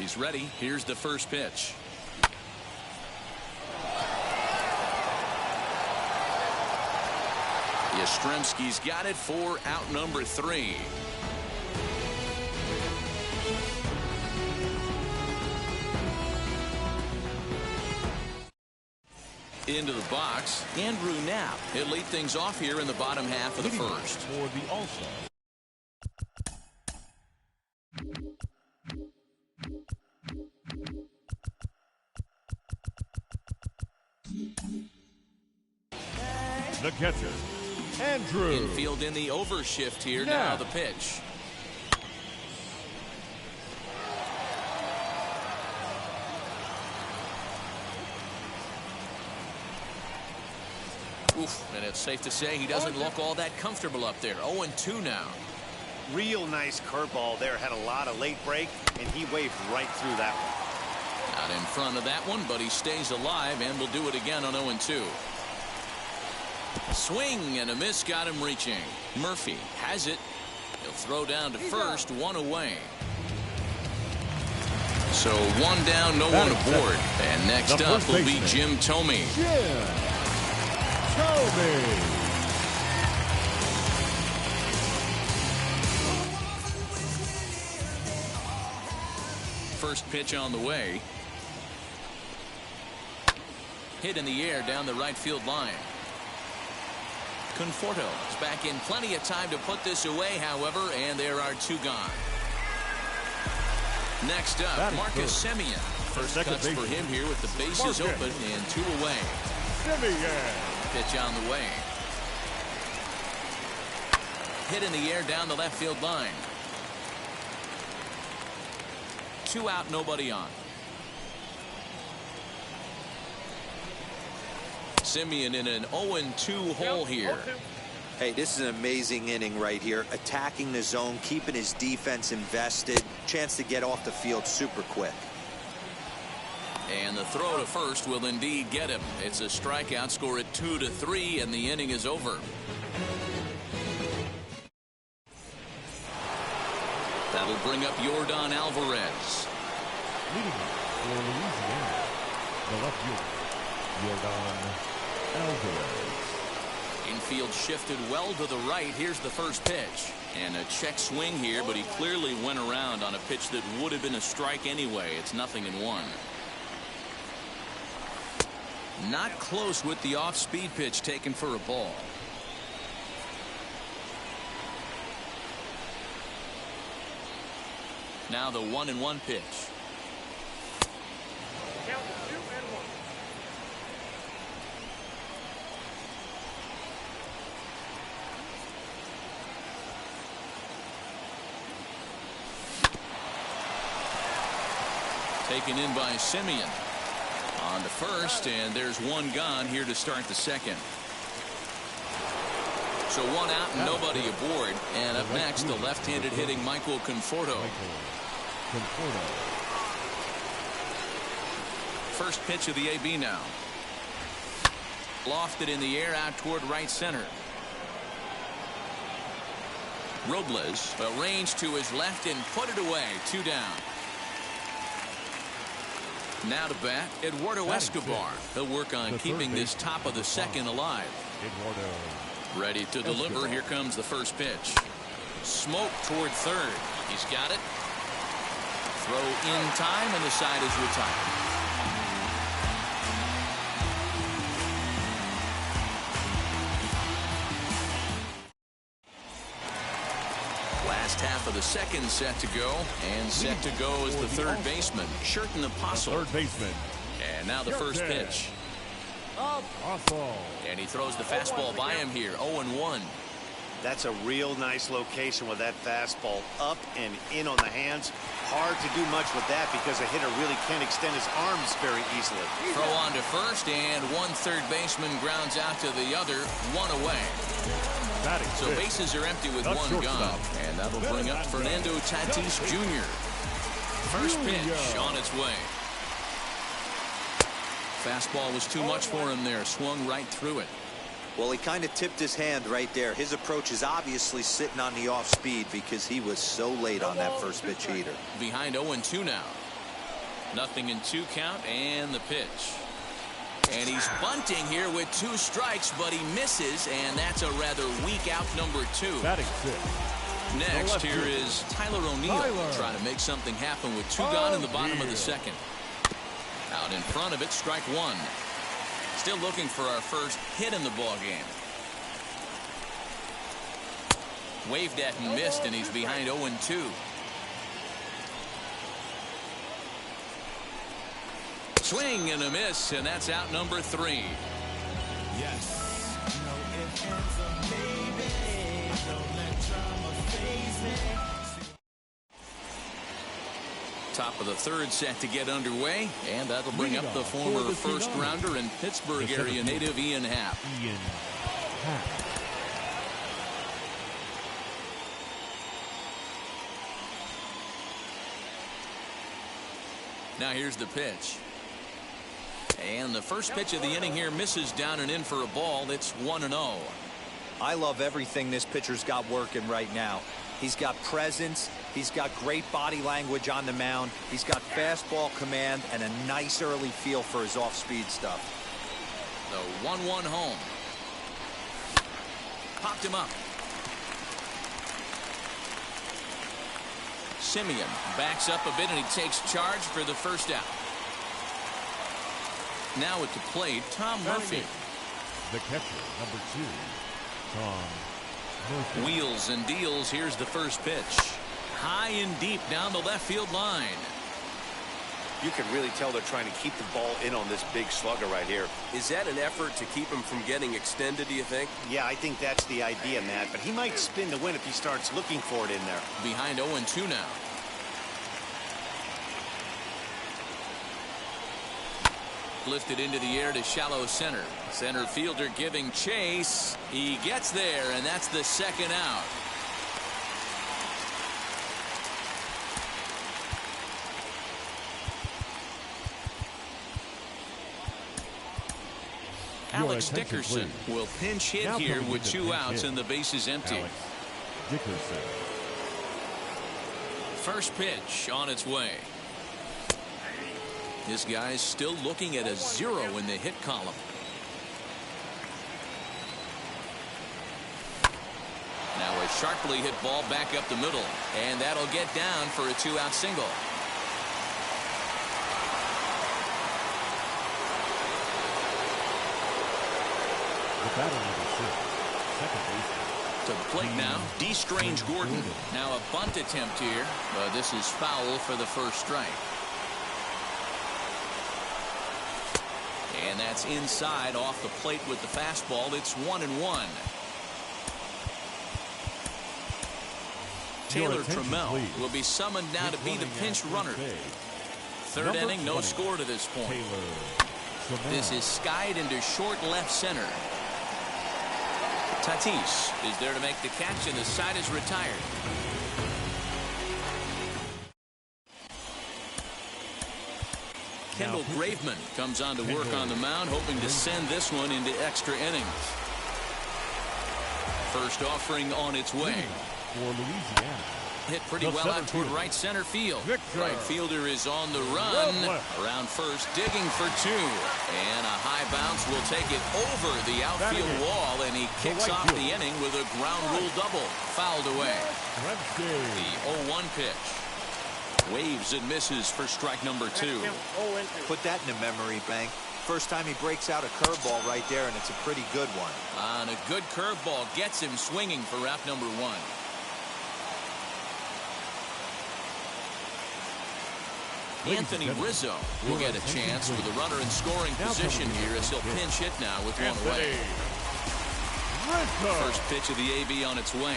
he's ready. Here's the first pitch. Yastrzemski's got it for out number 3. Into the box, Andrew Knapp. He'll lead things off here in the bottom half of the first. For the All-Star. The catcher, Andrew. Infield in the overshift here. Now the pitch. Oof, and it's safe to say he doesn't look all that comfortable up there. 0-2 now. Real nice curveball there. Had a lot of late break, and he waved right through that one. Not in front of that one, but he stays alive and will do it again on 0-2. Swing and a miss got him reaching. Murphy has it. He'll throw down to first, 1 away. So 1 down, no one aboard. And next up will be Jim Thome. First pitch on the way. Hit in the air down the right field line. Conforto is back in plenty of time to put this away, however, and there are 2 gone. Next up, Marcus Semien. First cuts for him here with the bases open and 2 away. Pitch on the way. Hit in the air down the left field line. 2 out, nobody on. Semien in an 0-2 hole here. Hey, this is an amazing inning right here. Attacking the zone, keeping his defense invested. Chance to get off the field super quick. And the throw to first will indeed get him. It's a strikeout, score at 2-3, and the inning is over. That'll bring up Yordan Alvarez. Leading for Louisiana, the left fielder, Yordan Alvarez. Infield shifted well to the right. Here's the first pitch. And a check swing here, but he clearly went around on a pitch that would have been a strike anyway. It's 0-1. Not close with the off-speed pitch taken for a ball. Now the 1-1 pitch. Count 2-1. Taken in by Semien. On to first, and there's 1 gone here to start the second. So 1 out and nobody aboard. And up next, the left-handed hitting Michael Conforto. First pitch of the AB now. Lofted in the air out toward right center. Robles arranged to his left and put it away. 2 down. Now to bat, Eduardo Escobar. He'll work on keeping this top of the second alive. Ready to deliver. Here comes the first pitch. Smoke toward third. He's got it. Throw in time, and the side is retired. Last half of the second set to go, and set to go is the third baseman, Sherten Apostle. Third baseman. And now the first pitch. And he throws the fastball by him here. 0-1. That's a real nice location with that fastball up and in on the hands. Hard to do much with that because a hitter really can't extend his arms very easily. Throw on to first, and 1 third baseman grounds out to the other. 1 away. So bases are empty with 1 gone. And that'll bring up Fernando Tatis Jr. First pitch on its way. Fastball was too much for him there. Swung right through it. Well, he kind of tipped his hand right there. His approach is obviously sitting on the off speed because he was so late on that first pitch heater. Behind 0-2 now. 0-2 count and the pitch. And he's bunting here with 2 strikes, but he misses, and that's a rather weak out number 2. Batting 6. Next, here is Tyler O'Neill trying to make something happen with 2 gone in the bottom of the second. Out in front of it, strike 1. Still looking for our first hit in the ball game. Waved at and missed, and he's behind 0-2. Swing and a miss, and that's out number 3. Yes. No ifs, ands, or maybe. Don't let drama faze me. Top of the third set to get underway, and that'll bring up the former first rounder and Pittsburgh area native Ian Happ. Now here's the pitch. And the first pitch of the inning here misses down and in for a ball. It's 1-0. I love everything this pitcher's got working right now. He's got presence. He's got great body language on the mound. He's got fastball command and a nice early feel for his off-speed stuff. The 1-1 home. Popped him up. Simeon backs up a bit, and he takes charge for the first out. Now at the plate, Tom Murphy. The catcher, number 2, Tom Murphy. Wheels and deals. Here's the first pitch. High and deep down the left field line. You can really tell they're trying to keep the ball in on this big slugger right here. Is that an effort to keep him from getting extended, do you think? Yeah, I think that's the idea, Matt. But he might spin to win if he starts looking for it in there. Behind 0-2 now. Lifted into the air to shallow center. Center fielder giving chase. He gets there, and that's the second out. Alex Dickerson will pinch hit here with 2 outs and the bases empty. Alex Dickerson. First pitch on its way. This guy's still looking at a 0 in the hit column. Now a sharply hit ball back up the middle, and that'll get down for a 2-out single. The batter, number 6, second baseman. To the plate now, D. Strange Gordon. Now a bunt attempt here, but this is foul for the first strike. And that's inside off the plate with the fastball. It's 1-1. Taylor Trammell will be summoned now to be the pinch runner. Third inning, no score to this point. This is skied into short left center. Tatis is there to make the catch, and the side is retired. Kendall Graveman comes on to work on the mound, hoping to send this one into extra innings. First offering on its way. For Louisiana. Hit pretty well out toward right center field. Right fielder is on the run. Around first, digging for 2. And a high bounce will take it over the outfield wall, and he kicks off the inning with a ground rule double. Fouled away. The 0-1 pitch. Waves and misses for strike number 2. Put that in the memory bank. First time he breaks out a curveball right there, and it's a pretty good one. And a good curveball gets him swinging for out number 1. Anthony Rizzo will get a chance with a runner in scoring position here as he'll pinch hit now with 1 away. First pitch of the AB on its way.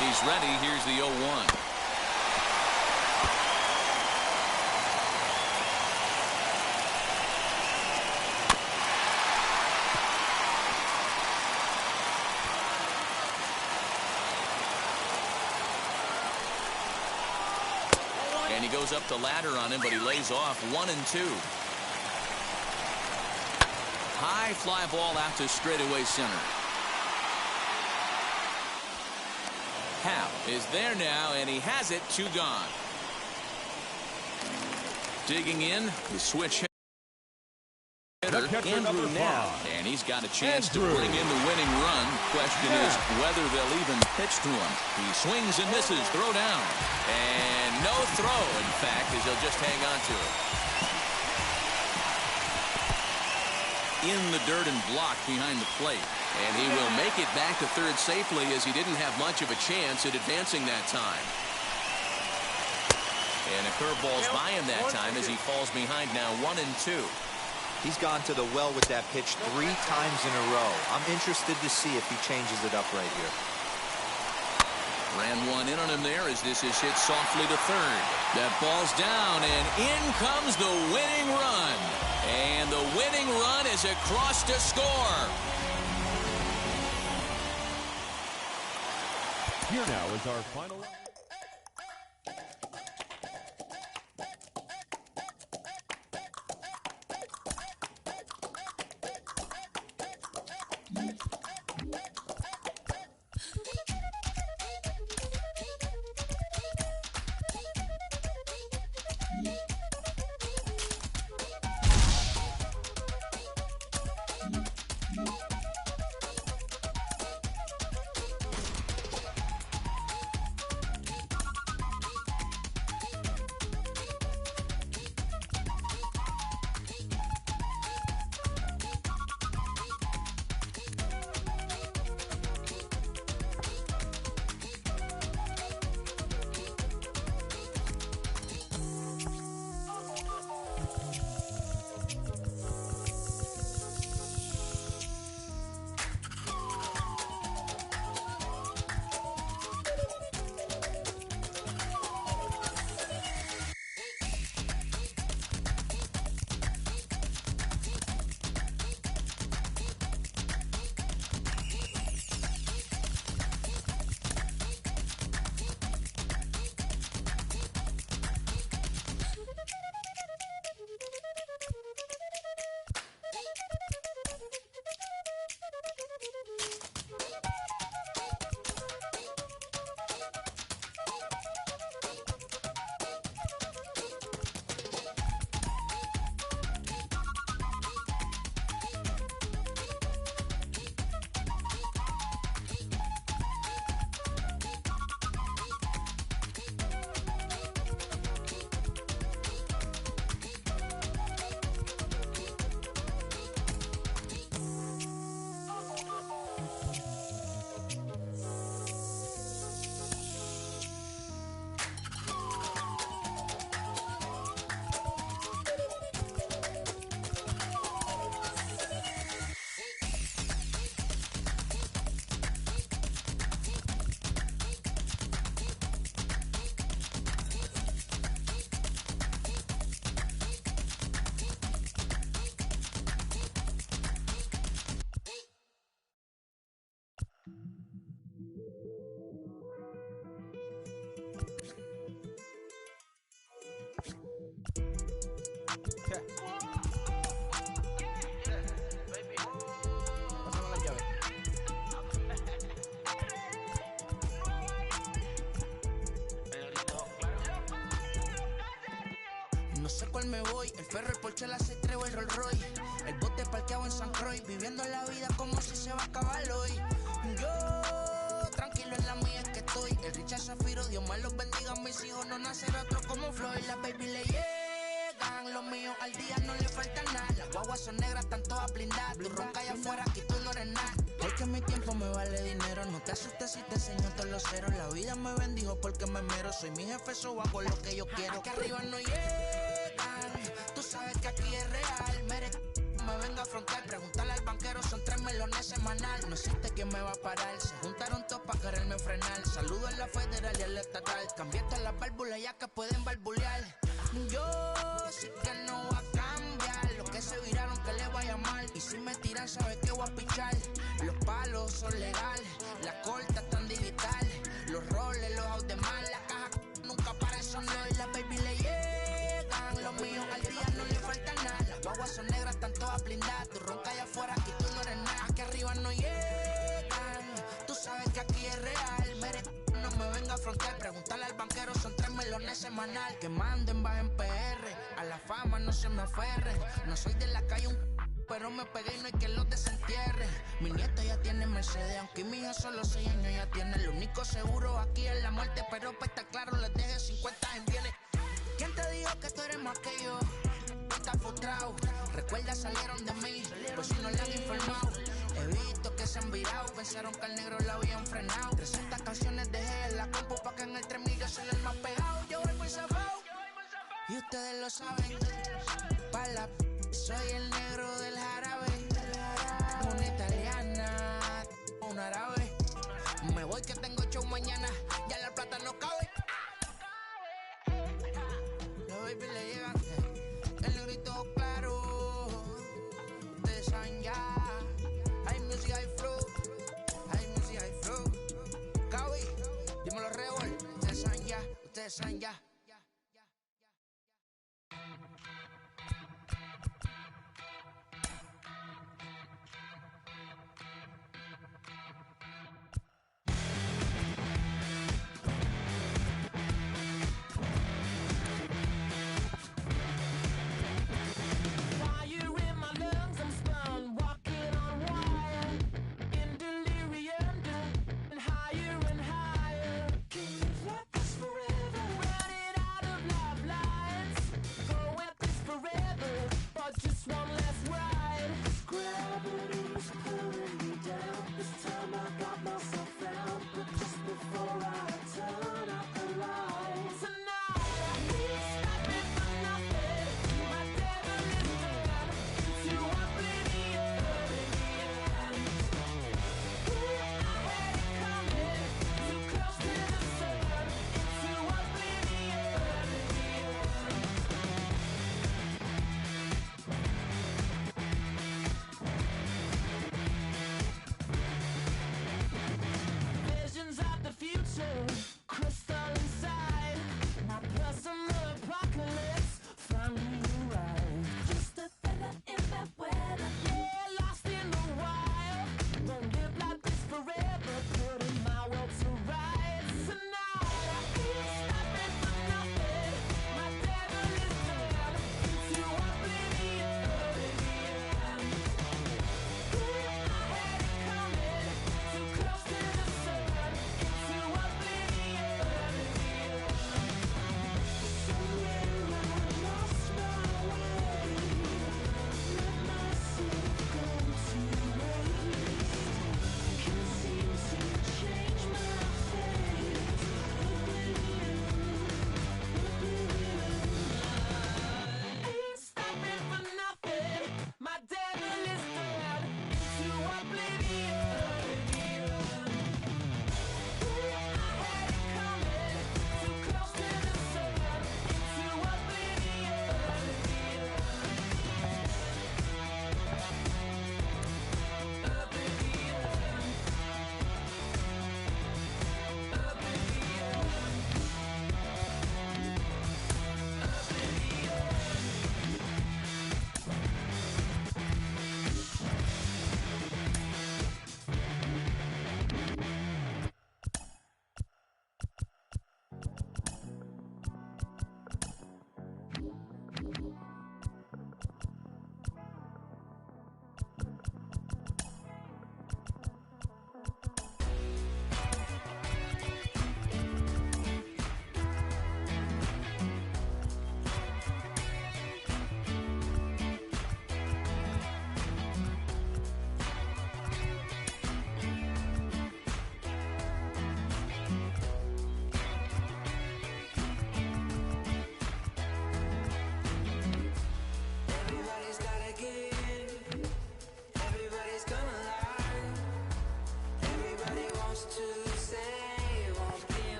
He's ready. Here's the 0-1. And he goes up the ladder on him, but he lays off 1-2. High fly ball out to straightaway center. Hal is there now, and he has it. 2 gone. Digging in, the switch hitter, Andrew Knapp, and he's got a chance to bring in the winning run. Question is whether they'll even pitch to him. He swings and misses. Throw down. And no throw, in fact, as he'll just hang on to it. In the dirt and blocked behind the plate. And he will make it back to third safely, as he didn't have much of a chance at advancing that time. And a curveball's by him that time as he falls behind now 1-2. He's gone to the well with that pitch 3 times in a row. I'm interested to see if he changes it up right here. Ran one in on him there as this is hit softly to third. That ball's down, and in comes the winning run. And the winning run is across to score. Here now is our final. sé cuál me voy. El ferro, el Porsche, la C3 o el Rolls Royce. El bote parqueado en San Croix, viviendo la vida como si se va a acabar hoy. Yo, tranquilo en la mía es que estoy. El Richard Zafiro, Dios más los bendiga. Mis hijos no nacerá otro como Floyd. Las baby le llegan, los míos al día no le falta nada. Las guaguas son negras, están todas blindadas. Tú ronca allá afuera, aquí tú no eres nada. Porque mi tiempo me vale dinero. No te asustes si te enseño todos los ceros. La vida me bendijo porque me mero. Soy mi jefe, so hago lo que yo quiero. Aquí arriba no llegan, tú sabes que aquí es real. Me venga a afrontar, preguntarle al banquero, son 3 melones semanal. No existe quien me va a parar, se juntaron todos para quererme frenar. Saludo a la federal y a la estatal, cambié todas las válvulas ya que pueden barbulear. Yo sí que no voy a cambiar, los que se viraron que le vaya mal. Y si me tiran sabes que voy a pichar. Los palos son legales, las cortas están digitales. Los roles, los out de mal, la caja nunca para son y las baby le llegan. Los míos al día no le falta nada. Las guaguas son negras, están todas blindadas. Tú ronca allá afuera, aquí tú no eres nada. Aquí arriba no llegan, tú sabes que aquí es real. No venga a frontear, preguntarle al banquero, son 3 melones semanal. Que manden, bajen PR, a la fama no se me aferren. No soy de la calle pero me pegué y no hay que los desentierre. Mi nieta ya tiene Mercedes, aunque mi hija solo 6 años ya tiene. Lo único seguro aquí es la muerte, pero para estar claro les deje 50 en bienes. ¿Quién te dijo que tú eres más que yo? Tú estás frustrado, recuerda salieron de mí, pues si no le han informado. He visto que se han virado, pensaron que al negro lo habían frenado. 300 canciones dejé en la compu pa' que en el 3000 yo soy el más pegado. Yo voy muy zafado, y ustedes lo saben. Pa' la soy el negro del jarabe. Una italiana, un árabe. Me voy que tengo show mañana, ya la plata no cabe. Los baby le llegan, el negrito claro. Ustedes saben ya. Hay music, hay flow. Hay music, hay flow. Cabi, dímelo Rebol. Ustedes saben ya, ustedes saben ya. Forever, running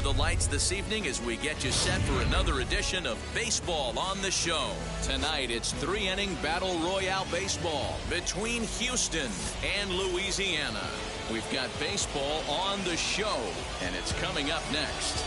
the lights this evening as we get you set for another edition of Baseball on the Show. Tonight, it's 3-inning Battle Royale baseball between Houston and Louisiana. We've got baseball on the show, and it's coming up next.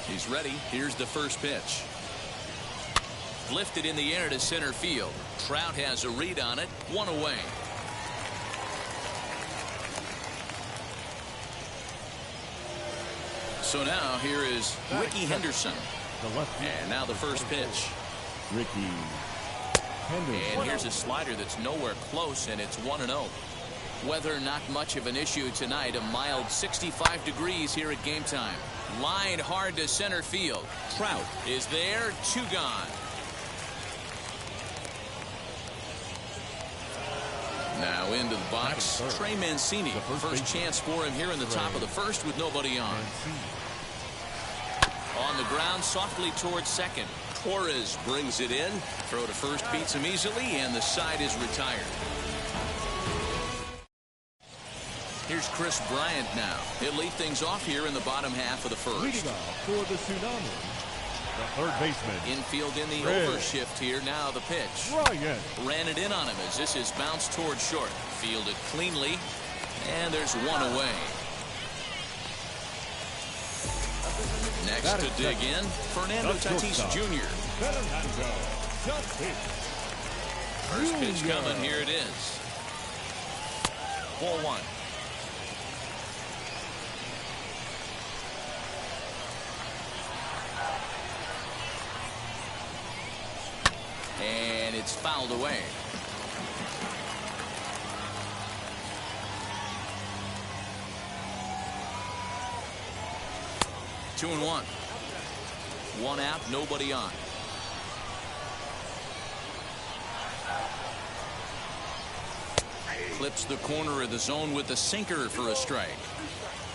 He's ready. Here's the first pitch. Lifted in the air to center field. Trout has a read on it. 1 away. So now here is Rickey Henderson. And now the first pitch. Rickey Henderson. And here's a slider that's nowhere close, and it's 1-0. Weather not much of an issue tonight. A mild 65 degrees here at game time. Lined hard to center field. Trout is there. 2 gone. Now into the box, Trey Mancini. First chance for him here in the top of the first with nobody on. On the ground, softly towards second. Torres brings it in. Throw to first beats him easily, and the side is retired. Here's Chris Bryant now. He'll lead things off here in the bottom half of the first. Leading off for the Tsunami, the third baseman. Infield in the overshift here. Now the pitch. Bryant Ran it in on him as this is bounced towards short. Fielded cleanly, and there's 1 away. Next to dig in, Fernando Tatis Jr. Fernando Tatis. First pitch coming. Here it is. Ball 1. And it's fouled away. Two and 1. 1 out, nobody on. Clips the corner of the zone with the sinker for a strike.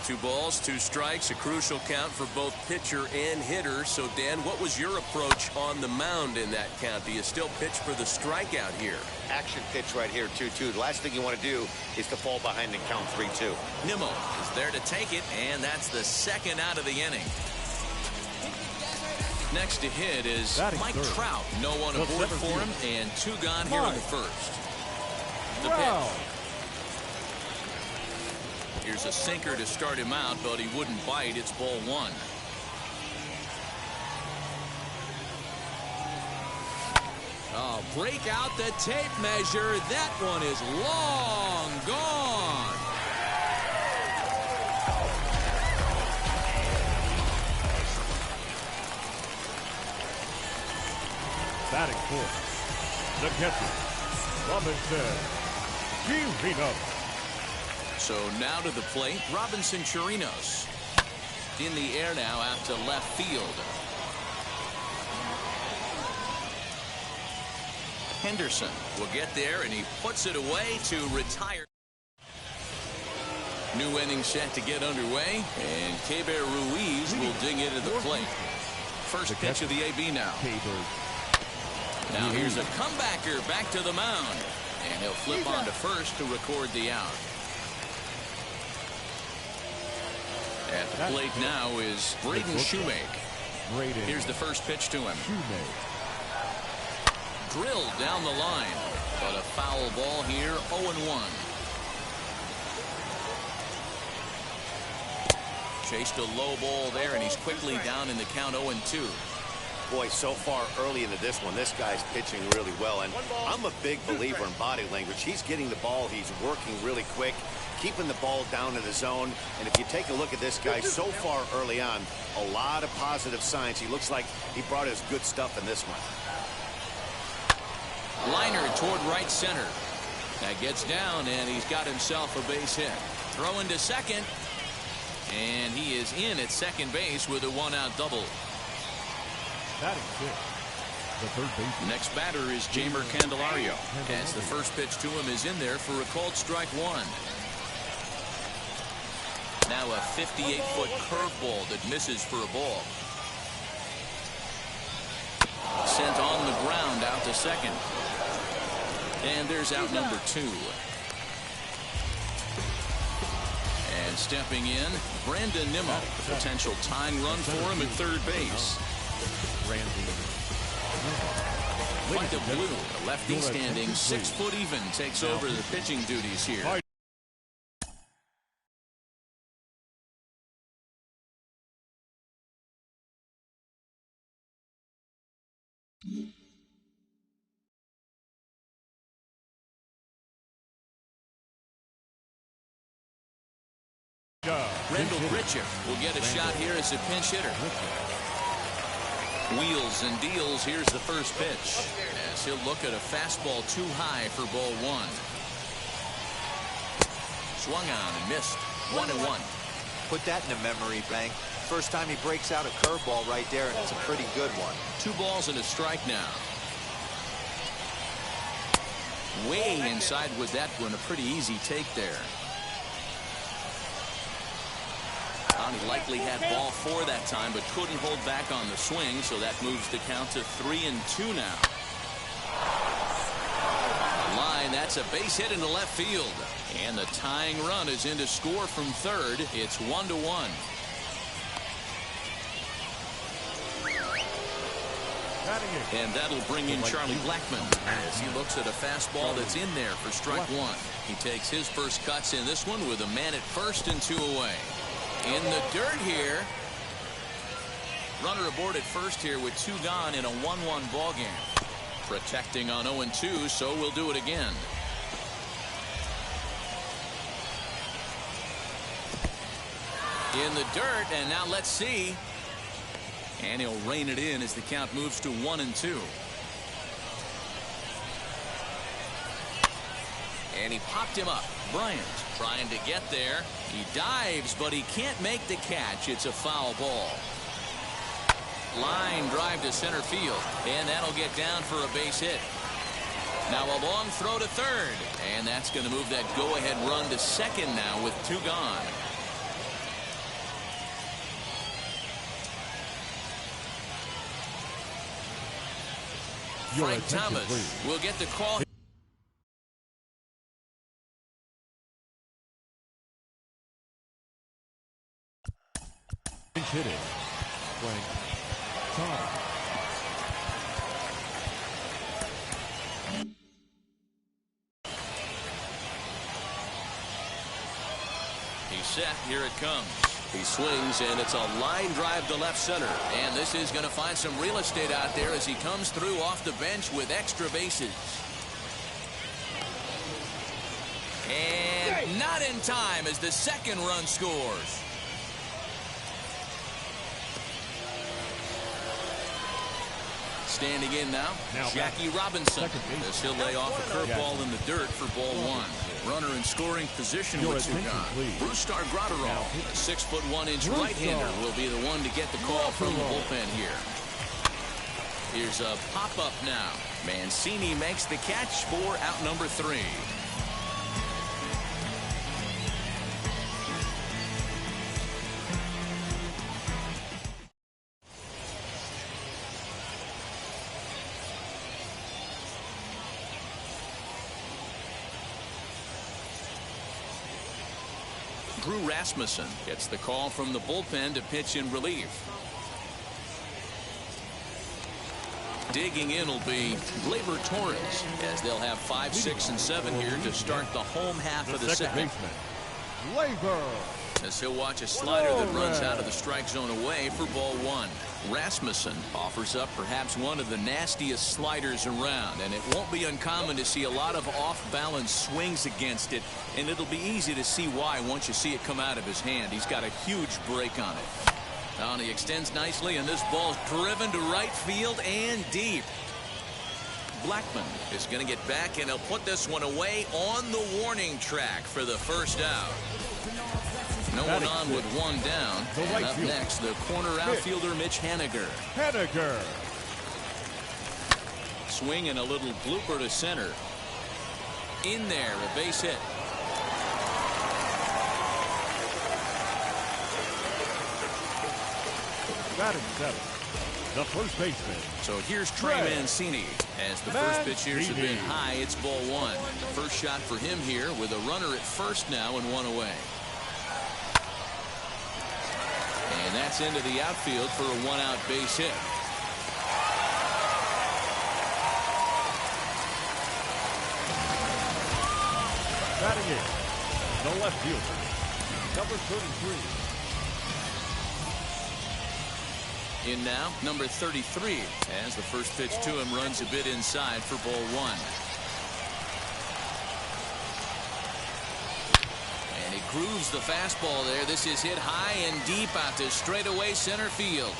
2 balls, 2 strikes, a crucial count for both pitcher and hitter. So, Dan, what was your approach on the mound in that count? Do you still pitch for the strikeout here? Action pitch right here, 2-2. The last thing you want to do is to fall behind and count 3-2. Nimmo is there to take it, and that's the second out of the inning. Next to hit is Mike Trout. No one aboard for him, and 2 gone here in the first. The pitch. Here's a sinker to start him out, but he wouldn't bite. It's ball 1. Oh, break out the tape measure. That one is long gone. Batting fourth, the catcher, Robinson Chirinos. So now to the plate, Robinson Chirinos. In the air now out to left field. Henderson will get there, and he puts it away to retire. New inning set to get underway, and Keibert Ruiz will dig into the plate. First pitch of the AB now. Now here's a comebacker back to the mound, and he'll flip on to first to record the out. At the plate now is Braden Shoemake. Here's the first pitch to him. Drilled down the line, but a foul ball here, 0-1. Chased a low ball there, and he's quickly down in the count, 0-2. Boy, so far early into this one, this guy's pitching really well, and I'm a big believer in body language. He's getting the ball, he's working really quick, keeping the ball down in the zone, and if you take a look at this guy so far early on, a lot of positive signs. He looks like he brought his good stuff in this one. Liner toward right center. That gets down, and he's got himself a base hit. Throwing to second, and he is in at second base with a 1-out double. Batting fifth, the third baseman. Next batter is Jeimer Candelario, as the first pitch to him is in there for a called strike one. Now a 58-foot curveball that misses for a ball. Sent on the ground out to second. And there's out number 2. And stepping in, Brandon Nimmo, the potential tying run for him at third base. Mike the Blue, a lefty standing 6 foot even, takes over the pitching duties here. Randall Grichuk will get a shot here as a pinch hitter. Wheels and deals. Here's the first pitch, as he'll look at a fastball too high for ball 1. Swung on and missed. 1-1. Put that in the memory bank. First time he breaks out a curveball right there, and it's a pretty good one. 2 balls and a strike now. Way inside was that one. A pretty easy take there. He likely had ball 4 that time, but couldn't hold back on the swing, so that moves the count to 3-2 now. Line, that's a base hit into left field. And the tying run is in to score from third. It's 1-1. And that'll bring in Charlie Blackmon as he looks at a fastball that's in there for strike 1. He takes his first cuts in this one with a man at first and 2 away. In the dirt here. Runner aboard at first here with 2 gone in a 1-1 ball game. Protecting on 0-2, so we'll do it again. In the dirt, and now let's see. And he'll rein it in as the count moves to 1-2. And he popped him up. Bryant trying to get there. He dives, but he can't make the catch. It's a foul ball. Line drive to center field, and that'll get down for a base hit. Now a long throw to third, and that's going to move that go-ahead run to second now with 2 gone. Frank Thomas will get the call. Hitting Frank Thomas. He's set. Here it comes. He swings, and it's a line drive to left center. And this is going to find some real estate out there as he comes through off the bench with extra bases. And not in time as the second run scores. Standing in now Jackie Robinson, as he'll lay off a curveball in the dirt for ball 1. Runner in scoring position with 2 gone. Brusdar Graterol, a 6 foot 1 inch right-hander, will be the one to get the call from the bullpen here. Here's a pop-up now. Mancini makes the catch for out number 3. Drew Rasmussen gets the call from the bullpen to pitch in relief. Digging in will be Gleyber Torres, as they'll have 5, 6, and 7 here to start the home half of the second. Gleyber. As he'll watch a slider that runs out of the strike zone away for ball 1. Rasmussen offers up perhaps one of the nastiest sliders around, and it won't be uncommon to see a lot of off-balance swings against it, and it'll be easy to see why once you see it come out of his hand. He's got a huge break on it. Now he extends nicely, and this ball's driven to right field and deep. Blackmon is going to get back, and he'll put this one away on the warning track for the first out. No one on with 1 down. And up next, the corner outfielder Mitch Haniger. swing and a little blooper to center. In there, a base hit. Batting seven, the first baseman. So here's Trey Mancini. As the first pitch here has been high, it's ball one. First shot for him here with a runner at first now and one away. And that's into the outfield for a one-out base hit. Batting in, the left fielder, number 33. In now, number 33, as the first pitch to him runs a bit inside for ball one. And he grooves the fastball there. This is hit high and deep out to straightaway center field.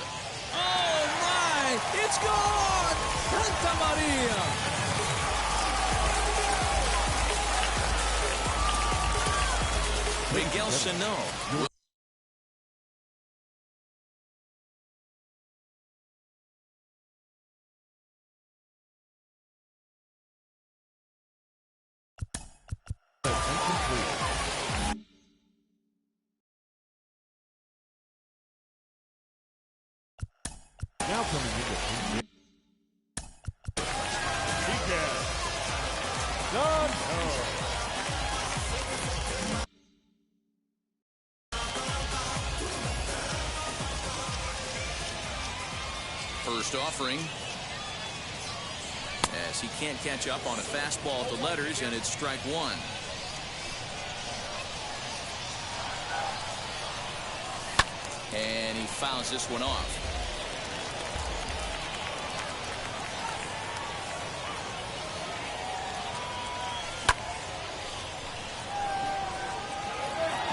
Oh, my! It's gone! Santa Maria! Miguel Sano. Now coming into first offering, as he can't catch up on a fastball at the letters, and it's strike one. And he fouls this one off.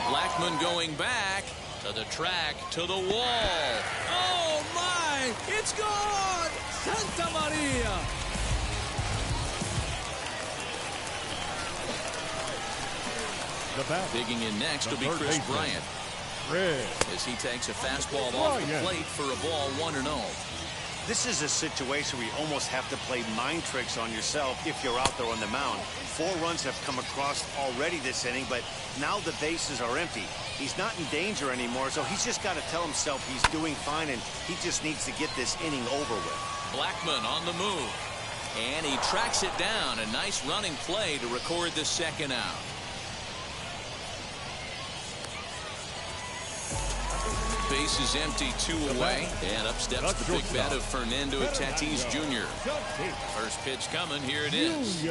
Blackmon going back to the track, to the wall. Oh, my! It's gone! Santa Maria! the bat. Digging in next will be Chris Bryant. As he takes a fastball off the plate for a ball 1-0. This is a situation where you almost have to play mind tricks on yourself if you're out there on the mound. 4 runs have come across already this inning, but now the bases are empty. He's not in danger anymore, so he's just got to tell himself he's doing fine, and he just needs to get this inning over with. Blackmon on the move, and he tracks it down. A nice running play to record the second out. Base is empty, 2 away, and up steps the big bat of Fernando Tatis Jr. First pitch coming, here it is.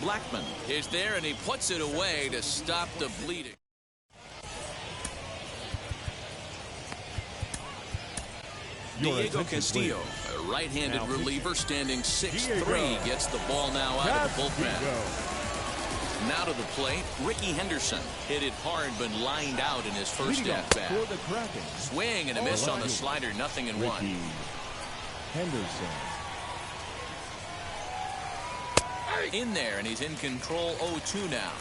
Blackmon is there, and he puts it away to stop the bleeding. Diego Castillo, a right-handed reliever standing 6'3", gets the ball now out of the bullpen. Now to the plate, Ricky Henderson hit it hard but lined out in his first at-bat. Swing and a miss on the slider, 0-1. Henderson. In there, and he's in control, 0-2 now.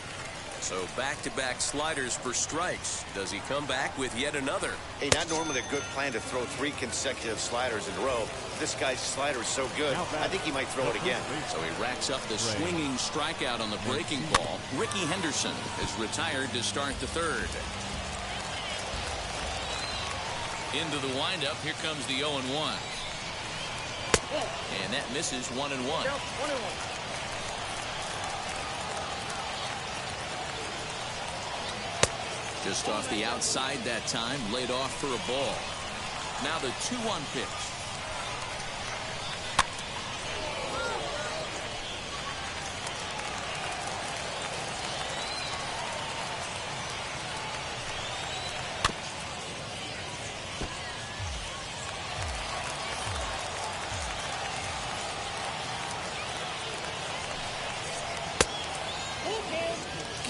So back-to-back sliders for strikes. Does he come back with yet another? Hey, not normally a good plan to throw 3 consecutive sliders in a row. This guy's slider is so good, I think he might throw it again. So he racks up the swinging strikeout on the breaking ball. Ricky Henderson is retired to start the third. Into the windup, here comes the 0-1. And that misses, 1-1. Just off the outside that time, laid off for a ball. Now the 2-1 pitch.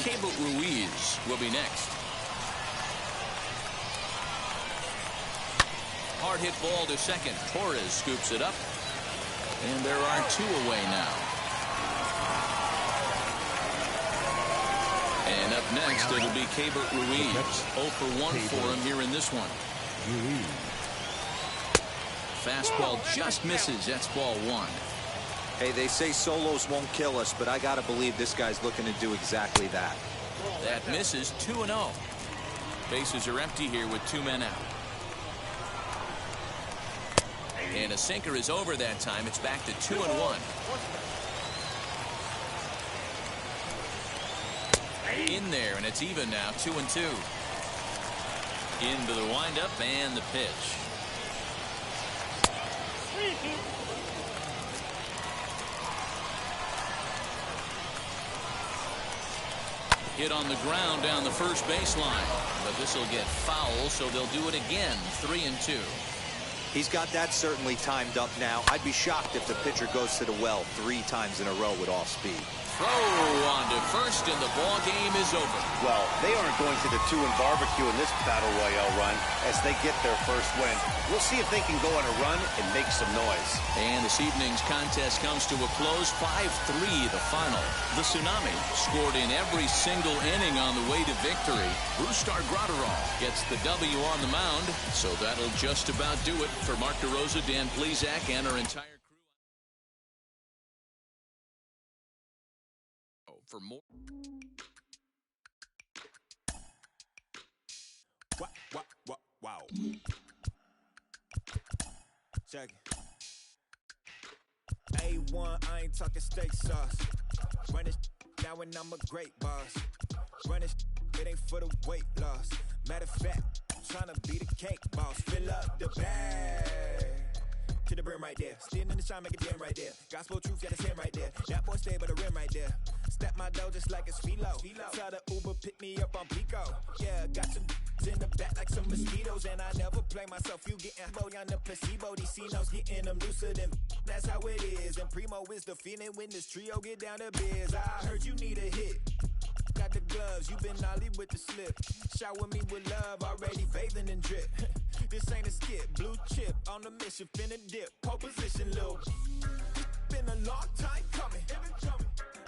Keibert Ruiz will be next. Hard hit ball to second. Torres scoops it up. And there are 2 away now. And up next, it'll be Keibert Ruiz. 0 for 1 for him here in this one. Fastball just misses. That's ball 1. Hey, they say solos won't kill us, but I got to believe this guy's looking to do exactly that. That misses. 2-0. Bases are empty here with 2 men out. And a sinker is over that time. It's back to 2-1. In there, and it's even now, 2-2. Into the windup and the pitch. Hit on the ground down the first baseline, but this will get foul, so they'll do it again. 3-2. He's got that certainly timed up now. I'd be shocked if the pitcher goes to the well 3 times in a row with off speed. Throw on to first, and the ball game is over. Well, they aren't going to the 2 and barbecue in this Battle Royale run as they get their first win. We'll see if they can go on a run and make some noise. And this evening's contest comes to a close. 5-3 the final. The Tsunami scored in every single inning on the way to victory. Brusdar Graterol gets the W on the mound, so that'll just about do it for Mark DeRosa, Dan Plesac, and our entire for more. Wow. Check it. A1, I ain't talking steak sauce. Run it now and I'm a great boss. Run it ain't for the weight loss. Matter of fact, trying to be the cake boss. Fill up the bag to the brim right there. Standing in the shine, make a dim right there. Gospel truth, yeah, that's him right there. That boy stay by the rim right there. Step my dough just like it's philo. Tell the Uber pick me up on Pico. Yeah, got some in the back like some mosquitoes, and I never play myself. You getting low on the placebo. These C-notes getting them looser than that's how it is. And Primo is the feeling when this trio get down to biz. I heard you need a hit. Got the gloves, you been ollie with the slip. Shower me with love, already bathing in drip. This ain't a skip, blue chip on the mission, finna dip. Pole position, Lil. It's been a long time coming.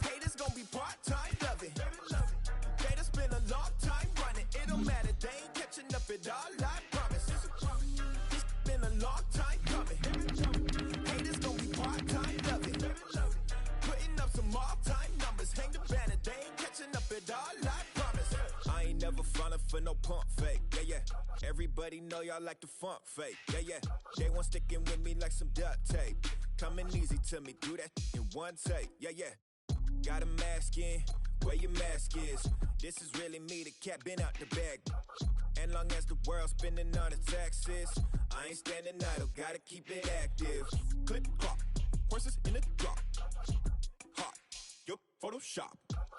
Haters gonna be part-time, love it. Haters been a long time running. It don't matter, they ain't catching up at all, I promise. It's been a long time coming. Haters gonna be part-time, love it. Putting up some all-time numbers, hang the banner, they ain't catching up at all, I promise. I ain't never falling for no pump fake, yeah. Everybody know y'all like the funk fake, yeah. They want sticking with me like some duct tape. Coming easy to me, do that in one take, yeah. Got a mask in, where your mask is. This is really me, the cat been out the bag. And long as the world's spending on the taxes, I ain't standing idle, gotta keep it active. Click clock, horses in the drop. Hot, yup, Photoshop.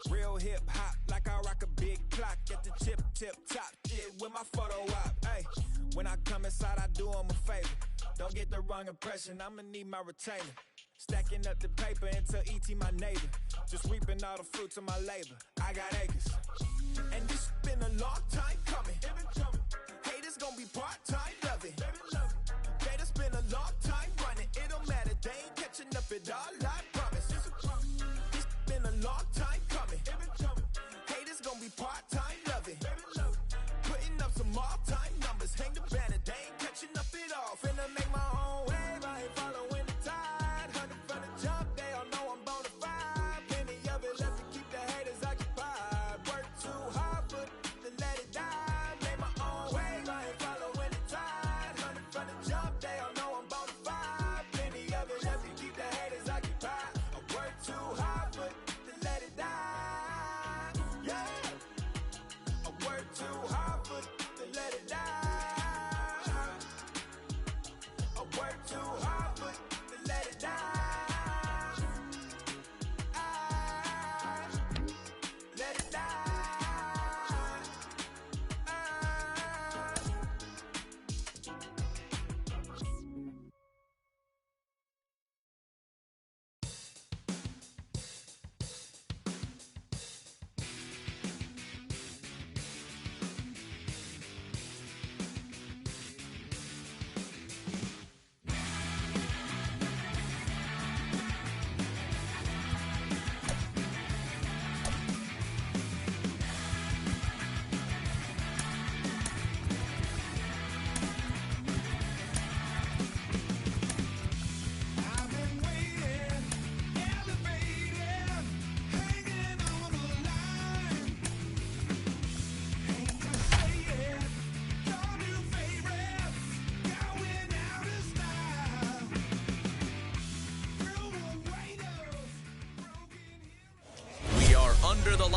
Real hip hop, like I rock a big clock at the tip top. Shit with my photo op. Hey, when I come inside, I do 'em a favor. Don't get the wrong impression, I'ma need my retainer. Stacking up the paper until E.T. my neighbor. Just reaping all the fruits of my labor. I got acres. And this been a long time coming. Haters gonna be part-time, love it. Haters been a long time running. It don't matter, they ain't catching up at all, I promise. It's been a long time coming. Haters gonna be part-time, love it. Putting up some all-time numbers. Hang the banner, they ain't catching up at all. Finna make my own wave, I ain't following the tide. Jump, they all know I'm bonafide. Plenty of it left to keep the haters occupied. Work too hard, but to let it die. Made my own wave, I ain't following the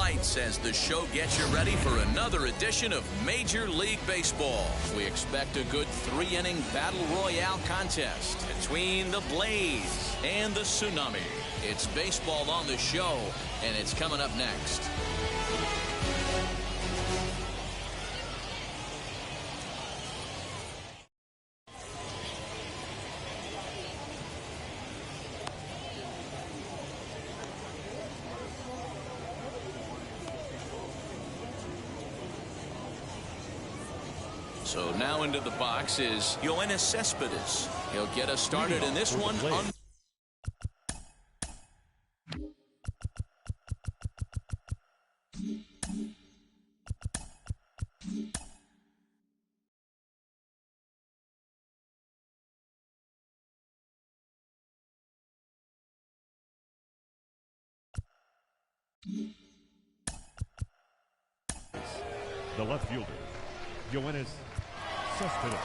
lights as the show gets you ready for another edition of Major League Baseball. We expect a good 3-inning battle royale contest between the Blaze and the Tsunami. It's baseball on the show, and it's coming up next. So now into the box is Yoenis Cespedes. He'll get us started in this one. The left fielder, Yoenis Cespedes.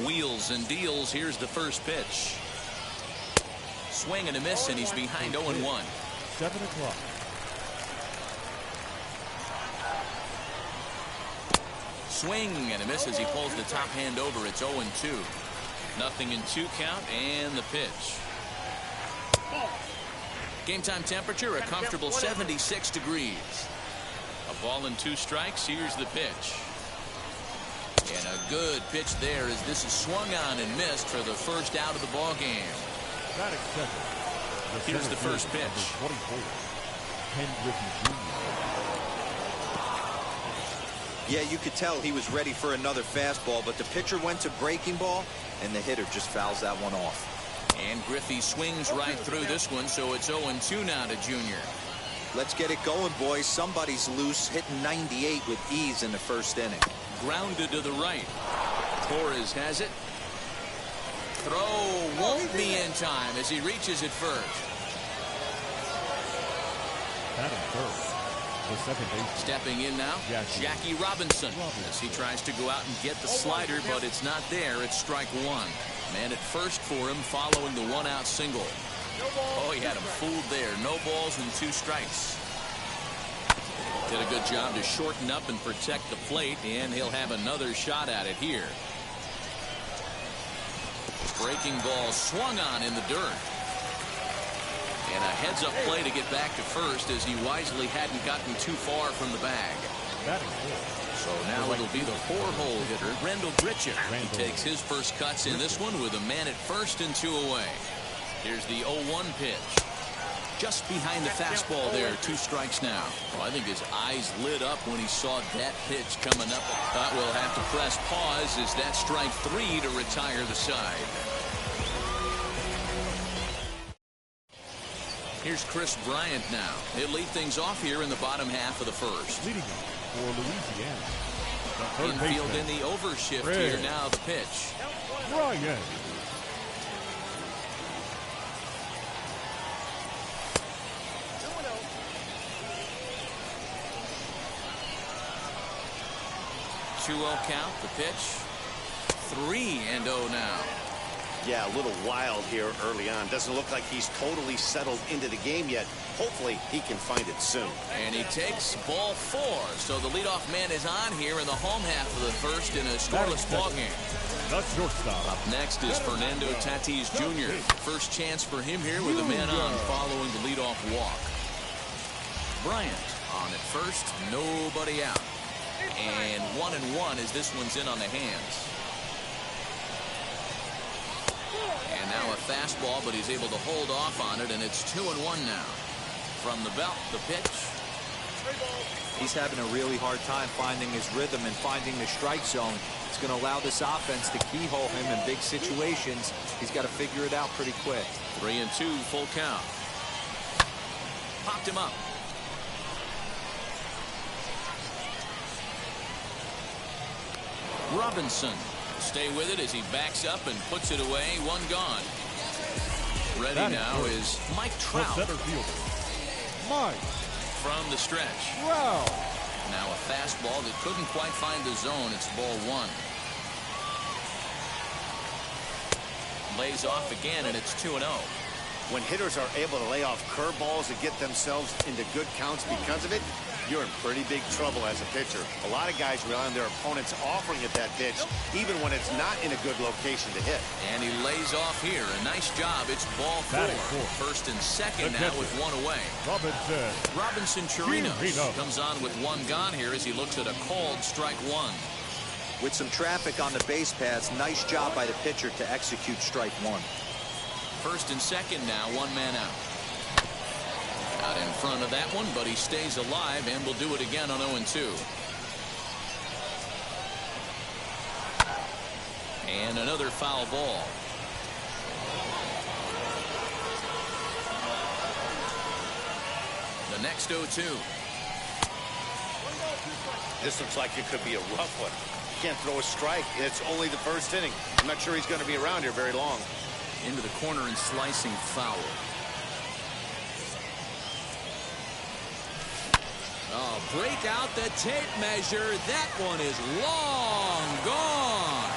Wheels and deals. Here's the first pitch. Swing and a miss, and he's behind 0-1. 7 o'clock. Swing and a miss as he pulls the top hand over. It's 0-2. 0-2 count, and the pitch. Game time temperature, a comfortable 76 degrees. A ball and 2 strikes. Here's the pitch. And a good pitch there as this is swung on and missed for the first out of the ball game. Here's the first pitch. 24, Ken Griffey Jr. Yeah, you could tell he was ready for another fastball, but the pitcher went to breaking ball, and the hitter just fouls that one off. And Griffey swings right through this one, so it's 0-2 now to Junior. Let's get it going, boys. Somebody's loose, hitting 98 with ease in the first inning. Grounded to the right. Torres has it. Throw won't be in time as he reaches it first. Batting first, the second baseman. Stepping in now, Jackie Robinson. As he tries to go out and get the slider, but it's not there. It's strike 1. Man at first for him following the 1-out single. Oh, he had him fooled there. No balls and 2 strikes. Did a good job to shorten up and protect the plate, and he'll have another shot at it here. Breaking ball swung on in the dirt. And a heads-up play to get back to first as he wisely hadn't gotten too far from the bag. So now it'll be the 4-hole hitter, Rendell Grichuk. He takes his first cuts in this one with a man at first and 2 away. Here's the 0-1 pitch. Just behind the fastball there, 2 strikes now. Well, I think his eyes lit up when he saw that pitch coming up. We'll have to press pause as that strike 3 to retire the side. Here's Chris Bryant now. He'll lead things off here in the bottom half of the first. Leading off for Louisiana, the third Infield baseman, in the overshift here now. The pitch. Bryant. Count, the pitch. 3-0 now. Yeah, a little wild here early on. Doesn't look like he's totally settled into the game yet. Hopefully he can find it soon. And he takes ball 4. So the leadoff man is on here in the home half of the first in a scoreless ball game. That's shortstop. Up next is Fernando Tatis Jr. First chance for him here with a man on following the leadoff walk. Bryant on at first, nobody out. And 1-1 as this one's in on the hands. And now a fastball, but he's able to hold off on it, and it's 2-1 now. From the belt, the pitch. He's having a really hard time finding his rhythm and finding the strike zone. It's going to allow this offense to keyhole him in big situations. He's got to figure it out pretty quick. 3-2, full count. Popped him up. Robinson Stay with it as he backs up and puts it away. One gone. Ready now is Mike Trout. Center fielder, Mike From the stretch. Trout. Now a fastball that couldn't quite find the zone. It's ball one. Lays off again, and it's 2-0. When hitters are able to lay off curveballs and get themselves into good counts because of it, you're in pretty big trouble as a pitcher. A lot of guys rely on their opponents offering at that pitch, even when it's not in a good location to hit. And he lays off here. A nice job. It's ball four. First and second now with one away. Robinson Chirinos comes on with one gone here as he looks at a called strike one. With some traffic on the base paths, nice job by the pitcher to execute strike one. First and second now, one man out. Out in front of that one, but he stays alive and will do it again on 0-2. And another foul ball. The next 0-2. This looks like it could be a rough one. Can't throw a strike. It's only the first inning. I'm not sure he's going to be around here very long. Into the corner and slicing foul. Oh, break out the tape measure. That one is long gone.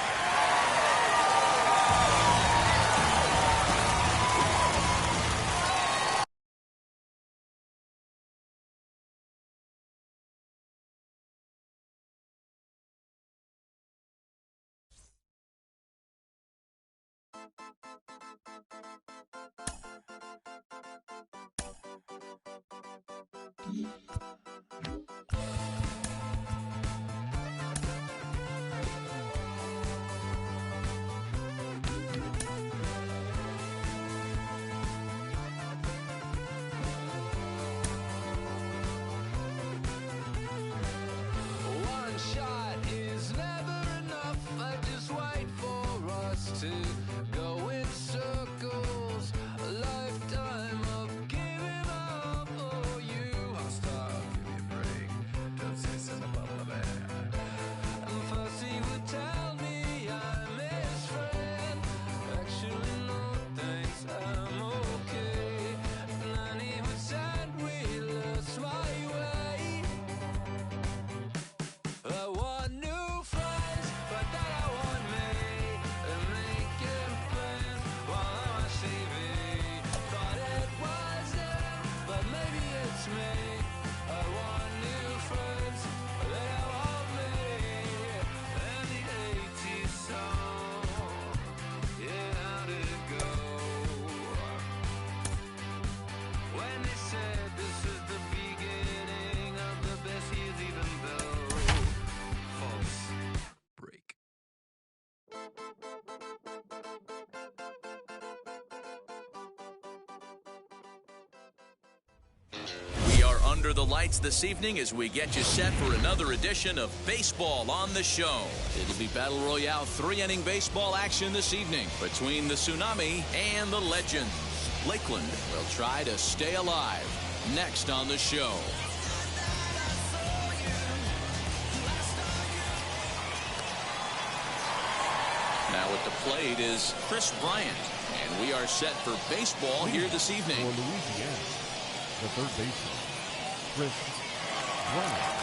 One shot is never enough. I just wait for us to go in circles. A lifetime of giving up. Oh, you hostile, give me a break. Don't say something about my bad. And first he would tell me I'm his friend. Actually, no thanks, I'm okay. And then he would send me lost my way. I want new friends, but then I want me. And making plans while I'm on TV. Thought it wasn't, but maybe it's me. I want new friends, but then I want me. And the 80s song, yeah, how'd it go? When they said this is the beginning of the best years, even though false break. We are under the lights this evening as we get you set for another edition of Baseball on the Show. It'll be Battle Royale 3-inning baseball action this evening between the Tsunami and the Legends. Lakeland will try to stay alive. Next on the show. Now at the plate is Chris Bryant. And we are set for baseball here this evening. For Louisiana, the third baseman, Chris Bryant.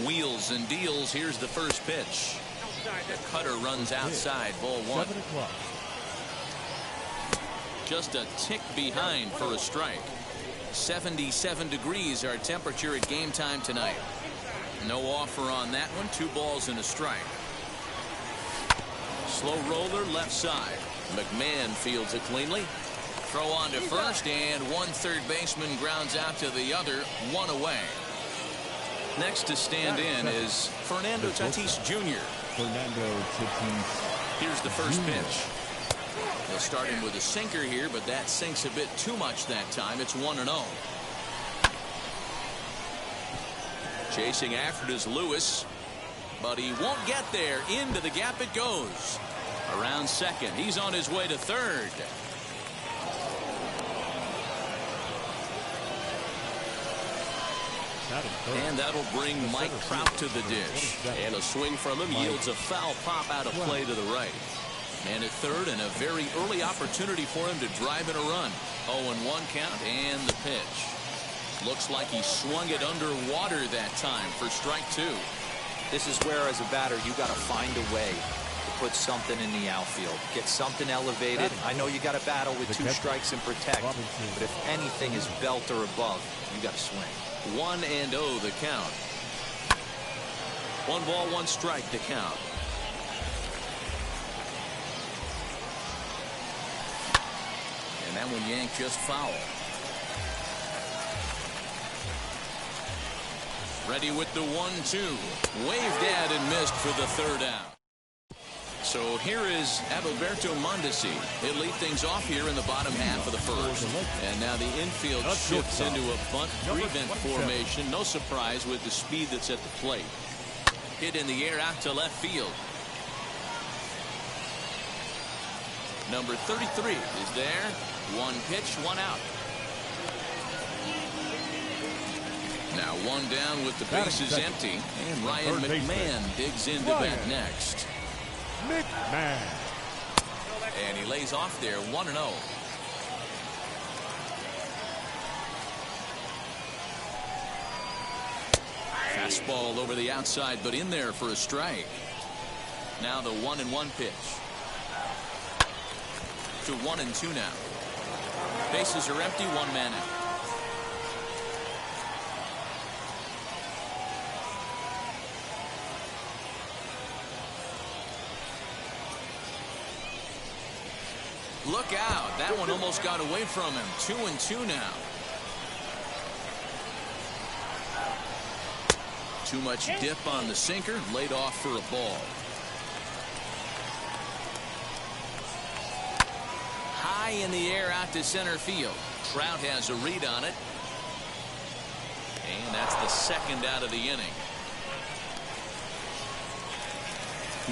Wheels and deals. Here's the first pitch. The cutter runs outside. Ball one. 7 o'clock. Just a tick behind for a strike. 77 degrees our temperature at game time tonight. No offer on that one. 2 balls and a strike. Slow roller left side. McMahon fields it cleanly. Throw on to first, and one third baseman grounds out to the other, one away. Next to stand in is Fernando Tatis Jr. Fernando Tatis. Here's the first pitch. They'll start him with a sinker here, but that sinks a bit too much that time. It's 1-0. Chasing after it is Lewis, but he won't get there. Into the gap it goes. Around second. He's on his way to third. And that'll bring Mike Trout to the dish. And a swing from him yields a foul pop out of play to the right. Man at third, and a very early opportunity for him to drive in a run. 0-1 count, and the pitch. Looks like he swung it underwater that time for strike two. This is where, as a batter, you got to find a way to put something in the outfield. Get something elevated. I know you got to battle with two strikes and protect, but if anything is belt or above, you got to swing. 1-0 the count. 1 ball, 1 strike the count. And that one yanked just foul. Ready with the 1-2. Waved at and missed for the third out. So here is Adalberto Mondesi. He'll lead things off here in the bottom half of the first. And now the infield shifts into a bunt prevent formation. No surprise with the speed that's at the plate. Hit in the air out to left field. Number 33 is there. 1 pitch, 1 out. Now 1 down with the bases empty. And Ryan McMahon digs into bat next. McMahon. And he lays off there, 1-0. Fastball over the outside, but in there for a strike. Now the 1-1 pitch. To 1-2 now. Bases are empty, 1 man out. Look out. That one almost got away from him. 2-2 now. Too much dip on the sinker. Laid off for a ball. High in the air out to center field. Trout has a read on it. And that's the second out of the inning.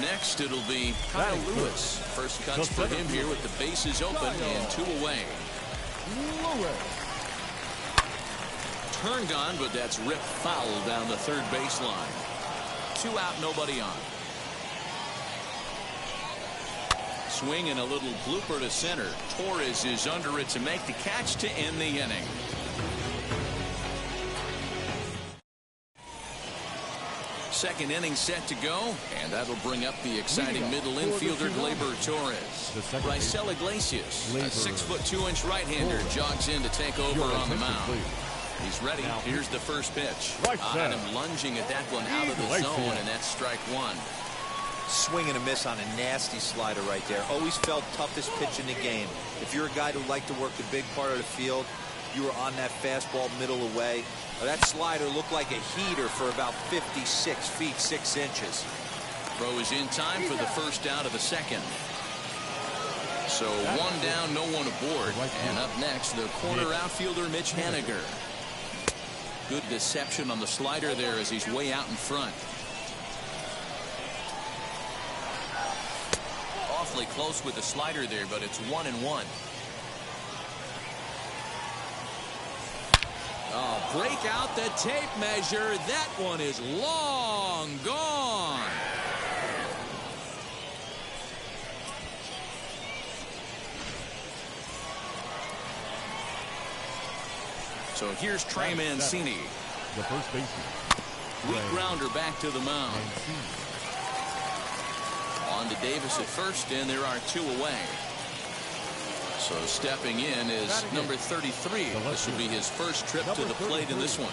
Next, it'll be Kyle Lewis. First cuts for him here with the bases open and 2 away. Turned on, but that's ripped foul down the third baseline. 2 out, nobody on. Swing and a little blooper to center. Torres is under it to make the catch to end the inning. Second inning set to go, and that'll bring up the exciting middle infielder Gleyber Torres. Raisel Iglesias, a 6'2" right-hander, jogs in to take over on the mound. He's ready. Here's the first pitch. On him lunging at that one out of the zone, and that's strike 1. Swing and a miss on a nasty slider right there. Always felt toughest pitch in the game. If you're a guy who liked to work the big part of the field, you were on that fastball middle away. That slider looked like a heater for about 56 feet 6 inches. Throw is in time for the first out of the second. So 1 down, no one aboard. And up next, the corner outfielder Mitch Haniger. Good deception on the slider there as he's way out in front. Awfully close with the slider there, but it's 1-1. Oh, break out the tape measure. That one is long gone. So here's Trey Mancini. The first baseman. Weak grounder back to the mound. On to Davis at first, and there are 2 away. So stepping in is number 33. This will be his first trip to the plate in this one.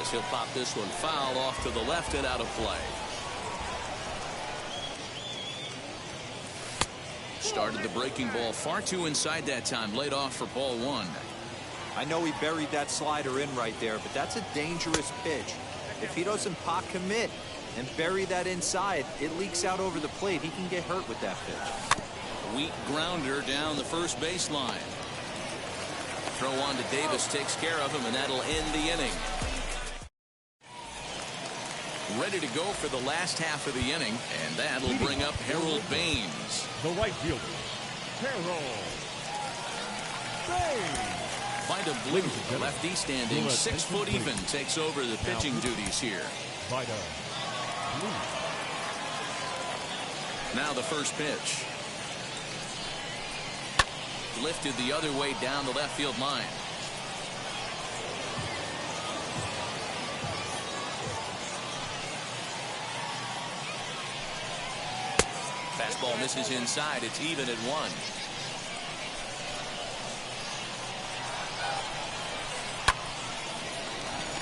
As he'll pop this one foul off to the left and out of play. Started the breaking ball far too inside that time. Laid off for ball one. I know he buried that slider in right there, but that's a dangerous pitch. If he doesn't pot commit and bury that inside, it leaks out over the plate. He can get hurt with that pitch. Weak grounder down the first baseline. Throw on to Davis takes care of him, and that'll end the inning. Ready to go for the last half of the inning, and that'll bring up Harold Baines. The right fielder, Harold Baines. Vida Blue, lefty standing 6 foot even, takes over the pitching duties here. Vida Blue. Now the first pitch. Lifted the other way down the left field line. Fastball misses inside. It's even at 1.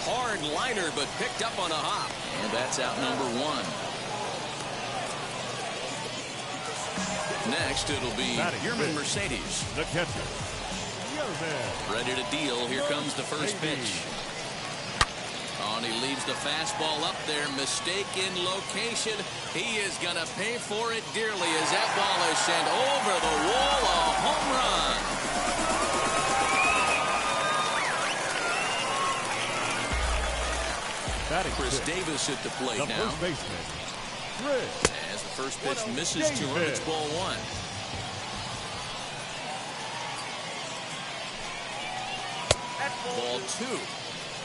Hard liner, but picked up on a hop. And that's out number 1. Next, it'll be Yerman Mercedes. The catcher, Yerman. Ready to deal. Here comes the first pitch. Oh, and he leaves the fastball up there. Mistaken location. He is going to pay for it dearly as that ball is sent over the wall. A home run. Chris Davis at the plate the now. First baseman, Chris. As the first pitch misses to him, it's ball 1. Ball 2.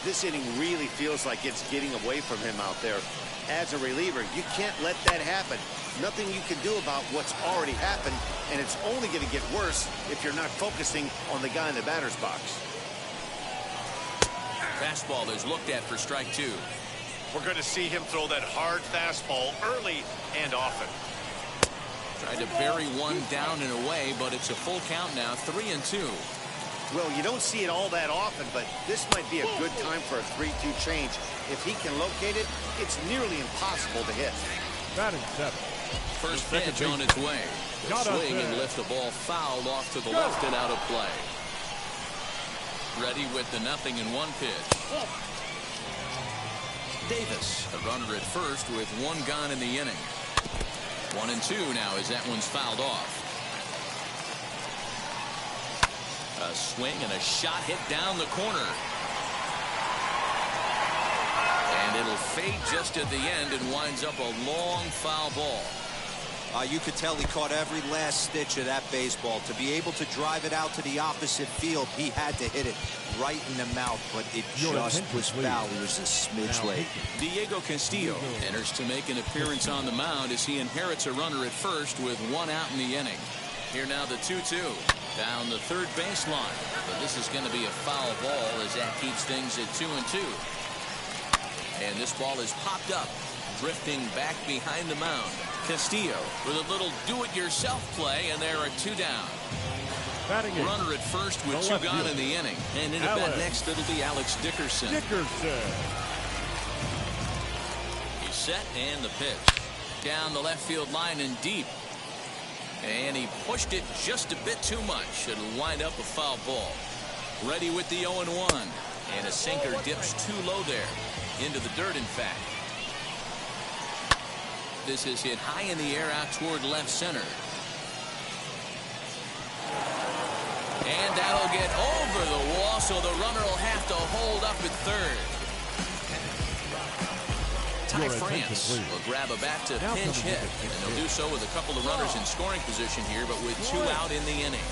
This inning really feels like it's getting away from him out there. As a reliever, you can't let that happen. Nothing you can do about what's already happened, and it's only going to get worse if you're not focusing on the guy in the batter's box. Fastball is looked at for strike 2. We're going to see him throw that hard fastball early and often. Tried to bury one down and away, but it's a full count now, 3-2. Well, you don't see it all that often, but this might be a good time for a 3-2 change. If he can locate it, it's nearly impossible to hit. Batting 7. First pitch on its way. Swing and lift the ball fouled off to the left and out of play. Ready with the 0-1 pitch. Davis, a runner at first with 1 gone in the inning. 1-2 now as that one's fouled off. A swing and a shot hit down the corner. And it'll fade just at the end and winds up a long foul ball. You could tell he caught every last stitch of that baseball. To be able to drive it out to the opposite field, he had to hit it right in the mouth, but it just was foul. He was a smidge late. Diego Castillo enters to make an appearance on the mound as he inherits a runner at first with 1 out in the inning. Here now the 2-2 down the third baseline. But this is going to be a foul ball as that keeps things at 2-2. And this ball is popped up, drifting back behind the mound. Castillo with a little do-it-yourself play, and there are 2 down. Runner at first with 2 gone in the inning. And in at bat next, it'll be Alex Dickerson. He's set, and the pitch. Down the left field line and deep. And he pushed it just a bit too much. It'll wind up a foul ball. Ready with the 0-1. And a sinker dips too low there. Into the dirt, in fact. This is hit high in the air out toward left center. And that'll get over the wall, so the runner will have to hold up at third. Ty France will grab a bat to pinch hit, and they'll do so with a couple of runners in scoring position here, but with 2 out in the inning.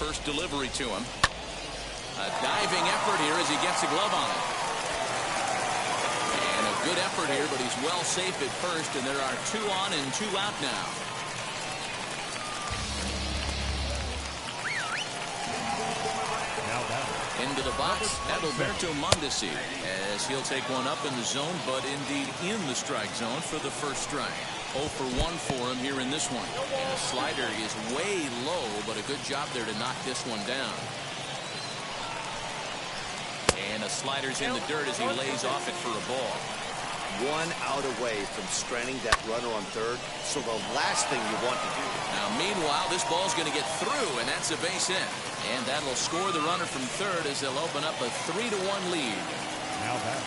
First delivery to him. A diving effort here as he gets a glove on it. And a good effort here, but he's well safe at first, and there are 2 on and 2 out now. Into the box, Adalberto Mondesi, as he'll take one up in the zone, but indeed in the strike zone for the first strike. 0 for 1 for him here in this one. And the slider is way low, but a good job there to knock this one down. And And a slider's in the dirt as he lays off it for a ball. 1 out away from stranding that runner on third, so the last thing you want to do. Now, meanwhile, this ball's going to get through, and that's a base hit. And that'll score the runner from third as they'll open up a 3-1 lead. Now that.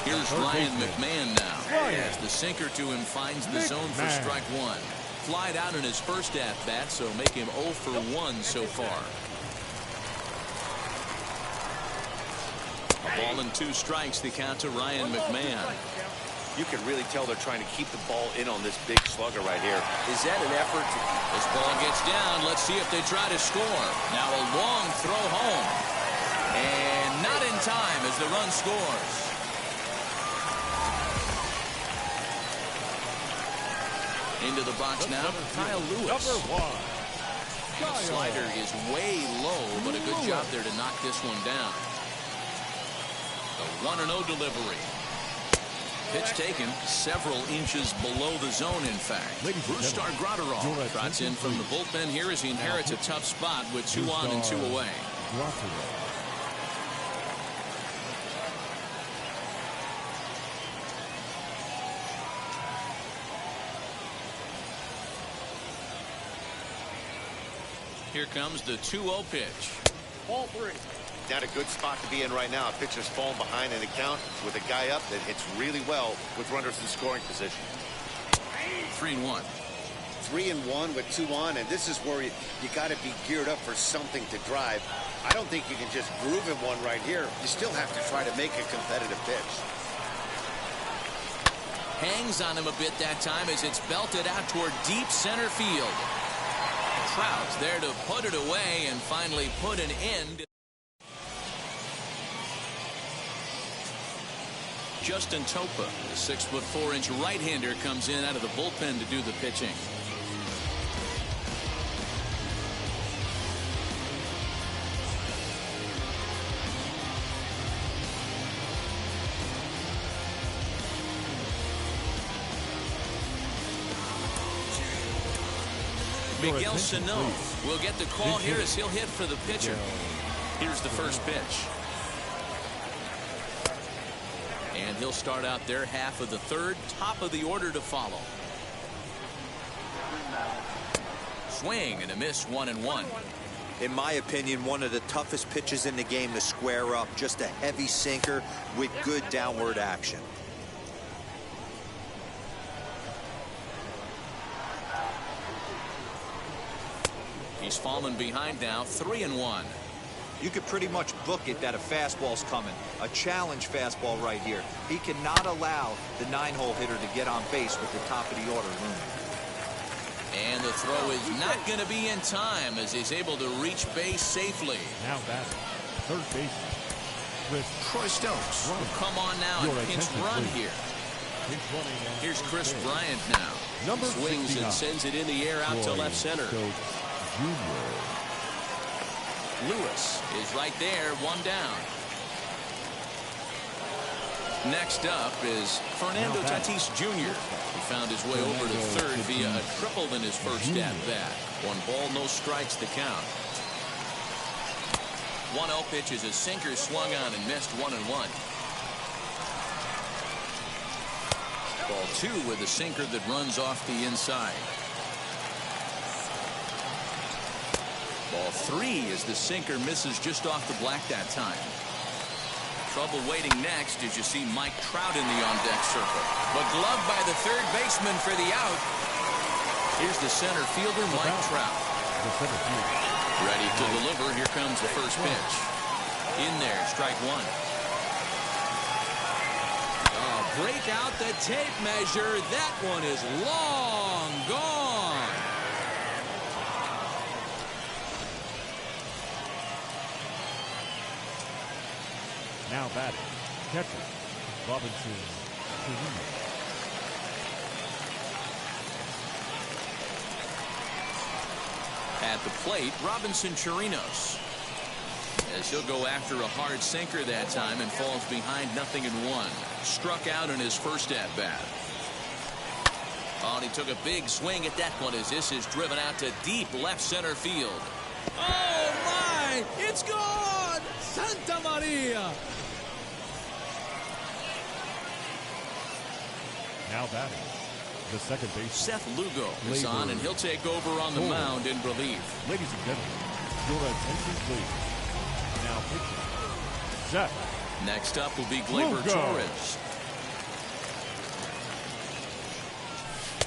Here's Ryan McMahon now. As the sinker to him finds the zone for strike one. Flied out in his first at-bat, so make him 0 for 1 so far. A ball and 2 strikes, the count to Ryan McMahon. You can really tell they're trying to keep the ball in on this big slugger right here. Is that an effort? This ball gets down. Let's see if they try to score. Now a long throw home. And not in time as the run scores. Into the box now, Kyle Lewis. The slider is way low, but a good job there to knock this one down. The 1-0 delivery. Pitch taken several inches below the zone, in fact. Brusdar Graterol trots in from the bullpen here as he inherits a tough spot with 2 on and 2 away. Here comes the 2-0 pitch. Ball 3. Not a good spot to be in right now. A pitcher's falling behind in the count with a guy up that hits really well with runners in scoring position. 3-1. 3-1 with 2 on, and this is where you got to be geared up for something to drive. I don't think you can just groove him one right here. You still have to try to make a competitive pitch. Hangs on him a bit that time as it's belted out toward deep center field. Trout's there to put it away and finally put an end. Justin Topa, the 6'4" right-hander, comes in out of the bullpen to do the pitching. Miguel Sano will get the call here as he'll hit for the pitcher. Here's the first pitch. And he'll start out their half of the third, top of the order to follow. Swing and a miss, 1-1. In my opinion, one of the toughest pitches in the game to square up. Just a heavy sinker with good downward action. He's fallen behind now, 3-1. You could pretty much book it that a fastball's coming. A challenge fastball right here. He cannot allow the 9-hole hitter to get on base with the top of the order looming. And the throw is not going to be in time as he's able to reach base safely. Now batting, third baseman, Troy Stokes will come on now and pinch run here. Here's Chris Bryant now. Swings and sends it in the air out to left center. Lewis is right there, 1 down. Next up is Fernando Tatis Jr. He found his way over to third via a triple in his first at-bat. 1 ball, no strikes to count. 1-0 pitch is a sinker swung on and missed, 1-1. Ball 2 with a sinker that runs off the inside. Ball 3 as the sinker misses just off the black that time. Trouble waiting next as you see Mike Trout in the on-deck circle. But gloved by the third baseman for the out. Here's the center fielder, Mike Trout. Ready to deliver. Here comes the first pitch. In there, strike 1. Break out the tape measure. That one is long gone. Now batting, catcher, Robinson Chirinos. At the plate, Robinson Chirinos. As he'll go after a hard sinker that time and falls behind 0-1. Struck out in his first at-bat. Oh, and he took a big swing at that one as this is driven out to deep left center field. Oh, my! It's gone! Santa Maria! Now batting, the second baseman. Seth Lugo is on, and he'll take over on the mound in relief. Ladies and gentlemen, your attention please. Now pitching, Seth. Next up will be Gleyber Torres.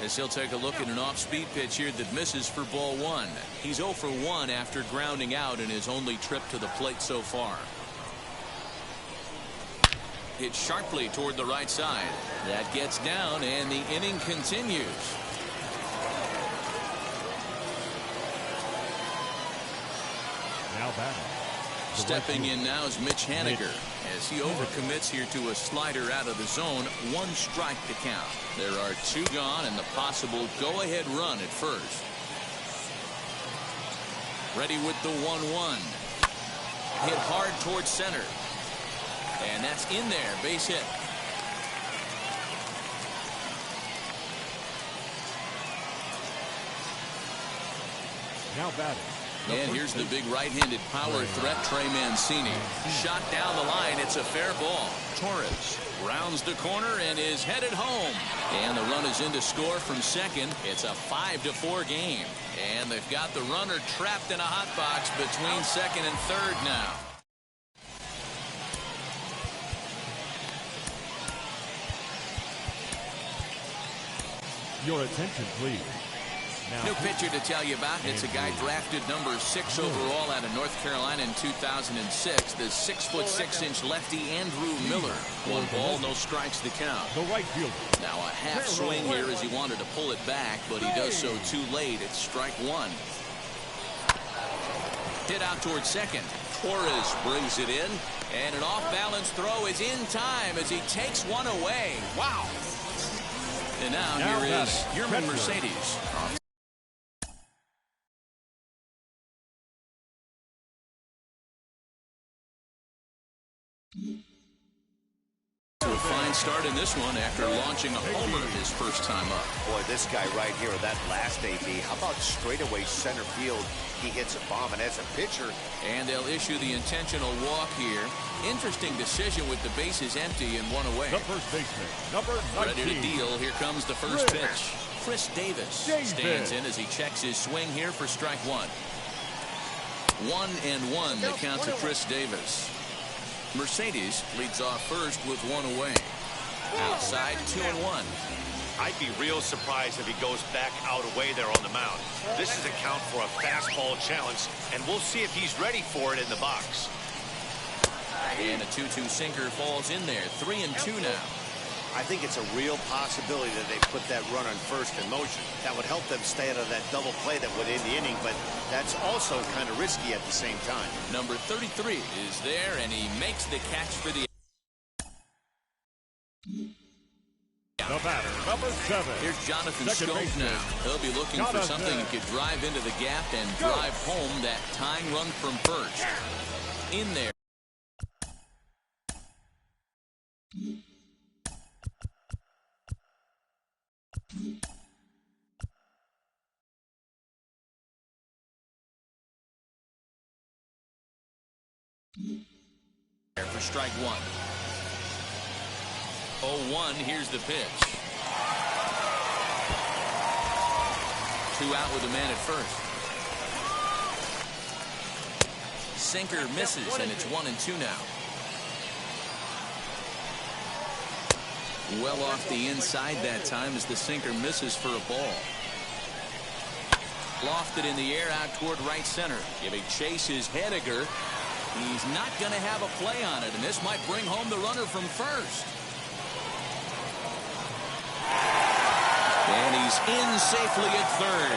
As he'll take a look at an off-speed pitch here that misses for ball one. He's 0 for 1 after grounding out in his only trip to the plate so far. Hit sharply toward the right side. That gets down, and the inning continues. Now batting. Stepping in now is Mitch Haniger as he overcommits here to a slider out of the zone. 1 strike to count. There are 2 gone and the possible go-ahead run at first. Ready with the 1-1. Hit hard towards center. And that's in there. Base hit. Now batting. And here's the big right-handed power threat, Trey Mancini. Shot down the line. It's a fair ball. Torres rounds the corner and is headed home. And the run is in to score from second. It's a 5-4 game. And they've got the runner trapped in a hot box between second and third now. Your attention, please. New pitcher to tell you about. It's a guy drafted number 6 overall out of North Carolina in 2006. The 6'6" lefty Andrew Miller. 1 ball, no strikes to count. The right fielder. Now a half swing here as he wanted to pull it back, but he does so too late. It's strike 1. Hit out towards second. Torres brings it in, and an off-balance throw is in time as he takes one away. Wow. And now here is Yermin Mercedes. To a fine start in this one after launching a homer his first time up. Boy, this guy right here, that last AB, how about straightaway center field? He hits a bomb, and as a pitcher. And they'll issue the intentional walk here. Interesting decision with the bases empty and 1 away. The first baseman, number 19. Ready to deal. Here comes the first pitch. Chris Davis stands in as he checks his swing here for strike 1. 1-1 the count to Chris Davis. Mercedes leads off first with 1 away. Outside 2-1. I'd be real surprised if he goes back out away there on the mound. This is a count for a fastball challenge, and we'll see if he's ready for it in the box. And a 2-2 sinker falls in there. 3-2 now. I think it's a real possibility that they put that runner on first in motion. That would help them stay out of that double play that would end the inning, but that's also kind of risky at the same time. Number 33 is there, and he makes the catch for the... The batter, number 7. Here's Jonathan Schoop now. He'll be looking for something that could drive into the gap and drive home that tying run from first. In there. For strike 1. 0-1. Here's the pitch. 2 out with a man at first. Sinker misses, and it's 1-2 now. Well off the inside that time as the sinker misses for a ball. Lofted in the air out toward right center. Giving chase is Haniger. He's not going to have a play on it, and this might bring home the runner from first. And he's in safely at third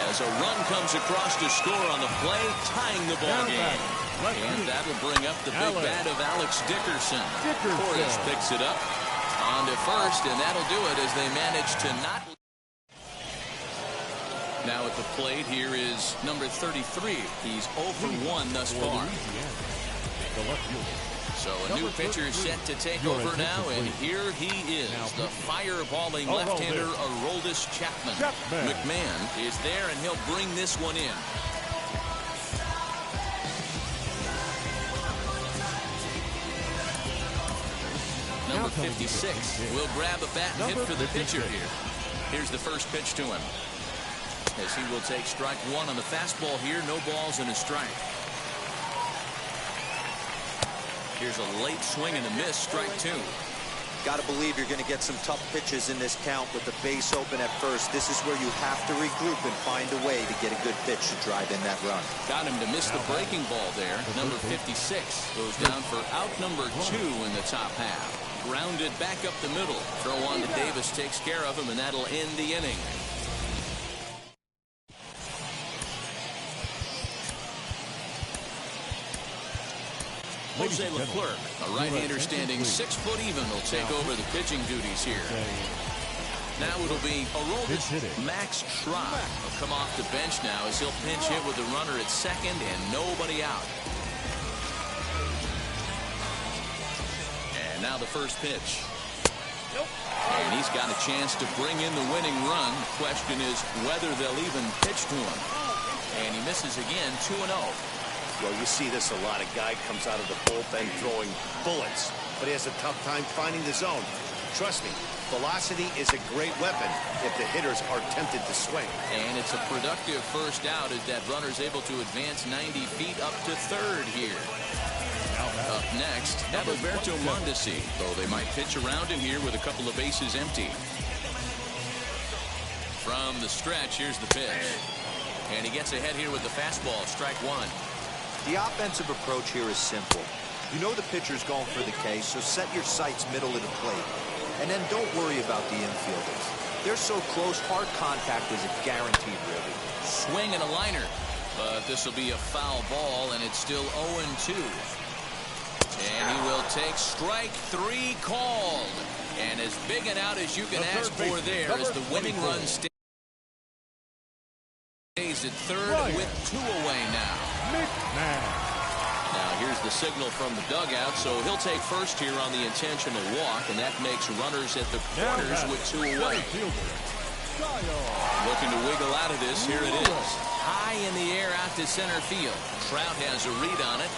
as a run comes across to score on the play, tying the ball game. And that'll bring up the big bat of Alex Dickerson. Torres picks it up on to first, and that'll do it as they manage to not. Now at the plate here is number 33. He's 0 for 1 thus far. So a new pitcher is set to take over now, and here he is, the fireballing left-hander Aroldis Chapman. McMahon is there, and he'll bring this one in. number 56, will grab a bat and hit for the pitcher here. Here's the first pitch to him, as he will take strike one on the fastball here. No balls and a strike. Here's a late swing and a miss, strike two. Got to believe you're going to get some tough pitches in this count with the base open at first. This is where you have to regroup and find a way to get a good pitch to drive in that run. Got him to miss the breaking ball there. Number 56 goes down for out number 2 in the top half. Grounded back up the middle. Throw on to Davis takes care of him, and that'll end the inning. Jose Leclerc, a right-hander standing 6 foot even, will take over the pitching duties here. Now it'll be Aroldis Max Schrock. Will come off the bench now as he'll pinch hit with the runner at second and nobody out. And now the first pitch. And he's got a chance to bring in the winning run. The question is whether they'll even pitch to him. And he misses again, 2-0. Well, you see this a lot. A guy comes out of the bullpen throwing bullets, but he has a tough time finding the zone. Trust me, velocity is a great weapon if the hitters are tempted to swing. And it's a productive first out as that runner's able to advance 90 feet up to third here. Up next, Adalberto Mondesi, though they might pitch around him here with a couple of bases empty. From the stretch, here's the pitch. And he gets ahead here with the fastball, strike one. The offensive approach here is simple. You know the pitcher's going for the K, so set your sights middle of the plate. And then don't worry about the infielders. They're so close, hard contact is a guaranteed ribby. Swing and a liner. But this will be a foul ball, and it's still 0-2. And he will take strike 3 called. And as big an out as you can ask for there as the winning run stays at third with 2 away now. Now here's the signal from the dugout, so he'll take first here on the intentional walk, and that makes runners at the corners with 2 away. Looking to wiggle out of this, here it is. High in the air out to center field. Trout has a read on it.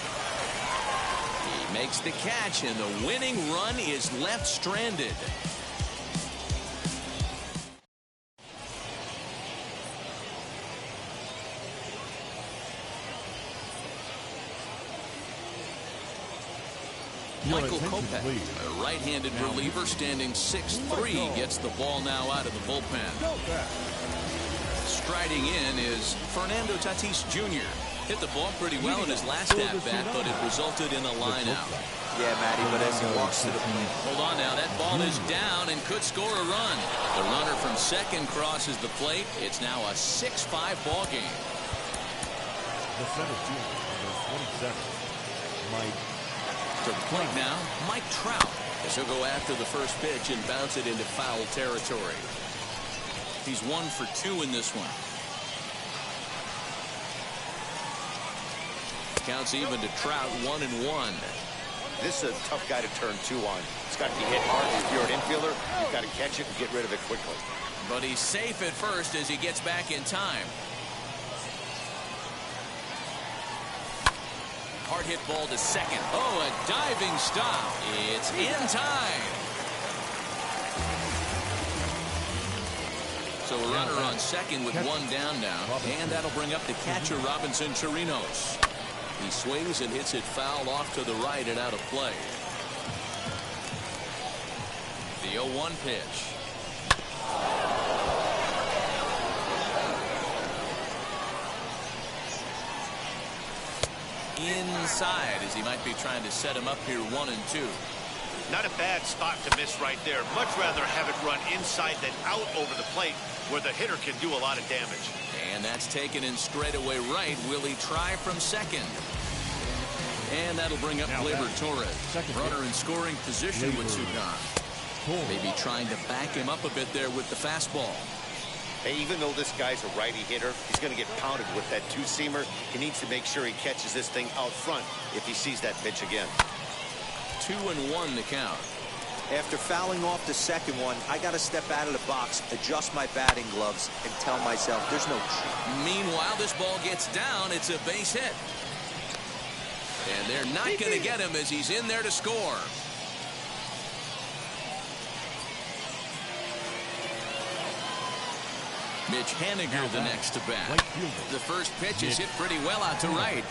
He makes the catch, and the winning run is left stranded. Michael Kopech, a right-handed reliever standing 6'3", gets the ball now out of the bullpen. Striding in is Fernando Tatis Jr. Hit the ball pretty well in his last at-bat, but it resulted in a line-out. Yeah, Matty, but as he walks to the plate. Hold on now, that ball is down and could score a run. The runner from second crosses the plate. It's now a 6-5 ball game. The center fielder, number 27, Mike. To the plate now, Mike Trout, as he'll go after the first pitch and bounce it into foul territory. He's 1 for 2 in this one. Counts even to Trout, 1-1. This is a tough guy to turn 2 on. It's got to be hit hard. If you're an infielder, you've got to catch it and get rid of it quickly. But he's safe at first as he gets back in time. Hard hit ball to second. Oh, a diving stop. It's in time. So a runner on second with 1 down now. And that'll bring up the catcher, Robinson Chirinos. He swings and hits it foul off to the right and out of play. The 0-1 pitch. Inside as he might be trying to set him up here 1-2. Not a bad spot to miss right there. Much rather have it run inside than out over the plate where the hitter can do a lot of damage. And that's taken in straightaway right. Will he try from second? And that'll bring up Gleyber Torres. Runner in scoring position with 2 gone. Maybe trying to back him up a bit there with the fastball. Hey, even though this guy's a righty hitter, he's going to get pounded with that 2-seamer. He needs to make sure he catches this thing out front if he sees that pitch again. 2-1 the count. After fouling off the second one, I got to step out of the box, adjust my batting gloves, and tell myself there's no chance. Meanwhile, this ball gets down. It's a base hit. And they're not going to get him as he's in there to score. Mitch Haniger the next to bat. The first pitch is hit pretty well out to right.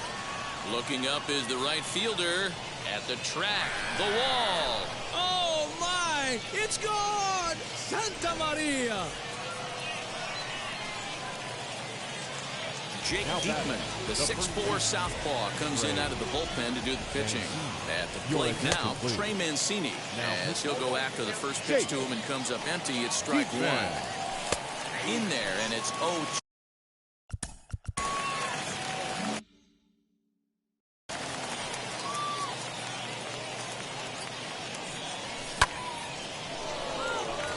Looking up is the right fielder at the track. The wall. Oh, my! It's gone! Santa Maria! Jake Diekman, the 6'4 southpaw, comes in out of the bullpen to do the pitching. At the plate now, Trey Mancini. As he'll go after the first pitch to him and comes up empty, it's strike one. In there, and it's 0-2.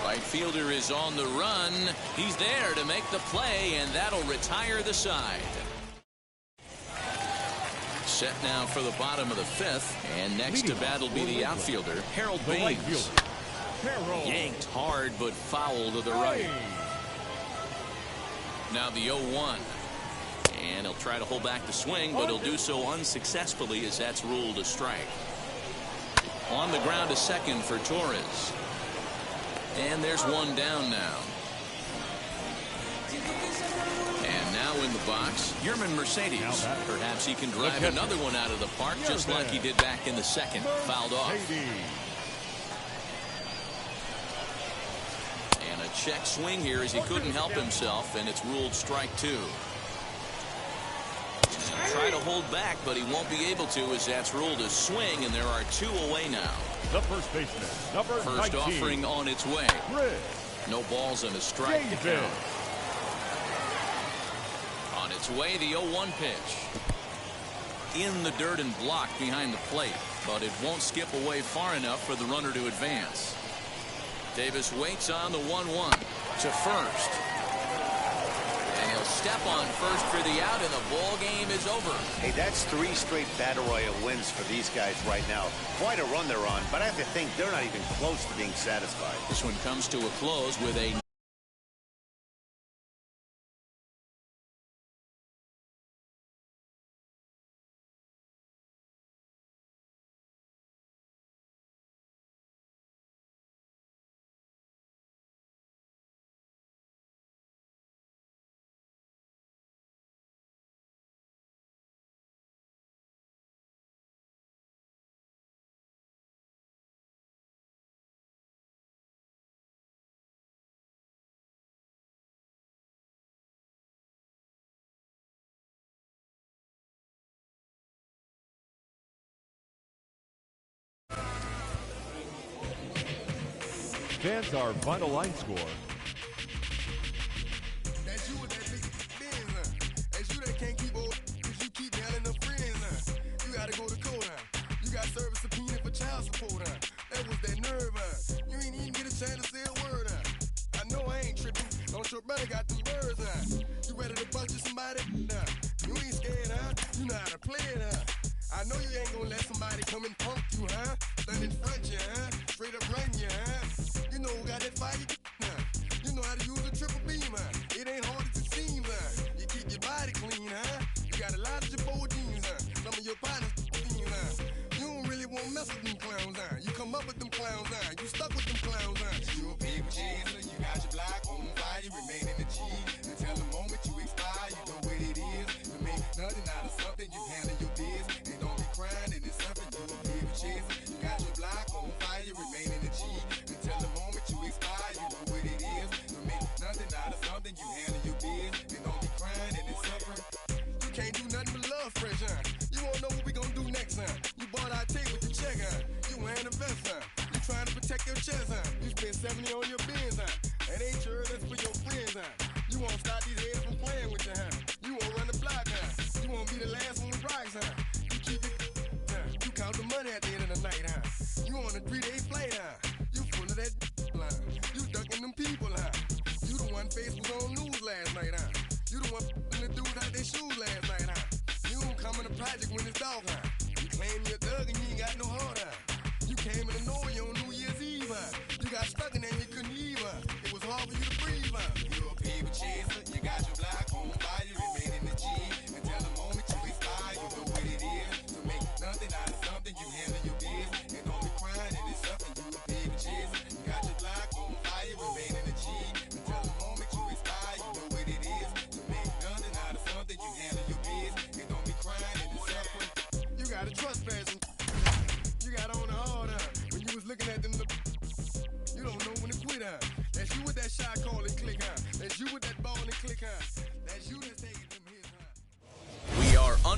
Right fielder is on the run. He's there to make the play, and that'll retire the side. Set now for the bottom of the fifth, and next to bat will be the outfielder, Harold Baines. Yanked hard, but foul to the right. Now the 0-1. And he'll try to hold back the swing, but he'll do so unsuccessfully as that's ruled a strike. On the ground to second for Torres. And there's one down now. And now in the box, Yermin Mercedes. Perhaps he can drive another one out of the park just like he did back in the second. Fouled off. And a check swing here as he couldn't help himself, and it's ruled strike two. Try to hold back, but he won't be able to as that's ruled a swing, and there are two away now. The first baseman, number First 19. offering on its way. No balls and a strike to count. On its way, the 0-1 pitch. In the dirt and blocked behind the plate, but it won't skip away far enough for the runner to advance. Davis waits on the 1-1 to first. And he'll step on first for the out, and the ball game is over. Hey, that's 3 straight Battle Royal wins for these guys right now. Quite a run they're on, but I have to think they're not even close to being satisfied. This one comes to a close with a Fans, our final line score. That's you with that big Benz, huh? That's you that can't keep old because you keep handling them friends, huh? You gotta go to court, huh? You got service subpoena for child support, huh? That was that nerve, huh? You ain't even get a chance to say a word, huh? I know I ain't tripping. Don't your brother got them birds, huh? You ready to bust you somebody, huh? You ain't scared, huh? You know how to play it, huh? I know you ain't gonna let somebody come and punk you, huh? Stand in front you, huh? Straight up run you, huh? You know who got that fire, huh? You know how to use a triple beam, huh? It ain't hard as it seems, huh? You keep your body clean, huh? You got a lot of your bold jeans, huh? Some of your partners, huh? You don't really want to mess with them clowns, huh? You come up with them clowns, huh? You stuck with them clowns, huh? You a big chaser, you got your block on fire, you remain in the G. Until the moment you expire, you know what it is. To make nothing out of something, you handle your biz. And don't be crying, and it's something you a big chaser. You got your block on fire, you remain in the G. Until the moment you expire, you know what it is. To make nothing out of something, you handle your biz. And don't be crying, and it's suffering. You can't do nothing but love fresh, huh? You won't know what we gonna do next, huh? You bought our tape with the check, huh? You wearing a vest, huh? You trying to protect your chest, huh? You spent 70 on your Benz, huh? That ain't sure that's for your friends, huh? You won't stop these heads from playing with you, huh? You won't run the block, huh? You won't be the last on the rocks, huh? You keep it, huh? You count the money at the end of the night, huh? You on a 3-day flight, huh? You full of that line. You ducking them people, huh? You the one face was on news last night, huh? You the one the dudes out their shoes last night, huh? You don't come in the project when it's dark, huh? You claim you're a thug and you ain't got no heart, huh? You came in the Norway on New Year's Eve, huh? You got stuck in there and you couldn't leave, huh? It was hard for you to breathe, huh? You a people chaser, you got your block on fire, you remain in the G. Until the moment you expire, you know what it is. To make nothing out of something, you handle your biz. And don't be crying, and it's something you a people chaser. You got your block on fire, you remain in the G. Until the moment you expire, you know what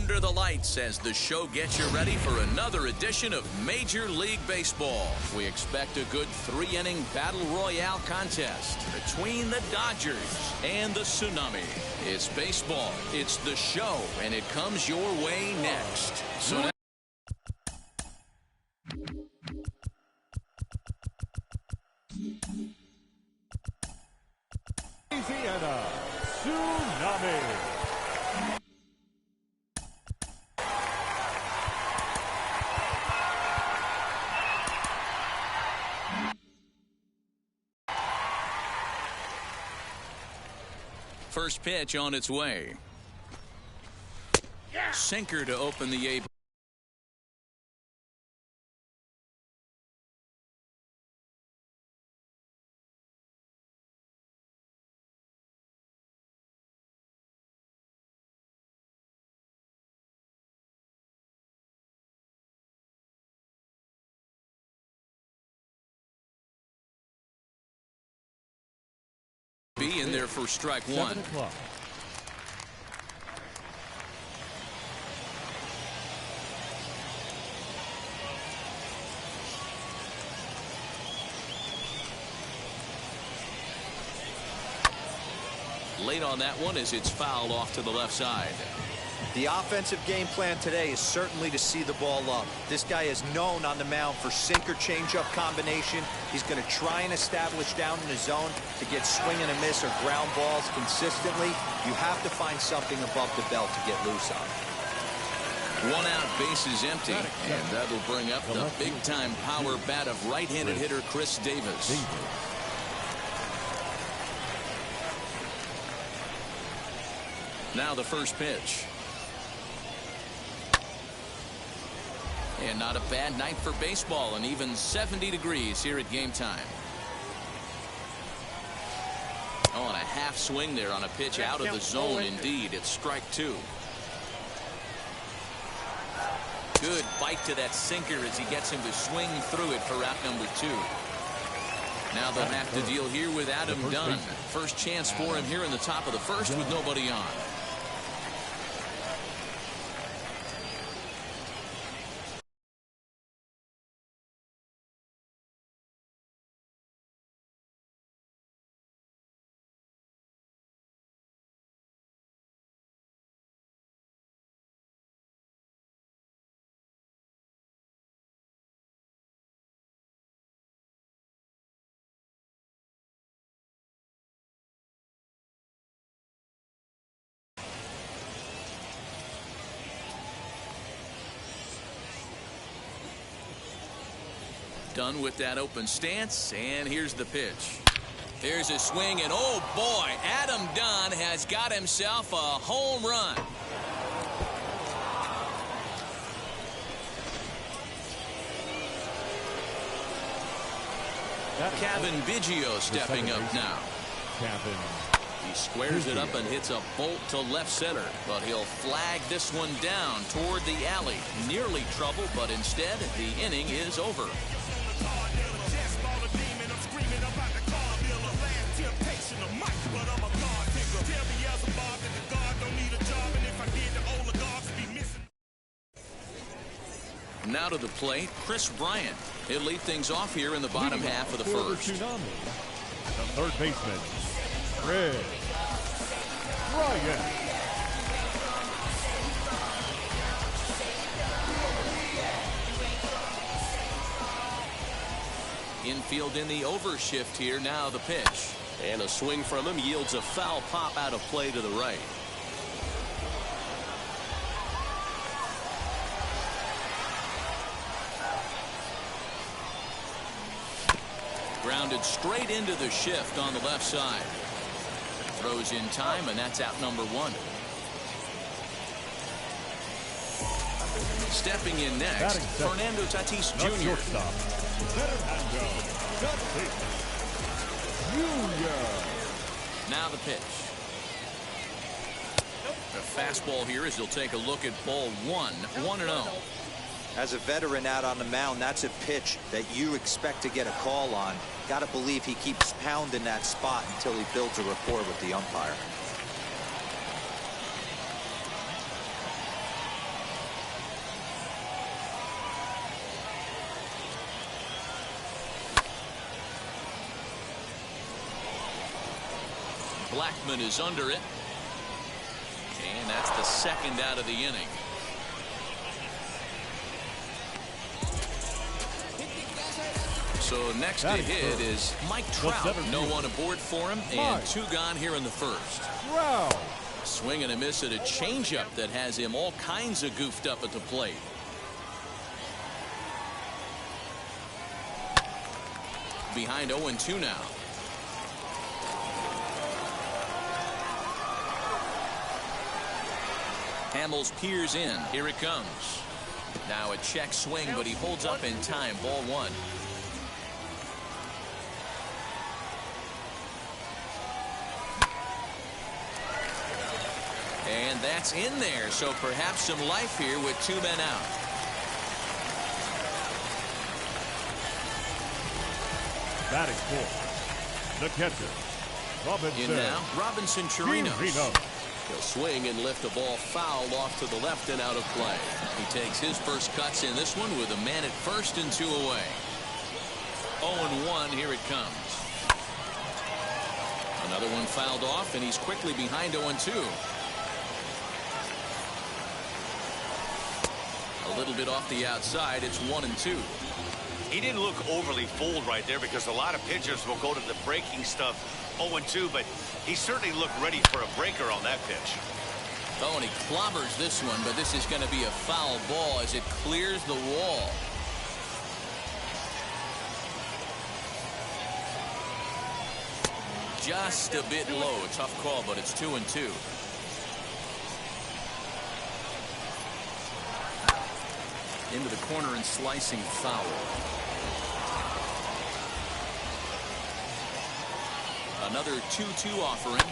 under the lights as the show gets you ready for another edition of Major League Baseball. We expect a good 3-inning battle royale contest between the Dodgers and the Tsunami. It's baseball, it's the show, and it comes your way next. So now Louisiana Tsunami. First pitch on its way. Sinker to open the eighth. Be in there for strike one. Late on that one as it's fouled off to the left side. The offensive game plan today is certainly to see the ball up. This guy is known on the mound for sinker changeup combination. He's going to try and establish down in the zone to get swing and a miss or ground balls consistently. You have to find something above the belt to get loose on. 1 out, bases empty, and that'll bring up the big-time power bat of right-handed hitter Chris Davis. Now the first pitch. And not a bad night for baseball, and even 70 degrees here at game time. Oh, and a half swing there on a pitch out of the zone. Indeed, it's strike two. Good bite to that sinker as he gets him to swing through it for out number 2. Now they'll have to deal here with Adam Dunn. First chance for him here in the top of the first with nobody on. Done with that open stance, and here's the pitch. There's a swing, and oh boy, Adam Dunn has got himself a home run. Cavan Biggio stepping up now. He squares it up and hits a bolt to left center, but he'll flag this one down toward the alley. Nearly trouble, but instead the inning is over. Now to the plate, Chris Bryant. He'll lead things off here in the bottom half of the first. The third baseman, Chris Bryant. Infield in the overshift here. Now the pitch. And a swing from him yields a foul pop out of play to the right. Grounded straight into the shift on the left side. Throws in time, and that's out number 1. Stepping in next, Fernando Tatis Jr. Fernando Tatis Jr. Now the pitch. The fastball here as he'll take a look at ball 1, 1-0. As a veteran out on the mound, that's a pitch that you expect to get a call on. Got to believe he keeps pounding that spot until he builds a rapport with the umpire. Blackmon is under it. And that's the second out of the inning. So next to hit is Mike Trout. No one aboard for him, and 2 gone here in the first. Swing and a miss at a changeup that has him all kinds of goofed up at the plate. Behind 0-2 now. Hamels peers in. Here it comes. Now a check swing, but he holds up in time. Ball 1. And that's in there, so perhaps some life here with 2 men out. Batting fourth, the catcher, Robinson. In now, Robinson Chirinos. He'll swing and lift a ball foul off to the left and out of play. He takes his first cuts in this one with a man at first and 2 away. 0-1, here it comes. Another one fouled off, and he's quickly behind 0-2. A little bit off the outside. It's 1-2. He didn't look overly fooled right there because a lot of pitchers will go to the breaking stuff 0-2, but he certainly looked ready for a breaker on that pitch. Oh, and he clobbers this one, but this is going to be a foul ball as it clears the wall. Just a bit low. Tough call, but it's 2-2. Into the corner and slicing foul. Another 2-2 offering.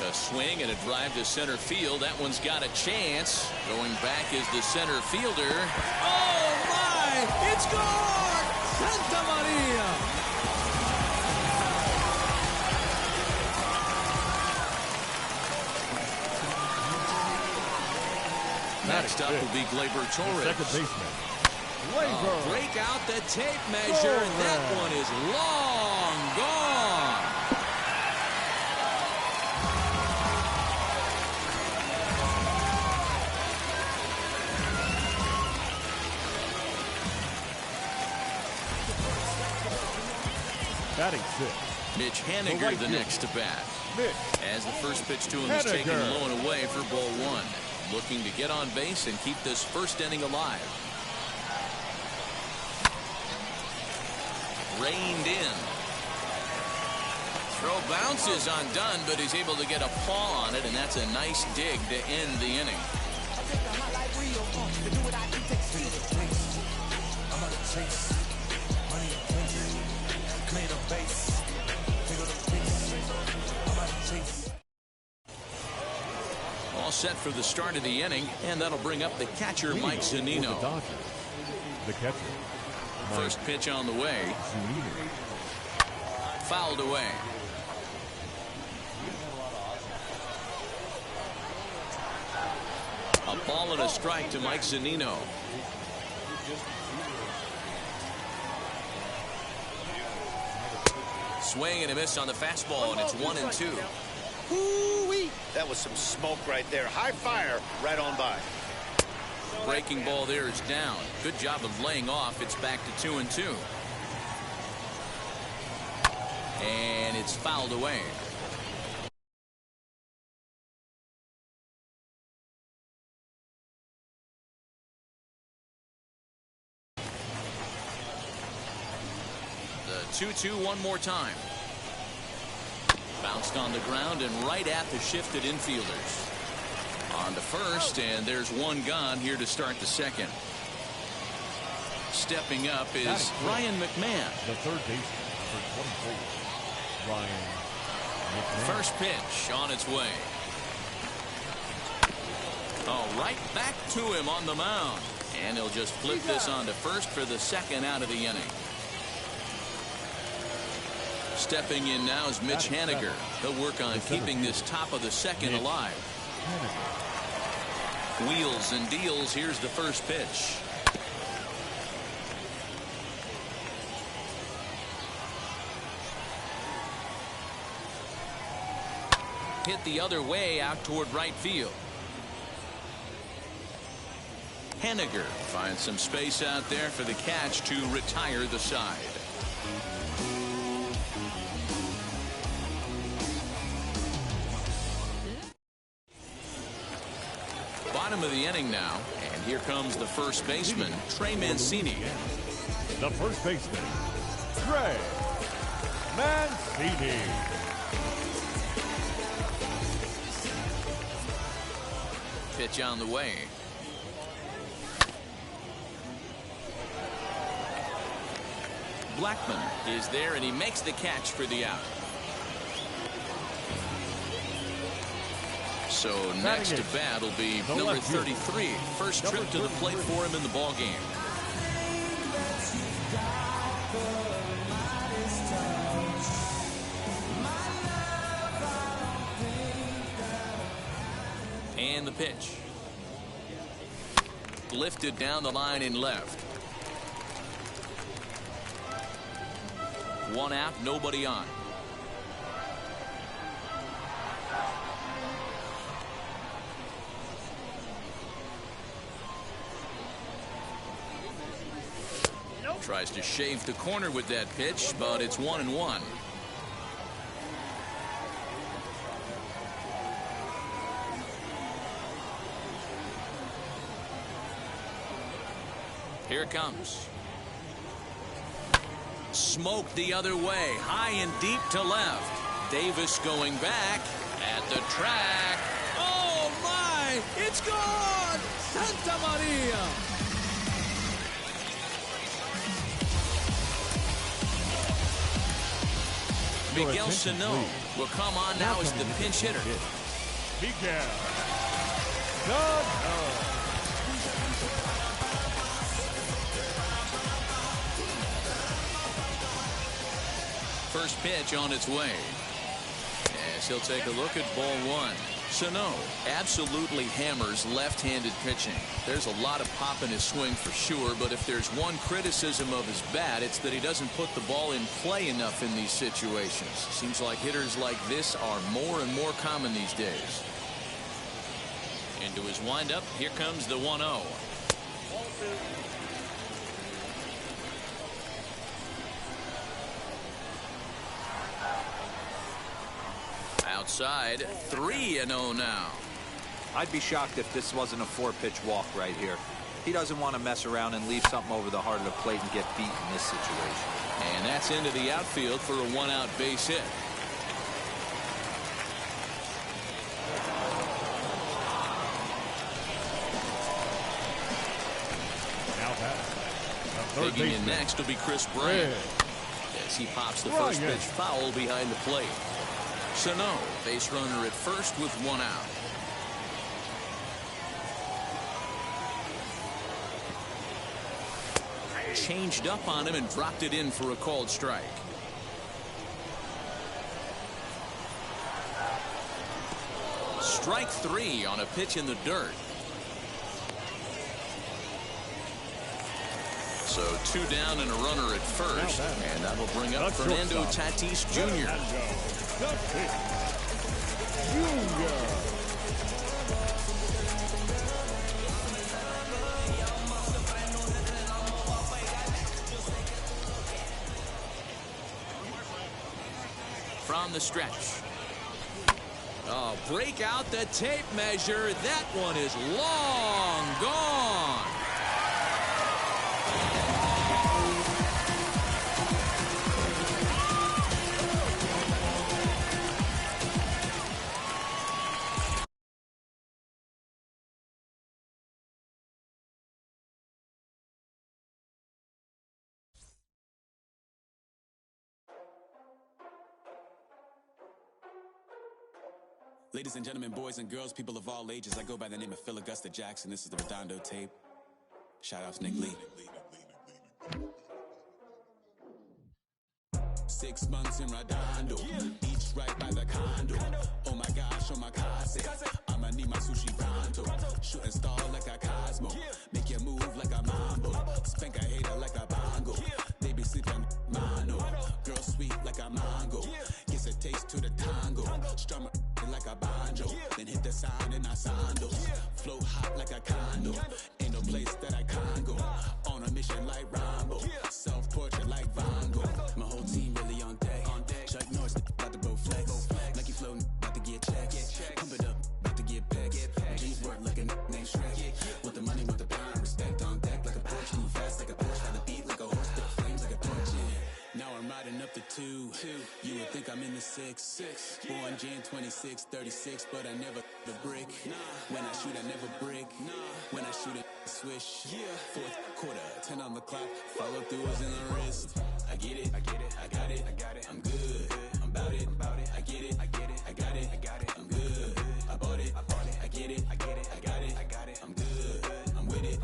A swing and a drive to center field. That one's got a chance. Going back is the center fielder. Oh, my! It's gone! Santa Maria! Next up will be Gleyber Torres. Second baseman. Break out the tape measure. That one is long gone. Batting sixth, Mitch Haniger, the next to bat. As the first pitch to him is taken low and away for ball 1. Looking to get on base and keep this first inning alive. Reined in. Throw bounces undone, but he's able to get a paw on it, and that's a nice dig to end the inning. All set for the start of the inning, and that'll bring up the catcher, Mike Zunino. The catcher. First pitch on the way. Fouled away. A ball and a strike to Mike Zunino. Swing and a miss on the fastball, and it's 1-2. Ooh-wee. That was some smoke right there. High fire right on by. Breaking ball there is down. Good job of laying off. It's back to 2-2. And it's fouled away. The 2-2 one more time. Bounced on the ground and right at the shifted infielders. On to first, and there's one gone here to start the second. Stepping up is Ryan McMahon. The third baseman for 24, Ryan McMahon. First pitch on its way. Oh, right back to him on the mound. And he'll just flip this on to first for the second out of the inning. Stepping in now is Mitch Haniger. He'll work on keeping this top of the second alive. Wheels and deals. Here's the first pitch. hit the other way out toward right field. Henniger finds some space out there for the catch to retire the side. Bottom of the inning now, and here comes the first baseman, Trey Mancini. The first baseman, Trey Mancini. Pitch on the way. Blackman is there, and he makes the catch for the out. So next to bat will be number 33. First trip to the plate for him in the ball game. And the pitch. Lifted down the line in left. One out, nobody on. Tries to shave the corner with that pitch, but it's 1-1. Here it comes. Smoked the other way, high and deep to left. Davis going back at the track. Oh my, it's gone! Santa Maria! Miguel Sano will come on now as the pinch hitter. Miguel Sano. First pitch on its way. As he'll take a look at ball one. Sano absolutely hammers left-handed pitching. There's a lot of pop in his swing for sure, but if there's one criticism of his bat, it's that he doesn't put the ball in play enough in these situations. Seems like hitters like this are more and more common these days. Into his windup, here comes the 1-0. Outside, 3-0 now. I'd be shocked if this wasn't a 4-pitch walk right here. He doesn't want to mess around and leave something over the heart of the plate and get beat in this situation. And that's into the outfield for a 1-out base hit. Digging in next will be Chris Bryant as he pops the first pitch foul behind the plate. Sano, base runner at first with 1 out. Changed up on him and dropped it in for a called strike. Strike 3 on a pitch in the dirt. So 2 down and a runner at first, and that will bring up Fernando Tatis Jr. From the stretch. Oh, break out the tape measure. That one is long gone. Ladies and gentlemen, boys and girls, people of all ages, I go by the name of Phil Augusta Jackson. This is the Redondo tape. Shout out to Nick Lee. 6 months in Redondo, each right by the condo. Oh my gosh, oh my casa. I'ma need my sushi pronto. Shooting star like a Cosmo. Make you move like a mambo. Spank a hater like a bongo. They be sleeping mano. Girl sweet like a mango. Gives a taste to the tango. Strummer like a sandals. Float hot like a condo. Ain't no place that I can't go. On a mission like Rambo. Self-portrait like Van Gogh. My whole team really on deck. Chuck Norris about to go flex. Lucky floating, about to get checks. Pump it up, about to get pecks. G's work like a named Shrek. With the money, with the pound, respect on deck like a Porsche. Move fast like a Porsche. Got the beat like a horse. The flames like a torch. Yeah. Now I'm riding up the 2. You would think I'm in the 6. Born Jan 26, 36, but I never the brick. When I shoot, I never brick. When I shoot, I swish. Fourth quarter, 10 on the clock. Follow through is in the wrist. I get it, I get it, I got it, I got it. I'm good, I'm about it, I get it, I get it, I got it, I got it. I'm good, I bought it, I get it, I get it, I got it, I got it. I'm good, I'm with it,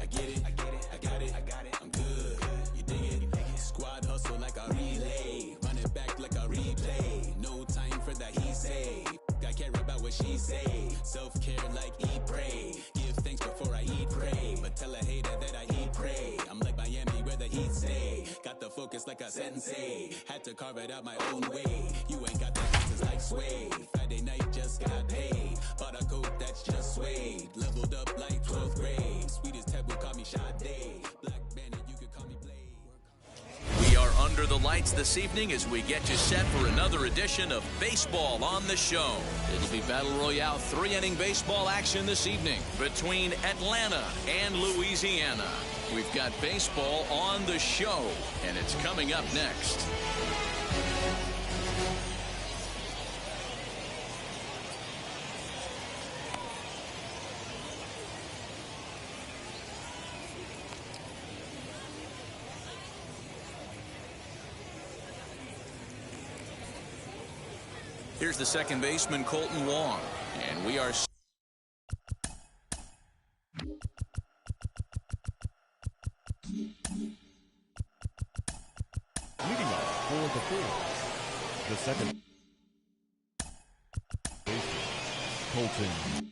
I get it, I get it, I got it, I got it. I'm good, you dig it, Squad hustle like a relay, run it back like a replay. No time for that he say. I care about what she say. Self-care like eat, pray. Give thanks before I eat, pray. But tell a hater that I eat, pray. I'm like Miami where the heat stay. Got the focus like a sensei. Had to carve it out my own way. You ain't got the answers like sway. Friday night just got paid. Bought a coat that's just suede. Leveled up like 12th grade. Sweetest taboo call me Sade. Black Bandit, you could call me Blade. We are under the lights this evening as we get you set for another edition of Baseball on the Show. It'll be Battle Royale 3-inning baseball action this evening between Atlanta and Louisiana. We've got baseball on the show, and it's coming up next. Here's the second baseman, Colton Wong, and we are... Leading off for the fourth, the second baseman, Colton Wong.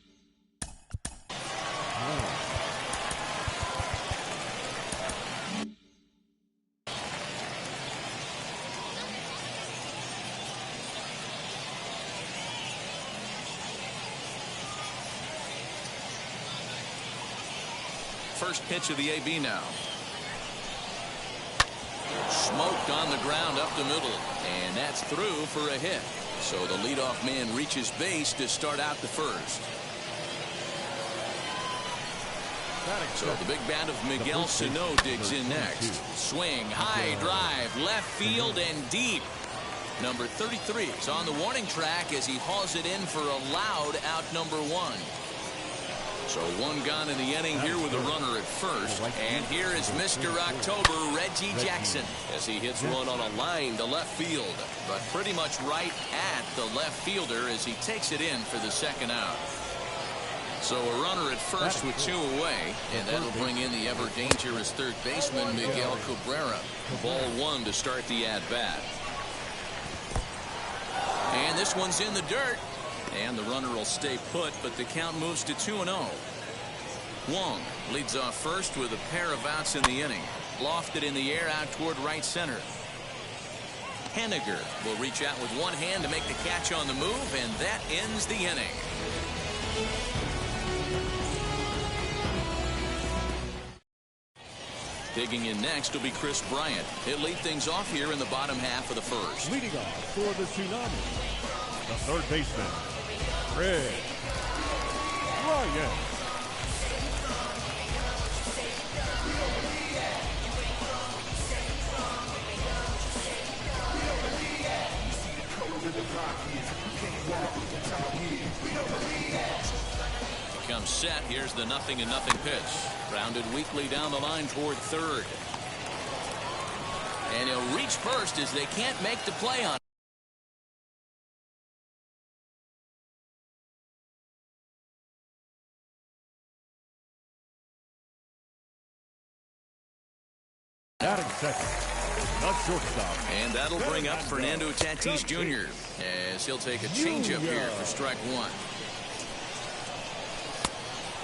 First pitch of the AB now. Smoked on the ground up the middle, and that's through for a hit. So the leadoff man reaches base to start out the first. So the big bat of Miguel Sano digs in next. Swing, high drive, left field and deep. Number 33 is on the warning track as he hauls it in for a loud out number 1. So one gone in the inning here with a runner at first. And here is Mr. October, Reggie Jackson, as he hits one on a line to left field. But pretty much right at the left fielder as he takes it in for the second out. So a runner at first with 2 away. And that'll bring in the ever dangerous third baseman, Miguel Cabrera. Ball 1 to start the at-bat. And this one's in the dirt. And the runner will stay put, but the count moves to 2-0. Wong leads off first with a pair of outs in the inning. Lofted in the air out toward right center. Henniger will reach out with one hand to make the catch on the move, and that ends the inning. Digging in next will be Chris Bryant. He'll lead things off here in the bottom half of the first. Leading off for the Tsunami, the third baseman, Chris Bryant. Comes set. Here's the 0-0 pitch. Grounded weakly down the line toward third. And he'll reach first as they can't make the play on it. Batting second, the shortstop. And that'll bring up Fernando Tatis Jr. as he'll take a changeup here for strike 1.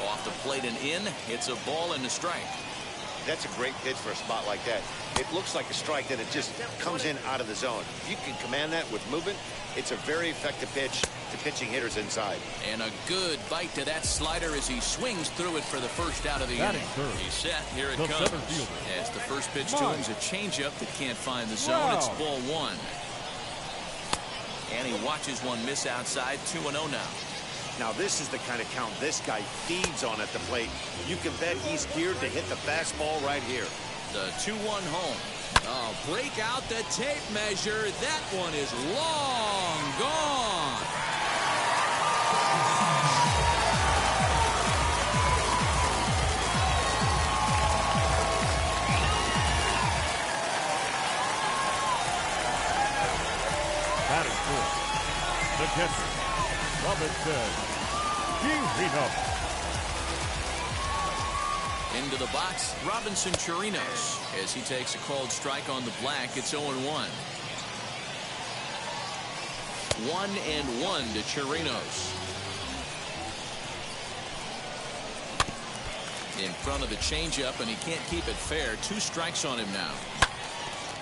Off the plate and in. It's a ball and a strike. That's a great pitch for a spot like that. It looks like a strike that it just comes in out of the zone. If you can command that with movement, it's a very effective pitch to pitching hitters inside. And a good bite to that slider as he swings through it for the first out of the inning. He's set. Here it comes. As the first pitch to him is a changeup that can't find the zone. It's ball one. And he watches one miss outside. 2-0 now. Now this is the kind of count this guy feeds on at the plate. You can bet he's geared to hit the fastball right here. The 2-1 home. Oh, break out the tape measure. That one is long gone. Batting fourth, the catcher, Robinson Chirinos. Into the box, Robinson Chirinos, as he takes a called strike on the black. It's 0-1. 1-1 to Chirinos. In front of the changeup, and he can't keep it fair. 2 strikes on him now.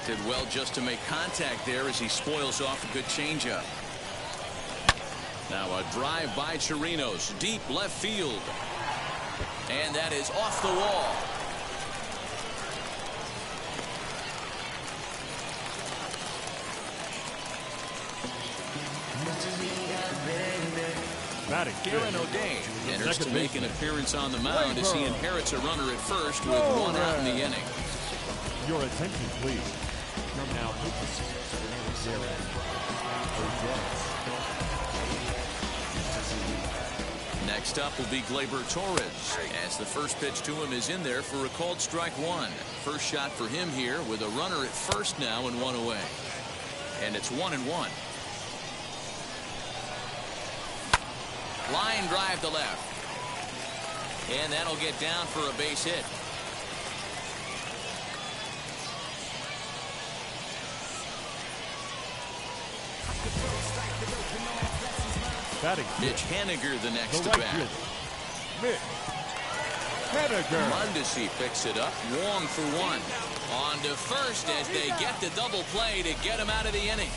Did well just to make contact there as he spoils off a good changeup. Now a drive by Chirinos, deep left field. And that is off the wall. Aaron O'Day enters to make an appearance on the mound as he inherits a runner at first with 1 out in the inning. Your attention, please. Now, next up will be Gleyber Torres, as the first pitch to him is in there for a called strike 1. First shot for him here with a runner at first now and 1 away. And it's 1-1. Line drive to left. And that'll get down for a base hit. Mitch Haniger the next to bat. Mitch Haniger. Mondesi picks it up. Wong for 1. On to first as they get the double play to get him out of the inning.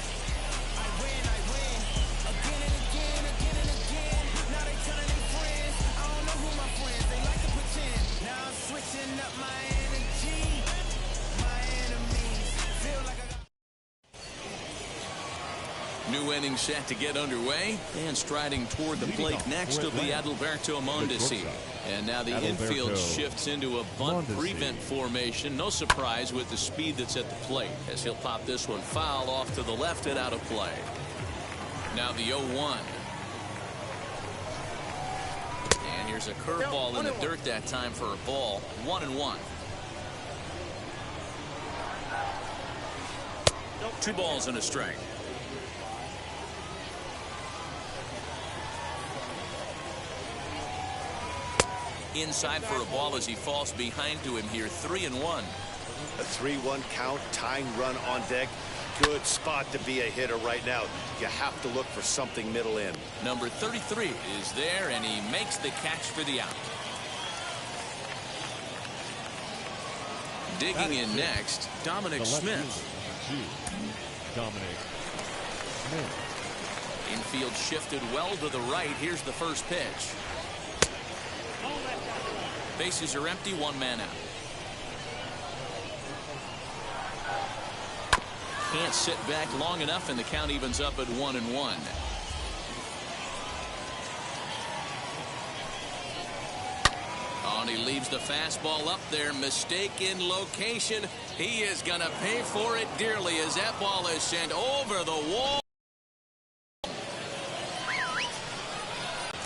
New inning set to get underway, and striding toward the plate next will be Adalberto Mondesi. And now the infield shifts into a bunt prevent formation. No surprise with the speed that's at the plate, as he'll pop this one foul off to the left and out of play. Now the 0-1. And here's a curveball in the dirt that time for a ball. 1-1. 2 balls and a strike. Inside for a ball as he falls behind to him here. 3-1. A 3-1 count, tying run on deck. Good spot to be a hitter right now. You have to look for something middle in. Number 33 is there, and he makes the catch for the out. Digging in next, Dominic Smith. Dominic Smith. Infield shifted well to the right. Here's the first pitch. Bases are empty, 1 man out. Can't sit back long enough, and the count evens up at 1-1. Oh, and he leaves the fastball up there. Mistake in location. He is going to pay for it dearly as that ball is sent over the wall.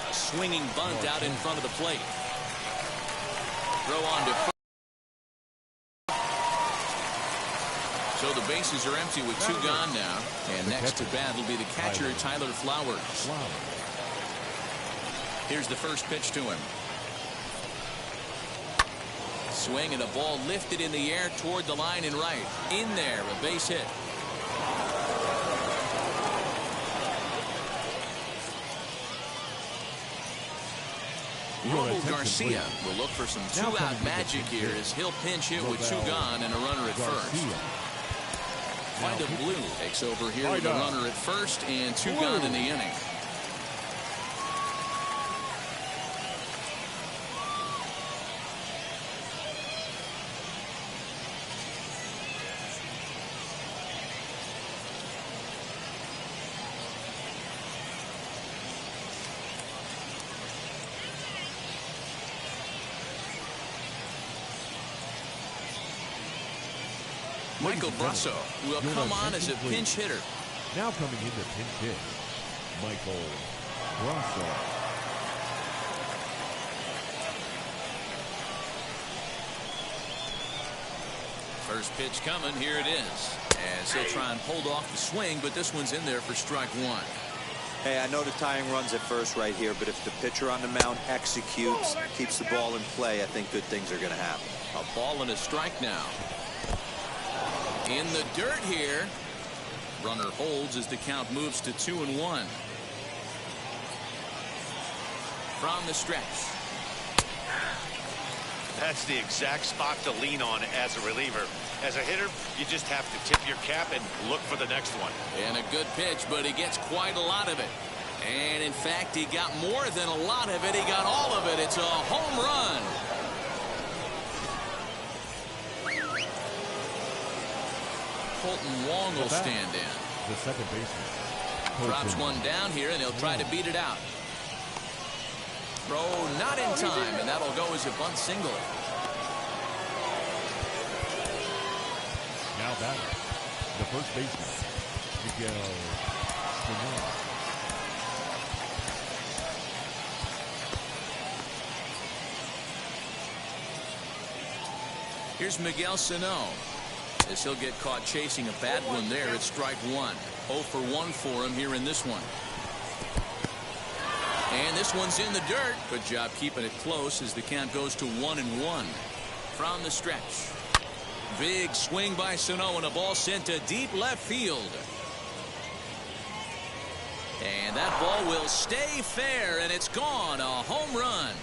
A swinging bunt out in front of the plate. Throw on to first. So the bases are empty with 2 gone now. And next to bat will be the catcher, Tyler Flowers. Here's the first pitch to him. Swing and a ball lifted in the air toward the line and right. In there, a base hit. Romo Garcia will look for some two-out magic here as he'll pinch hit with 2 gone and a runner at first. Vida Blue takes over here with a runner at first and 2 gone in the inning. Michael Brasso will come on as a pinch hitter. Now coming in to pinch hit, Michael Brasso. First pitch coming, here it is. As he'll try and hold off the swing, but this one's in there for strike 1. Hey, I know the tying runs at first right here, but if the pitcher on the mound executes, keeps the ball in play, I think good things are going to happen. A ball and a strike now. In the dirt here. Runner holds as the count moves to 2-1. From the stretch. That's the exact spot to lean on as a reliever. As a hitter, you just have to tip your cap and look for the next one. And a good pitch, but he gets quite a lot of it. And in fact, he got more than a lot of it. He got all of it. It's a home run. Colton Wong will stand in. The second baseman. Drops one down here, and he'll try to beat it out. Throw not in time, and that'll go as a bunt single. Now batter, the first baseman, Miguel Sano. Here's Miguel Sano. As he'll get caught chasing a bad one there at strike 1. 0 for 1 for him here in this one. And this one's in the dirt. Good job keeping it close as the count goes to 1-1. From the stretch. Big swing by Sano and a ball sent to deep left field. And that ball will stay fair, and it's gone. A home run.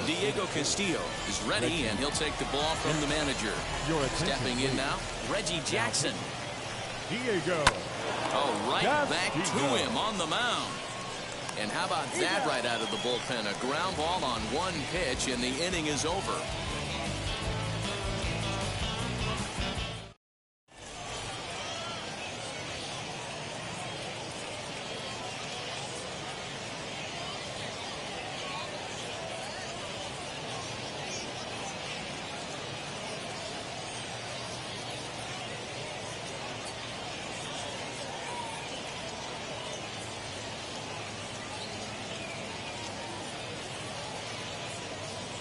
Diego Castillo is ready, and he'll take the ball from the manager. Stepping in now, Reggie Jackson. Diego. Oh, right back to him on the mound. And how about that right out of the bullpen? A ground ball on one pitch, and the inning is over.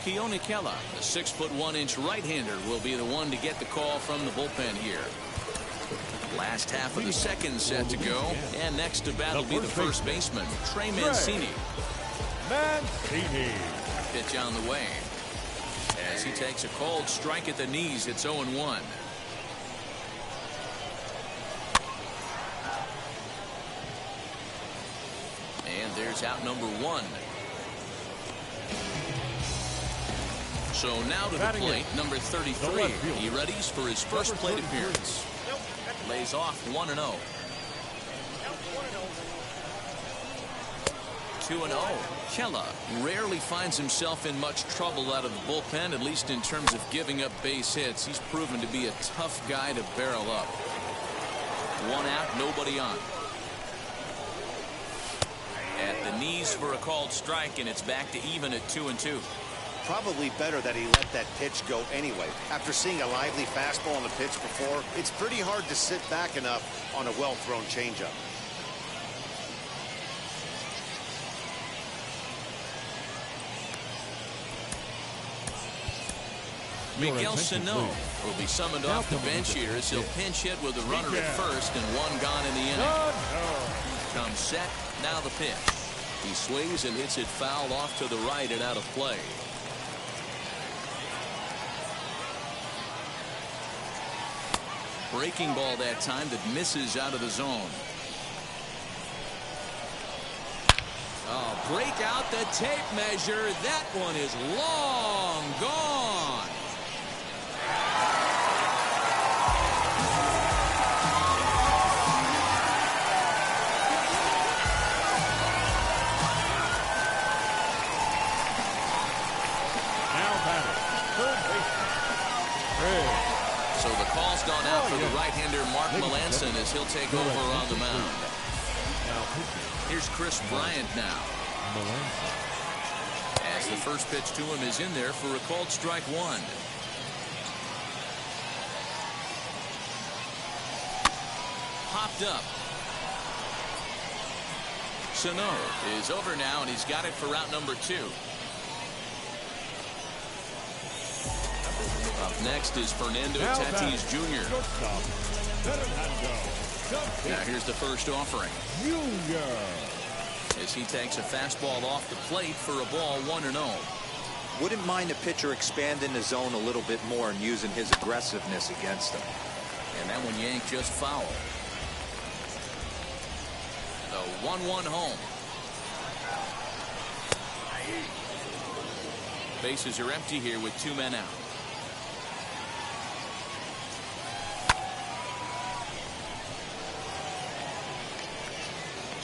Keone Kela, the 6'1" right-hander, will be the one to get the call from the bullpen here. Last half of the second set to go, and next to bat will be the first baseman, Trey Mancini. Pitch on the way. As he takes a cold strike at the knees, it's 0-1. And there's out number 1. So now to the plate, number 33. He readies for his first plate appearance. Lays off 1-0. 2-0. Kela rarely finds himself in much trouble out of the bullpen, at least in terms of giving up base hits. He's proven to be a tough guy to barrel up. 1 out, nobody on. At the knees for a called strike, and it's back to even at 2-2. Probably better that he let that pitch go anyway. After seeing a lively fastball on the pitch before, it's pretty hard to sit back enough on a well-thrown changeup. Miguel Sano will be summoned off the bench here as he'll pinch hit with a runner at first and 1 gone in the inning. Comes set, now the pitch. He swings and hits it foul off to the right and out of play. Breaking ball that time that misses out of the zone. Oh, break out the tape measure. That one is long gone. So the call's gone out for the right-hander Mark Melancon as he'll take over on the mound. Here's Chris Bryant now. As the first pitch to him is in there for a called strike one. Popped up. Sano is over now, and he's got it for route number 2. Up next is Fernando Tatis Jr. Now here's the first offering. As he takes a fastball off the plate for a ball 1-0. Wouldn't mind the pitcher expanding the zone a little bit more and using his aggressiveness against him. And that one yanked just foul. The 1-1 home. Bases are empty here with 2 men out.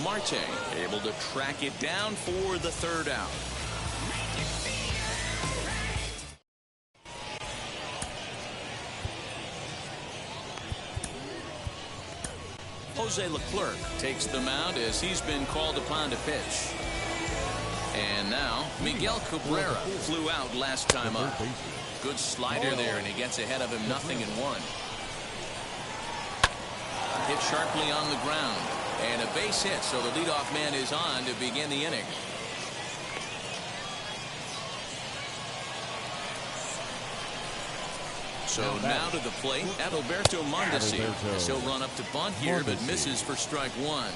Marte able to track it down for the 3rd out. Jose Leclerc takes the mound as he's been called upon to pitch. And now Miguel Cabrera flew out last time up. Good slider there, and he gets ahead of him 0-1. Hit sharply on the ground. And a base hit, so the leadoff man is on to begin the inning. So now to the plate, Adalberto Mondesi. As he'll run up to bunt here, but misses for strike 1.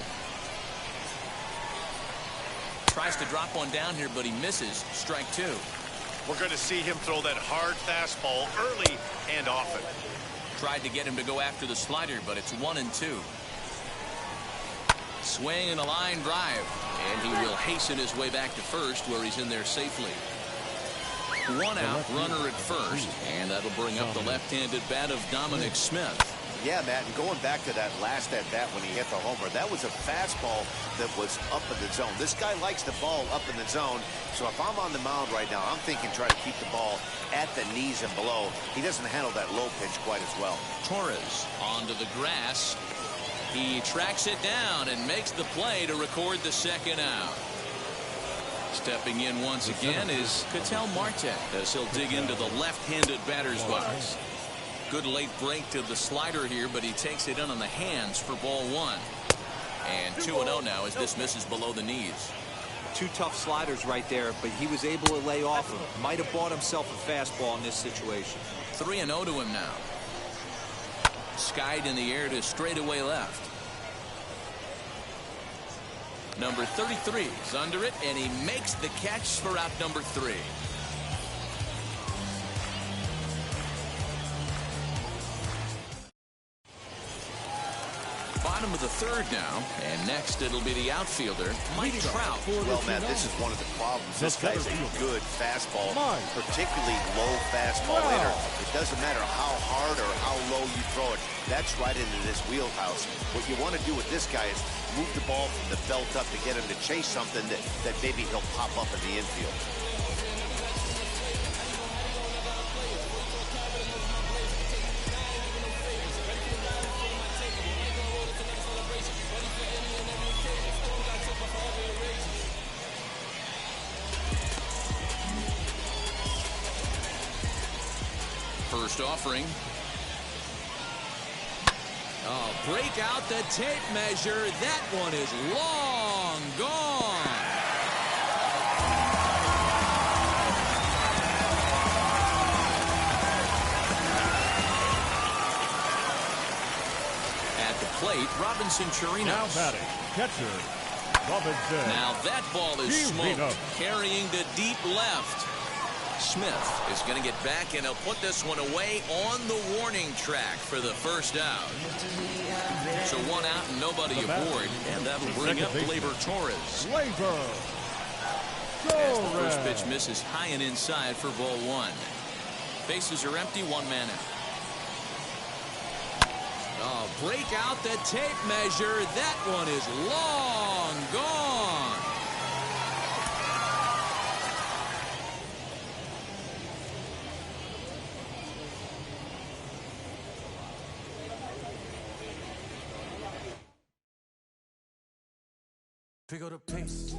Tries to drop one down here, but he misses. Strike 2. We're going to see him throw that hard fastball early and often. Tried to get him to go after the slider, but it's 1-2. Swing and a line drive, and he will hasten his way back to first, where he's in there safely. 1 out, runner at first, and that'll bring up the left-handed bat of Dominic Smith. Yeah, Matt, and going back to that last at-bat when he hit the homer, that was a fastball that was up in the zone. This guy likes the ball up in the zone, so if I'm on the mound right now, I'm thinking try to keep the ball at the knees and below. He doesn't handle that low pitch quite as well. Torres onto the grass. He tracks it down and makes the play to record the 2nd out. Stepping in once again is Ketel Marte as he'll dig into the left-handed batter's box. Good late break to the slider here, but he takes it in on the hands for ball 1. And 2-0 now as this misses below the knees. 2 tough sliders right there, but he was able to lay off him. Might have bought himself a fastball in this situation. 3-0 to him now. Skied in the air to straightaway left. Number 33 is under it, and he makes the catch for out number 3. Bottom of the 3rd now, and next it'll be the outfielder, Mike Trout. Well, Matt, this is one of the problems. This guy's a good fastball, particularly low fastball hitter. It doesn't matter how hard or how low you throw it. That's right into this wheelhouse. What you want to do with this guy is move the ball from the belt up to get him to chase something that maybe he'll pop up in the infield. First offering. Oh, break out the tape measure. That one is long gone. At the plate, Robinson Chirinos. Now batting, catcher, Robinson. Now that ball is smoked, carrying to deep left. Smith is going to get back, and he'll put this one away on the warning track for the first out. So 1 out and nobody aboard, and that'll bring up Gleyber Torres. As the first pitch misses high and inside for ball 1. Bases are empty, 1 man out. Oh, break out the tape measure. That one is long gone. Pick up the pace,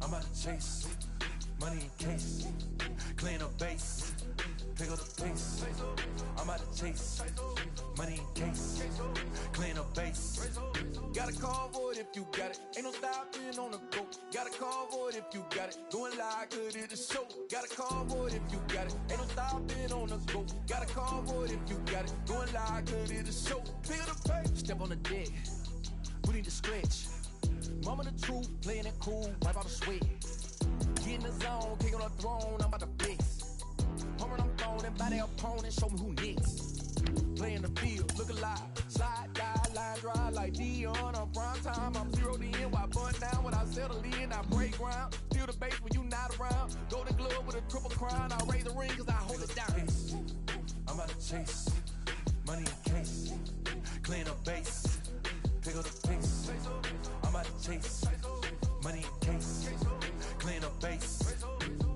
I'm about to chase, money in case, clean up base. Pick up the pace, I'm about to chase, money in case, clean up base. Got a call for it if you got it, ain't no stopping on the go. Got a call for it if you got it, doing like good at the show. Got a call for it if you got it, ain't no stopping on the go. Got a call for it if you got it, doing like good at the show. Pick up the pace, step on the deck, we need to stretch. Mama the truth, playing it cool, wipe out the sweat. Get in the zone, kick on the throne, I'm about to blitz. Home run, I'm throwing, and by their opponent, show me who next. Playing the field, look alive. Slide, die, line drive like Dion on prime time. I'm zeroed in, while bun down when I settle in. I break ground, steal the base when you not around. Go to glove with a triple crown, I raise the ring cause I hold it down. I'm about to chase, money in case, clean up base. Pick up the pace, I'm about to chase, money in case, clean up base.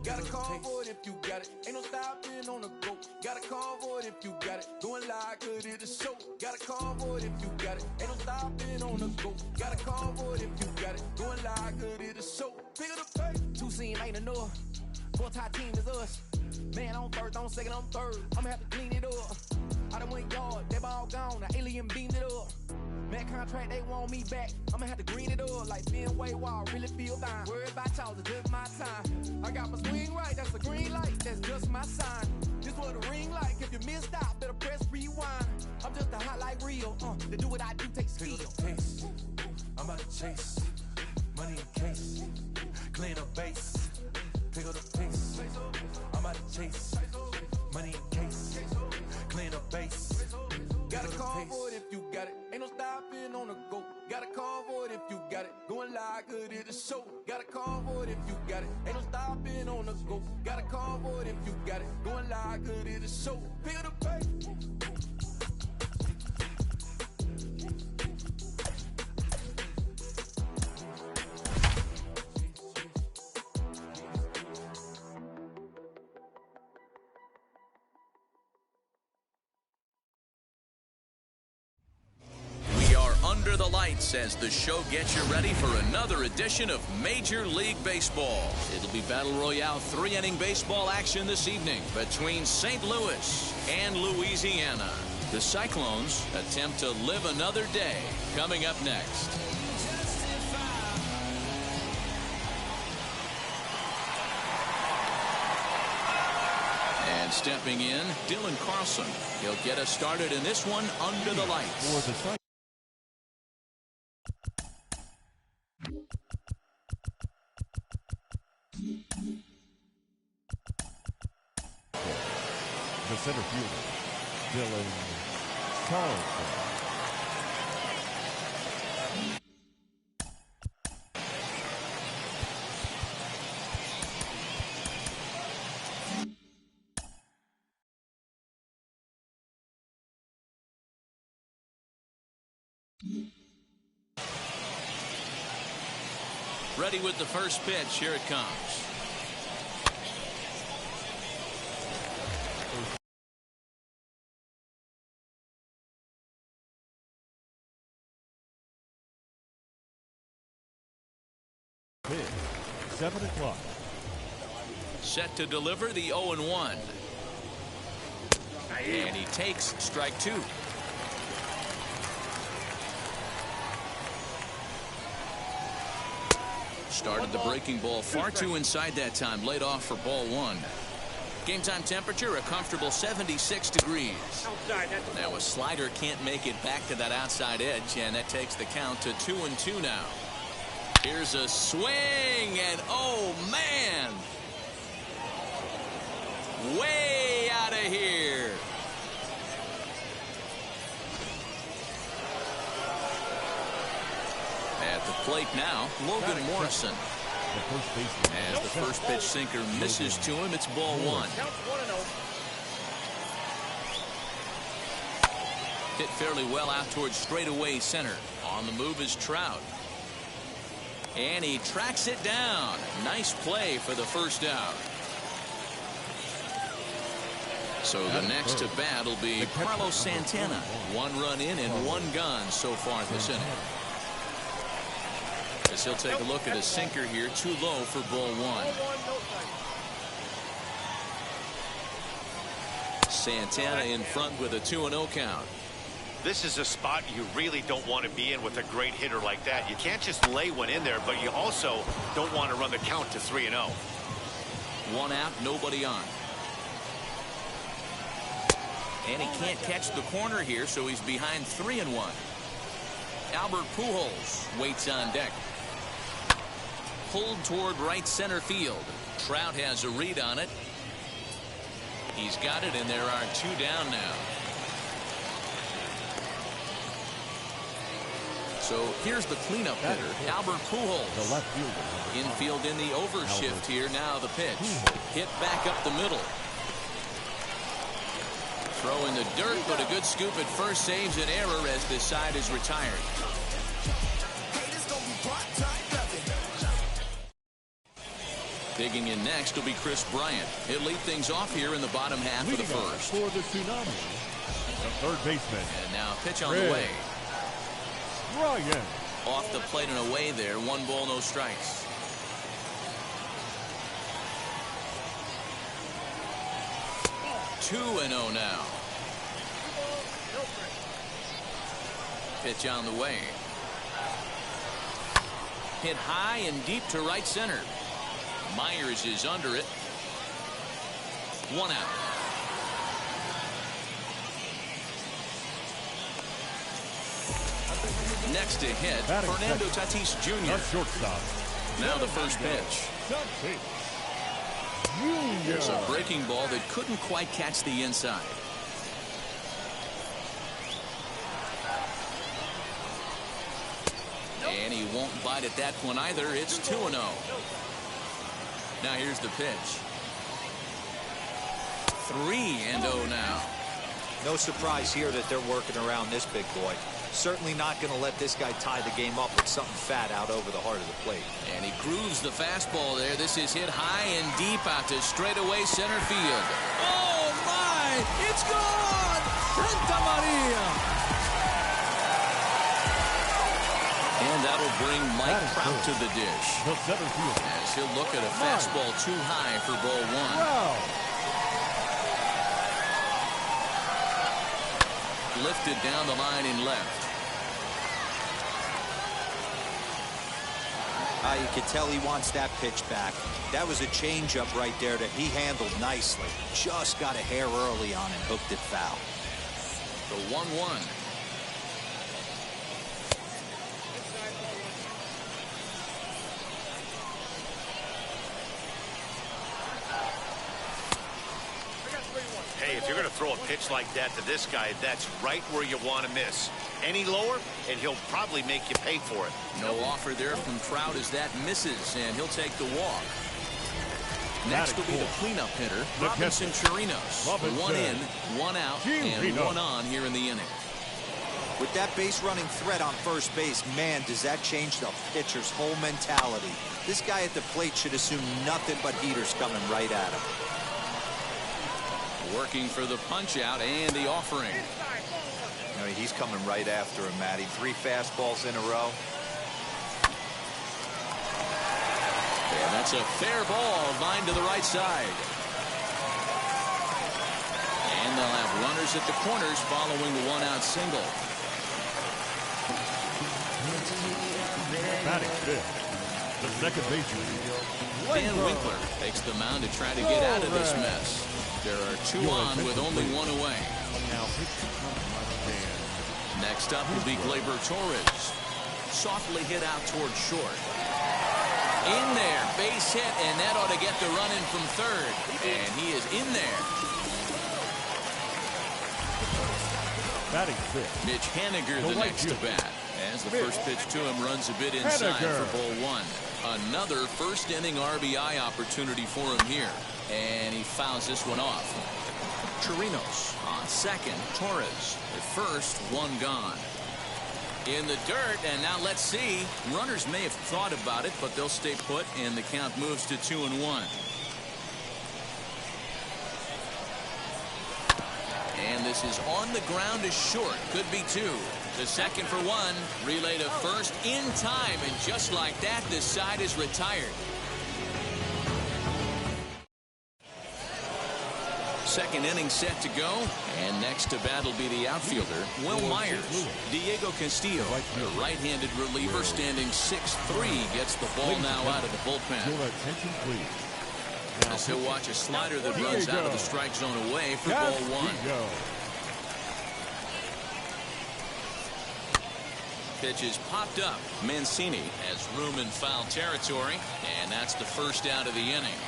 Got a call for it if you got it, ain't no stopping on the go. Got a call for it if you got it, doing like good at the show. Got a call for it if you got it, ain't no stopping on the go. Got a call for it if you got it, doing like good at the show. Pick up the pace. 2 team ain't enough, 4-tie team is us. Man on first, on second, on third, I'ma have to clean it up. I done went yard, they ball gone, the alien beamed it up. Man contract, they want me back, I'ma have to green it up. Like Fenway Wall, really feel fine. Worried about y'all, it's just my time. I got my swing right, that's a green light, that's just my sign. This what a ring like, if you missed out, better press rewind. I'm just a hot like real, to do what I do takes skill. Pick up the pace, I'm about to chase, money in case, clean up base. Pick up the pace, I'm about to chase, money in case, clean up base. Got a call for it if you got it, ain't no stopping on the go. Got a call for it if you got it, going like good at the show. Got a call for it if you got it, ain't no stopping on the go. Got a call for it if you got it, going like good at the show. Pick up the pace. Under the lights as the show gets you ready for another edition of Major League Baseball. It'll be Battle Royale 3-inning baseball action this evening between St. Louis and Louisiana. The Cyclones attempt to live another day. Coming up next. And stepping in, Dylan Carlson. He'll get us started in this one under the lights. The center fielder, Dylan Carlson. Ready with the first pitch. Here it comes. Pitch, 7 o'clock. Set to deliver the 0-1. And he takes strike 2. Started the breaking ball far too inside that time. Laid off for ball 1. Game time temperature, a comfortable 76 degrees. Now a slider can't make it back to that outside edge, and that takes the count to 2-2 now. Here's a swing, and oh man! way out of here. At the plate now, Logan Morrison. As the first pitch sinker misses to him, it's ball one. Hit fairly well out towards straightaway center. On the move is Trout. And he tracks it down. Nice play for the first out. So the next to bat will be Carlos Santana. 1 run in and 1 gone so far this inning. As he'll take a look at a sinker here, too low for ball 1. Santana in front with a 2-0 count. This is a spot you really don't want to be in with a great hitter like that. You can't just lay one in there, but you also don't want to run the count to 3-0. 1 out, nobody on. And he can't catch the corner here, so he's behind 3-1. Albert Pujols waits on deck. Pulled toward right center field. Trout has a read on it. He's got it, and there are 2 down now. So here's the cleanup hitter, Albert Pujols. The left fielder. Infield in the overshift here. Now the pitch. Hit back up the middle. Throw in the dirt, but a good scoop at first saves an error as this side is retired. Digging in next will be Chris Bryant. He'll lead things off here in the bottom half of the first. For the Tsunami, the third baseman. And now pitch on the way. Bryant. Off the plate and away there. 1 ball, no strikes. Two and 0 now. Pitch on the way. Hit high and deep to right center. Myers is under it. 1 out. Next to hit, Fernando Tatis Jr. Shortstop. Now the first pitch. There's a breaking ball that couldn't quite catch the inside. And he won't bite at that one either. It's 2-0. Now here's the pitch. 3-0 now. No surprise here that they're working around this big boy. Certainly not going to let this guy tie the game up with something fat out over the heart of the plate. And he grooves the fastball there. This is hit high and deep out to straightaway center field. Oh, my! It's gone! Santa Maria! And that'll bring Mike Trout to the dish. As he'll look at a fastball too high for ball 1. Wow. Lifted down the line in left. You can tell he wants that pitch back. That was a changeup right there that he handled nicely. Just got a hair early on and hooked it foul. The 1-1. Hey, if you're going to throw a pitch like that to this guy, that's right where you want to miss. Any lower, and he'll probably make you pay for it. No offer there from Trout as that misses, and he'll take the walk. Next will be the cleanup hitter, Robinson Chirinos. 1 in, 1 out, and 1 on here in the inning. With that base running threat on first base, man, does that change the pitcher's whole mentality. This guy at the plate should assume nothing but heaters coming right at him. Working for the punch out and the offering. You know, he's coming right after him, Matty. 3 fastballs in a row. And that's a fair ball, line to the right side. And they'll have runners at the corners following the 1-out single. Batting fifth, the second baseman, Dan Winkler takes the mound to try to get out of this mess. There are 2 on with only 1 away. Next up will be Gleyber Torres. Softly hit out toward short. In there, base hit, and that ought to get the run in from third. And he is in there. Batting fifth. Mitch Haniger, the next to bat. As the first pitch to him runs a bit inside for ball one. Another first inning RBI opportunity for him here. And he fouls this one off. Chirinos on second. Torres at first, one gone. In the dirt, and now let's see. Runners may have thought about it, but they'll stay put, and the count moves to 2-1. And this is on the ground is short. Could be two. The second for one. Relay to first in time, and just like that, this side is retired. Second inning set to go, and next to bat will be the outfielder, Will Myers. Diego Castillo, the right-handed reliever, standing 6'3", gets the ball now out of the bullpen. As he'll watch a slider that runs out of the strike zone away for ball one. Pitch is popped up. Mancini has room in foul territory, and that's the first out of the inning.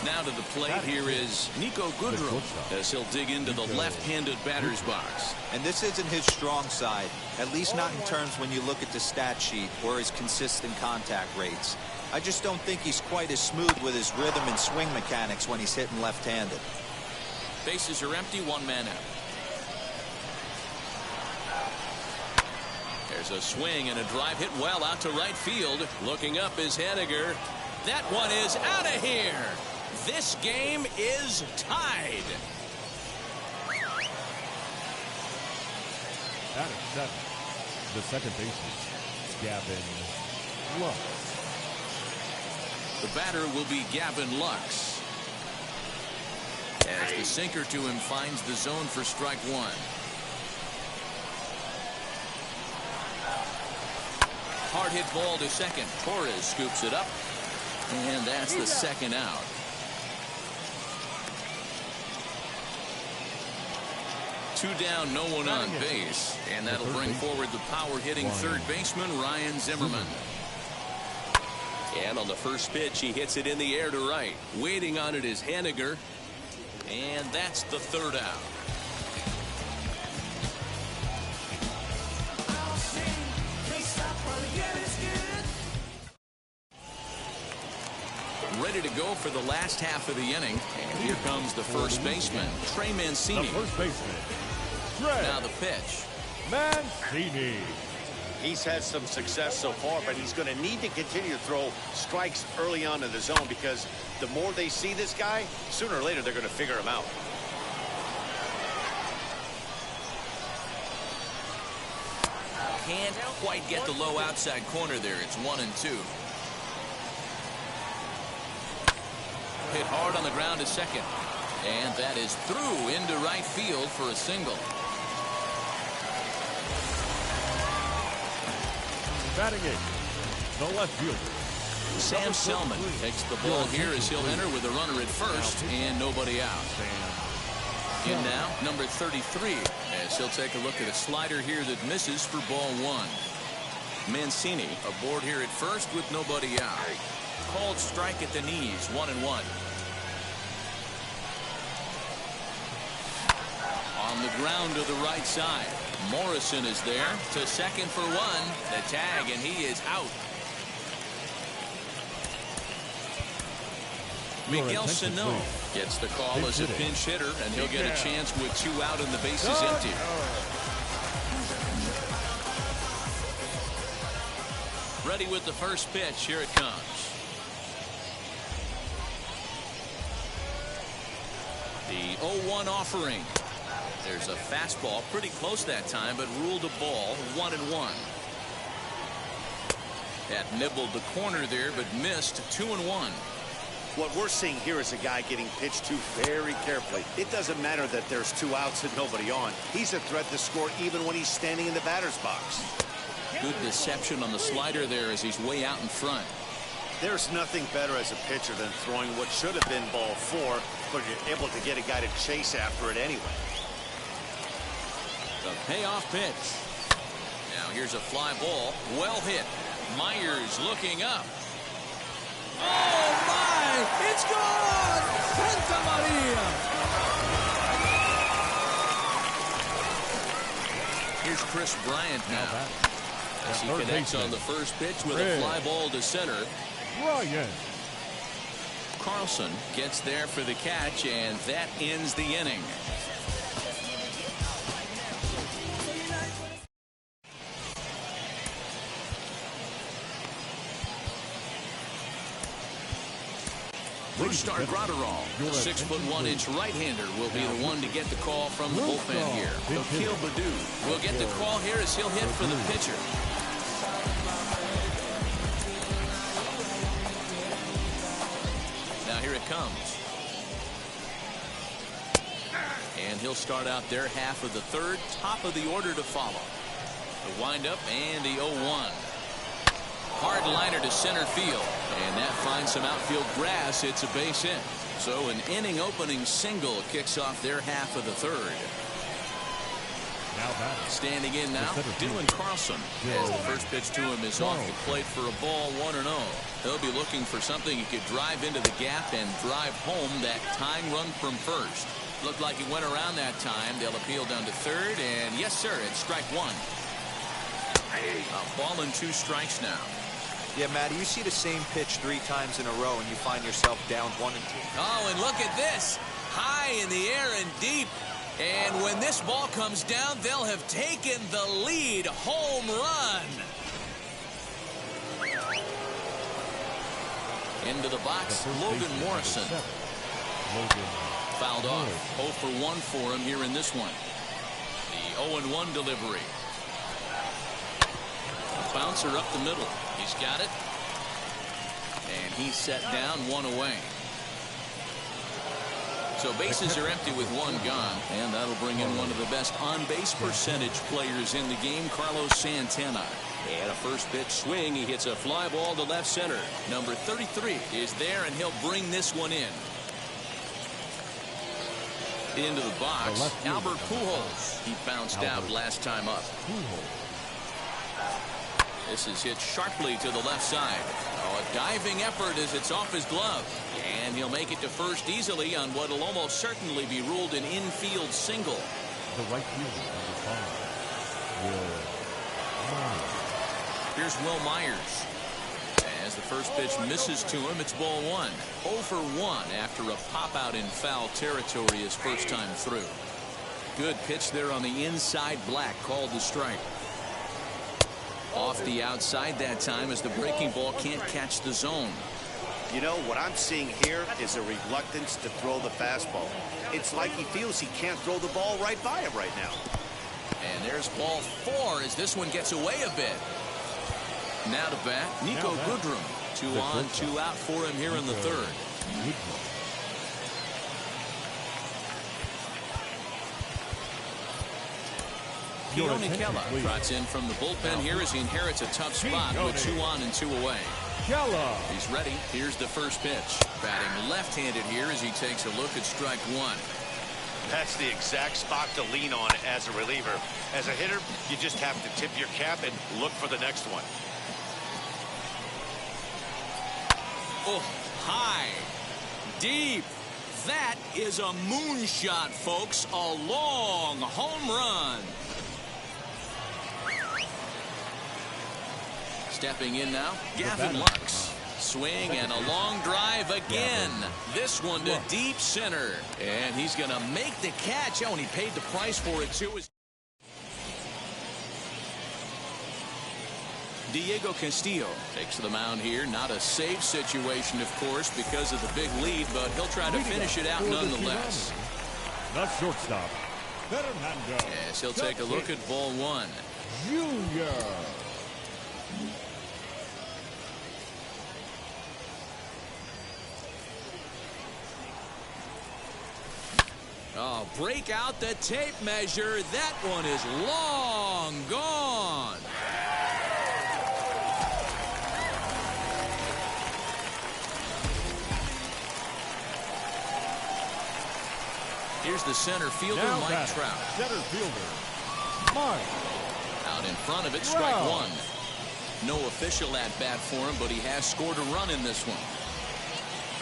Now to the plate here is Nico Goodrum as he'll dig into the left-handed batter's box. And this isn't his strong side, at least not in terms when you look at the stat sheet or his consistent contact rates. I just don't think he's quite as smooth with his rhythm and swing mechanics when he's hitting left-handed. Bases are empty, one man out. There's a swing and a drive hit well out to right field. Looking up is Haniger. That one is out of here. This game is tied. Batting seven, the second baseman, Gavin Lux. The batter will be Gavin Lux. As the sinker to him finds the zone for strike one. Hard hit ball to second. Torres scoops it up. And that's the second out. Two down, no one on base. And that'll bring forward the power-hitting third baseman, Ryan Zimmerman. And on the first pitch, he hits it in the air to right. Waiting on it is Haniger. And that's the third out. Ready to go for the last half of the inning. And here comes the first baseman, Trey Mancini. The first baseman, Trey. Now the pitch. Mancini. He's had some success so far, but he's going to need to continue to throw strikes early on in the zone because the more they see this guy, sooner or later they're going to figure him out. Can't quite get the low outside corner there. It's 1-2. Hit hard on the ground to second. And that is through into right field for a single. Batting eighth, the left fielder, Sam Selman takes the ball here as he'll enter with a runner at first and nobody out. In now, number 33, as he'll take a look at a slider here that misses for ball one. Mancini aboard here at first with nobody out. Called strike at the knees, 1-1. On the ground to the right side. Morrison is there to second for one. The tag, and he is out. Miguel Sano gets the call as a pinch hitter, and he'll get a chance with two out and the bases empty. Ready with the first pitch. Here it comes. The 0-1 offering. There's a fastball pretty close that time, but ruled a ball, 1-1. That nibbled the corner there, but missed, 2-1. What we're seeing here is a guy getting pitched to very carefully. It doesn't matter that there's two outs and nobody on. He's a threat to score even when he's standing in the batter's box. Good deception on the slider there as he's way out in front. There's nothing better as a pitcher than throwing what should have been ball four, but you're able to get a guy to chase after it anyway. The payoff pitch. Now here's a fly ball. Well hit. Myers looking up. Oh, my! It's gone! Santa Maria! Here's Chris Bryant now. As he connects on the first pitch with a fly ball to center. Bryant. Carlson gets there for the catch, and that ends the inning. Brusdar Graterol, 6'1" right-hander, will be the one to get the call from the bullpen here. Akil Baddoo will get the call here as he'll hit for the pitcher. Now here it comes. And he'll start out their half of the third, top of the order to follow. The windup and the 0-1. Hard liner to center field, and that finds some outfield grass. It's a base hit. So an inning opening single kicks off their half of the third. Standing in now, Dylan Carlson, as the first pitch to him is off the plate for a ball, 1-0. He'll be looking for something he could drive into the gap and drive home that tying run from first. Looked like he went around that time. They'll appeal down to third, and yes, sir, it's strike one. A ball and 2 strikes now. Yeah, Matty, you see the same pitch 3 times in a row, and you find yourself down 1 and 2. Oh, and look at this. High in the air and deep. And when this ball comes down, they'll have taken the lead. Home run. Into the box, Logan Morrison. Fouled off. 0 for 1 for him here in this one. The 0-1 delivery. Bouncer up the middle. He's got it. And he's set down, 1 away. So bases are empty with 1 gone. And that'll bring in one of the best on-base percentage players in the game, Carlos Santana. And a first pitch swing. He hits a fly ball to left center. Number 33 is there, and he'll bring this one in. Into the box, Albert Pujols. He bounced out last time up. This is hit sharply to the left side. Oh, a diving effort as it's off his glove. And he'll make it to first easily on what will almost certainly be ruled an infield single. The right fielder, number 5. Here's Will Myers. As the first pitch misses to him, it's ball 1. 0 for 1 after a pop out in foul territory his first time through. Good pitch there on the inside, Black called the strike. Off the outside that time as the breaking ball can't catch the zone. You know, what I'm seeing here is a reluctance to throw the fastball. It's like he feels he can't throw the ball right by him right now. And there's ball 4 as this one gets away a bit. Now to bat, Nico Goodrum. 2 on, 2 out for him here in the third. Keone Kela trots in from the bullpen here as he inherits a tough spot with 2 on and 2 away. He's ready. Here's the first pitch. Batting left-handed here as he takes a look at strike 1. That's the exact spot to lean on as a reliever. As a hitter, you just have to tip your cap and look for the next one. Oh, high, deep. That is a moonshot, folks. A long home run. Stepping in now, Gavin Lux. Swing and a long drive again. This one to deep center. And he's going to make the catch. Oh, and he paid the price for it, too. Diego Castillo takes the mound here. Not a safe situation, of course, because of the big lead, but he'll try to finish it out nonetheless. The shortstop, Fernando. Yes, he'll take a look at ball 1. Junior. Oh, break out the tape measure. That one is long gone. Here's the center fielder, now Mike Trout. Center fielder, Mike. Out in front of it, strike 1. No official at bat for him, but he has scored a run in this one.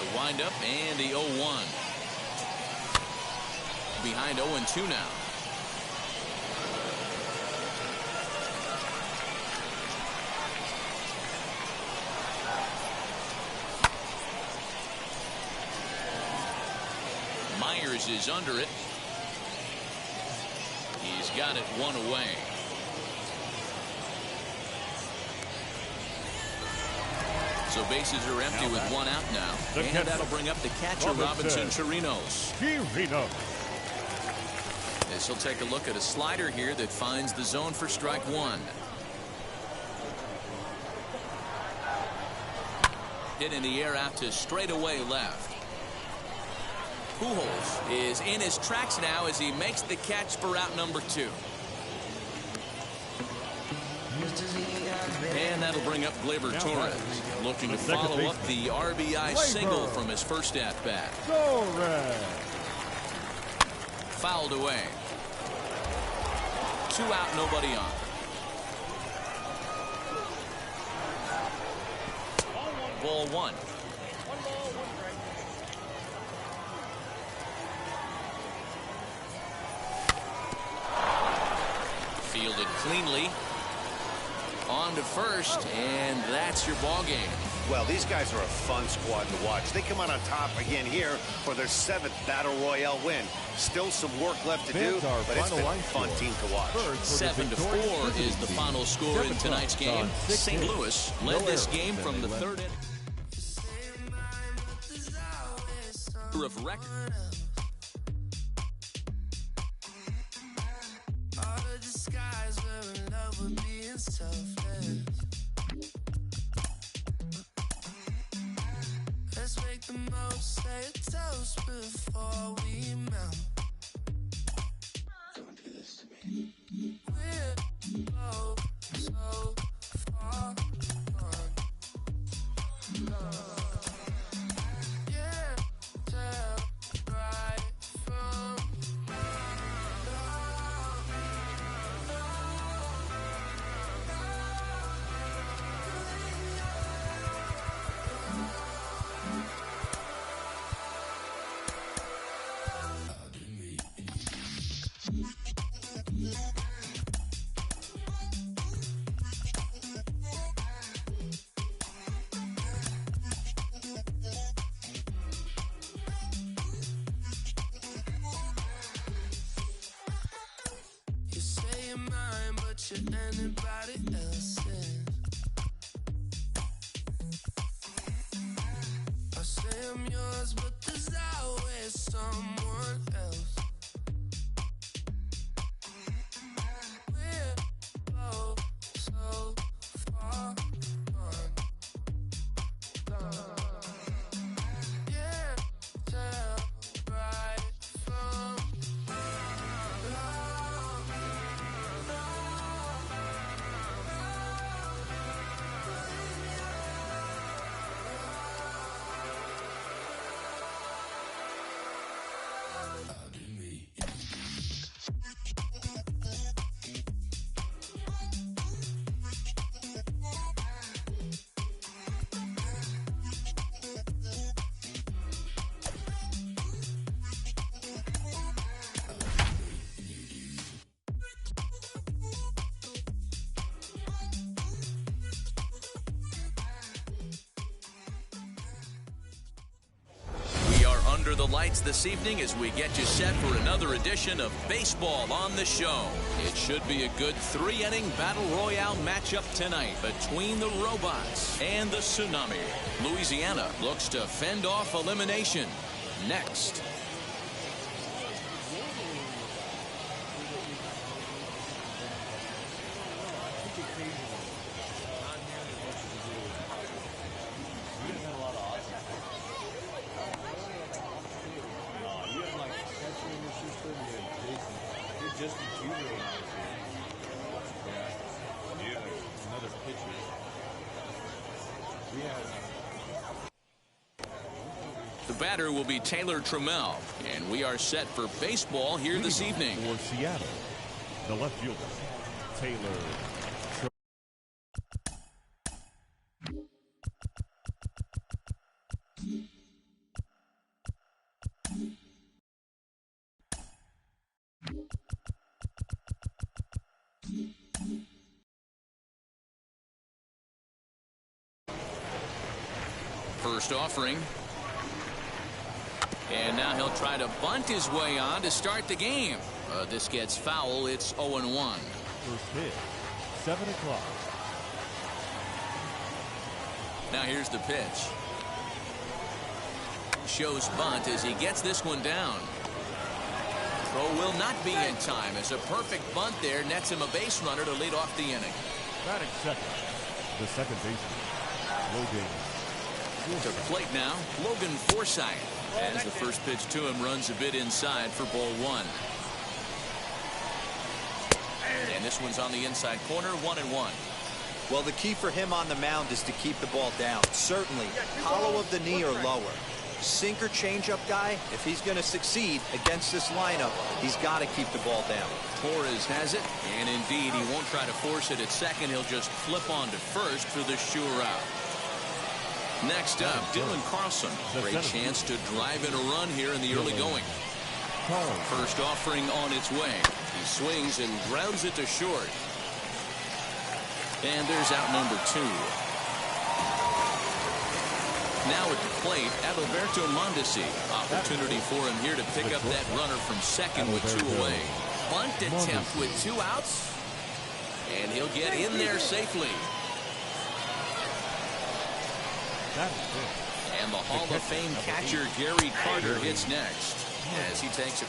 The windup and the 0-1. Behind 0-2 now. Myers is under it. He's got it one away. So bases are empty with one out now. And that'll bring up the catcher, Robinson Chirinos. This will take a look at a slider here that finds the zone for strike one. Hit in the air out to straightaway left. Pujols is in his tracks now as he makes the catch for out number 2. And that'll bring up Gleyber Torres, looking to follow up the RBI single from his first at-bat. Fouled away. 2 out, nobody on. Ball 1. Fielded cleanly. On to first, and that's your ball game. Well, these guys are a fun squad to watch. They come out on top again here for their 7th Battle Royale win. Still some work left to do, but it's been a fun team to watch. 7-4 is the final score in tonight's game. St. Louis led this game from the 3rd inning. Of record. Let's make the most, say a toast before we melt. Don't do this to me. We're both so far gone. Yeah, tell right from you say you're mine, but you're anybody else's. I say I'm yours, but there's always someone else. We're both so far gone. Yeah, tell right from under the lights this evening as we get you set for another edition of Baseball on the Show. It should be a good 3-inning Battle Royale matchup tonight between the Robots and the Tsunami. Louisiana looks to fend off elimination. Next. The batter will be Taylor Trammell, and we are set for baseball here this evening. For Seattle, the left fielder, Taylor Trammell. First offering. And now he'll try to bunt his way on to start the game. This gets foul. It's 0-1. First pitch, 7 o'clock. Now here's the pitch. Shows bunt as he gets this one down. Throw will not be in time as a perfect bunt there nets him a base runner to lead off the inning. Batting second, the second baseman, Logan. To plate now, Logan Forsythe. As the first pitch to him runs a bit inside for ball one. And this one's on the inside corner, 1-1. Well, the key for him on the mound is to keep the ball down. Certainly, hollow of the knee or lower. Sinker changeup guy, if he's going to succeed against this lineup, he's got to keep the ball down. Torres has it, and indeed, he won't try to force it at second. He'll just flip on to first for the sure out. Next up, Dylan Carlson. Great chance to drive in a run here in the early going. First offering on its way. He swings and grounds it to short. And there's out number 2. Now at the plate, Adalberto Mondesi. Opportunity for him here to pick up that runner from second with 2 away. Bunt attempt with 2 outs. And he'll get in there safely. And the Hall of Fame catcher Gary Carter hits next as he takes a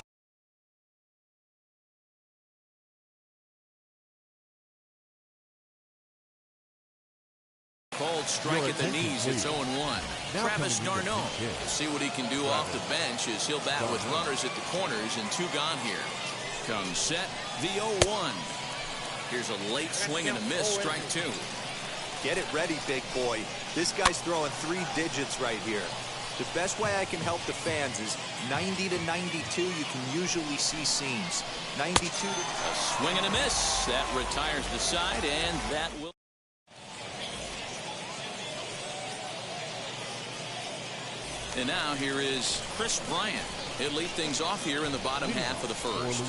cold strike at the knees. It's 0-1. Travis d'Arnaud. We'll see what he can do off the bench as he'll bat with runners at the corners and 2 gone here. Comes set, the 0-1. Here's a late swing and a miss, strike 2. Get it ready, big boy. This guy's throwing 3 digits right here. The best way I can help the fans is 90 to 92. You can usually see seams. 92 to... A swing and a miss. That retires the side, and that will... And now here is Chris Bryant. He'll lead things off here in the bottom half of the first.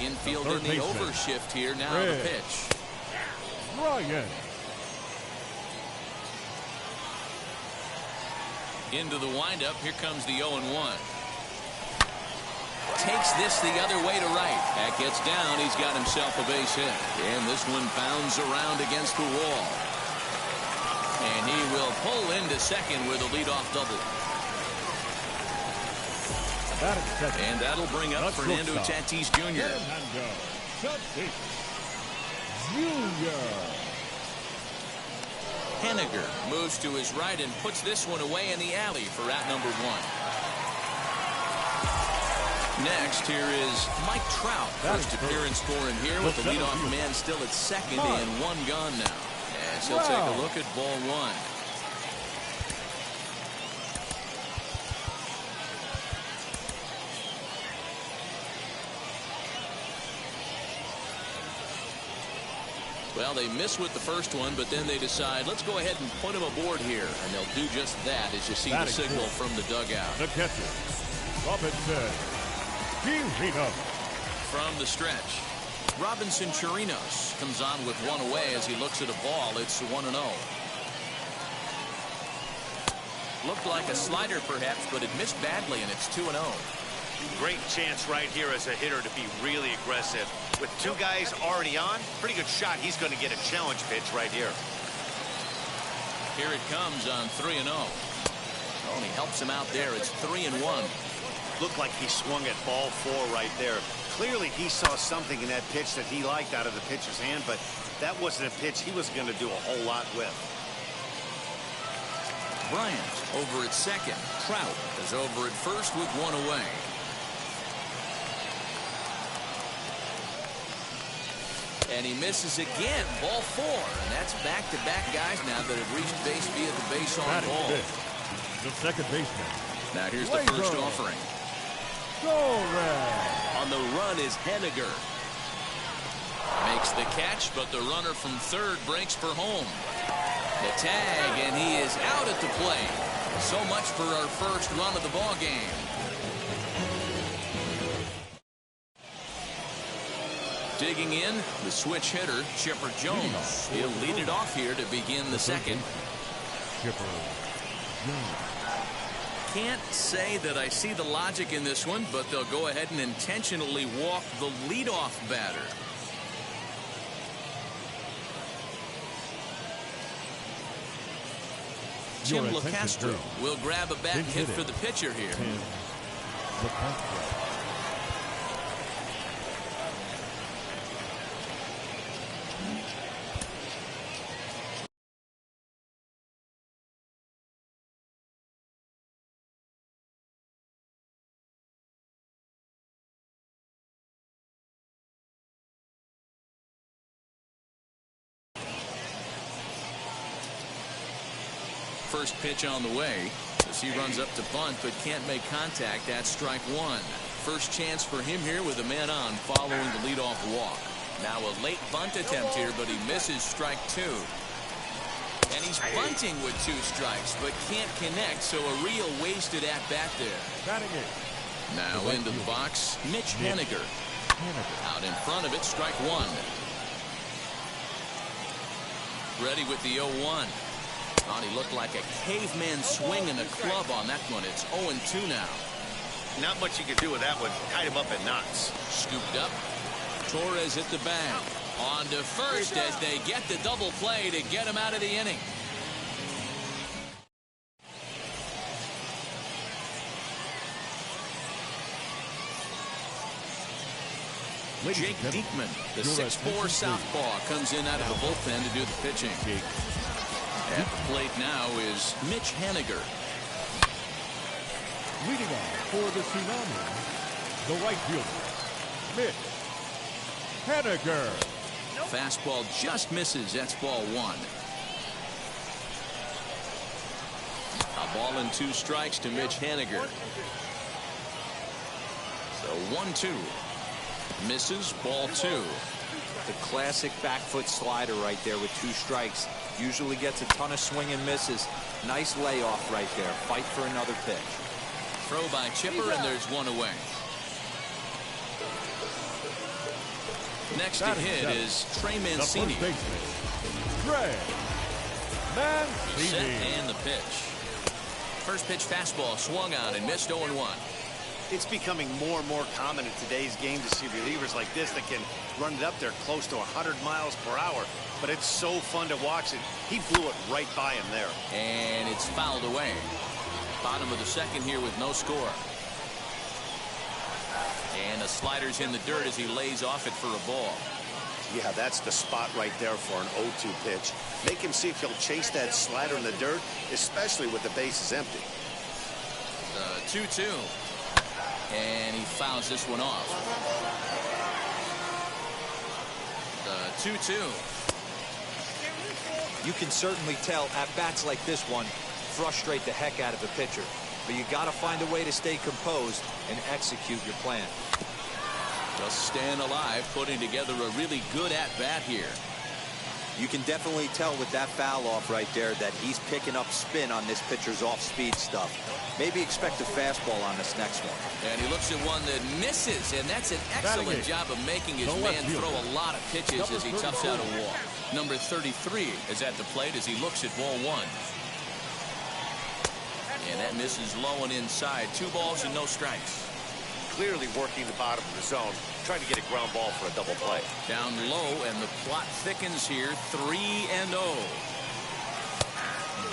Infield in the overshift here. Now the pitch. Bryant. Into the windup. Here comes the 0-1. Takes this the other way to right. That gets down. He's got himself a base hit. And this one bounds around against the wall. And he will pull into second with a leadoff double. And that'll bring up Fernando Tatis Jr. Henniger moves to his right and puts this one away in the alley for out number 1. Next, here is Mike Trout. First appearance for him here with the leadoff man still at second and 1 gone now. As he'll take a look at ball 1. Well, they miss with the first one, but then they decide, let's go ahead and put him aboard here. And they'll do just that as you see the signal from the dugout. The catcher, Robinson Chirinos. From the stretch, Robinson Chirinos comes on with 1 away as he looks at a ball. It's 1-0. Looked like a slider perhaps, but it missed badly, and it's 2-0. Great chance right here as a hitter to be really aggressive. With 2 guys already on, pretty good shot. He's going to get a challenge pitch right here. Here it comes on 3-0. Oh, and he helps him out there. It's 3-1. Looked like he swung at ball 4 right there. Clearly he saw something in that pitch that he liked out of the pitcher's hand, but that wasn't a pitch he was going to do a whole lot with. Bryant over at second. Trout is over at first with 1 away. And he misses again. Ball 4. And that's back-to-back guys now that have reached base via the base on ball. The second baseman. Now here's the first offering. On the run is Henniger. Makes the catch, but the runner from third breaks for home. The tag, and he is out at the plate. So much for our first run of the ball game. Digging in, the switch hitter, Chipper Jones. He'll lead it off here to begin the second. Chipper Can't say that I see the logic in this one, but they'll go ahead and intentionally walk the leadoff batter. Tim LeCastro will grab a bat and hit for the pitcher here. First pitch on the way as he runs up to bunt but can't make contact. That's strike one. First chance for him here with a man on following the leadoff walk. Now a late bunt attempt here, but he misses strike two. And he's bunting with 2 strikes but can't connect, so a real wasted at bat there. Now into the box, Mitch Haniger. Out in front of it, strike one. Ready with the 0-1. Thought he looked like a caveman swinging a club on that one. It's 0-2 now. Not much you can do with that one. Tied him up in knots. Scooped up. Torres at the bag. On to first as they get the double play to get him out of the inning. Jake Diekman, the 6'4" southpaw, comes in out of the bullpen to do the pitching. At the plate now is Mitch Haniger. Leading off for the Tsunami, the right fielder, Mitch Haniger. Fastball just misses. That's ball one. A ball and 2 strikes to Mitch Haniger. So 1-2. Misses, ball 2. The classic back foot slider right there with 2 strikes. Usually gets a ton of swing and misses. Nice layoff right there. Fight for another pitch. Throw by Chipper, and there's 1 away. Next to hit is Trey Mancini. Trey Mancini. Set and the pitch. First pitch fastball swung on and missed 0-1. It's becoming more and more common in today's game to see relievers like this that can run it up there close to 100 miles per hour. But it's so fun to watch it. He blew it right by him there. And it's fouled away. Bottom of the second here with no score. And the slider's in the dirt as he lays off it for a ball. Yeah, that's the spot right there for an 0-2 pitch. Make him see if he'll chase that slider in the dirt, especially with the bases empty. 2-2. And he fouls this one off. 2-2. You can certainly tell at bats like this one frustrate the heck out of a pitcher. But you got to find a way to stay composed and execute your plan. Just staying alive, putting together a really good at-bat here. You can definitely tell with that foul off right there that he's picking up spin on this pitcher's off-speed stuff. Maybe expect a fastball on this next one. And he looks at one that misses, and that's an excellent job of making his man throw a lot of pitches as he toughs out a walk. Number 33 is at the plate as he looks at ball 1. And that misses low and inside. 2 balls and no strikes. Clearly working the bottom of the zone, trying to get a ground ball for a double play. Down low, and the plot thickens here. 3-0.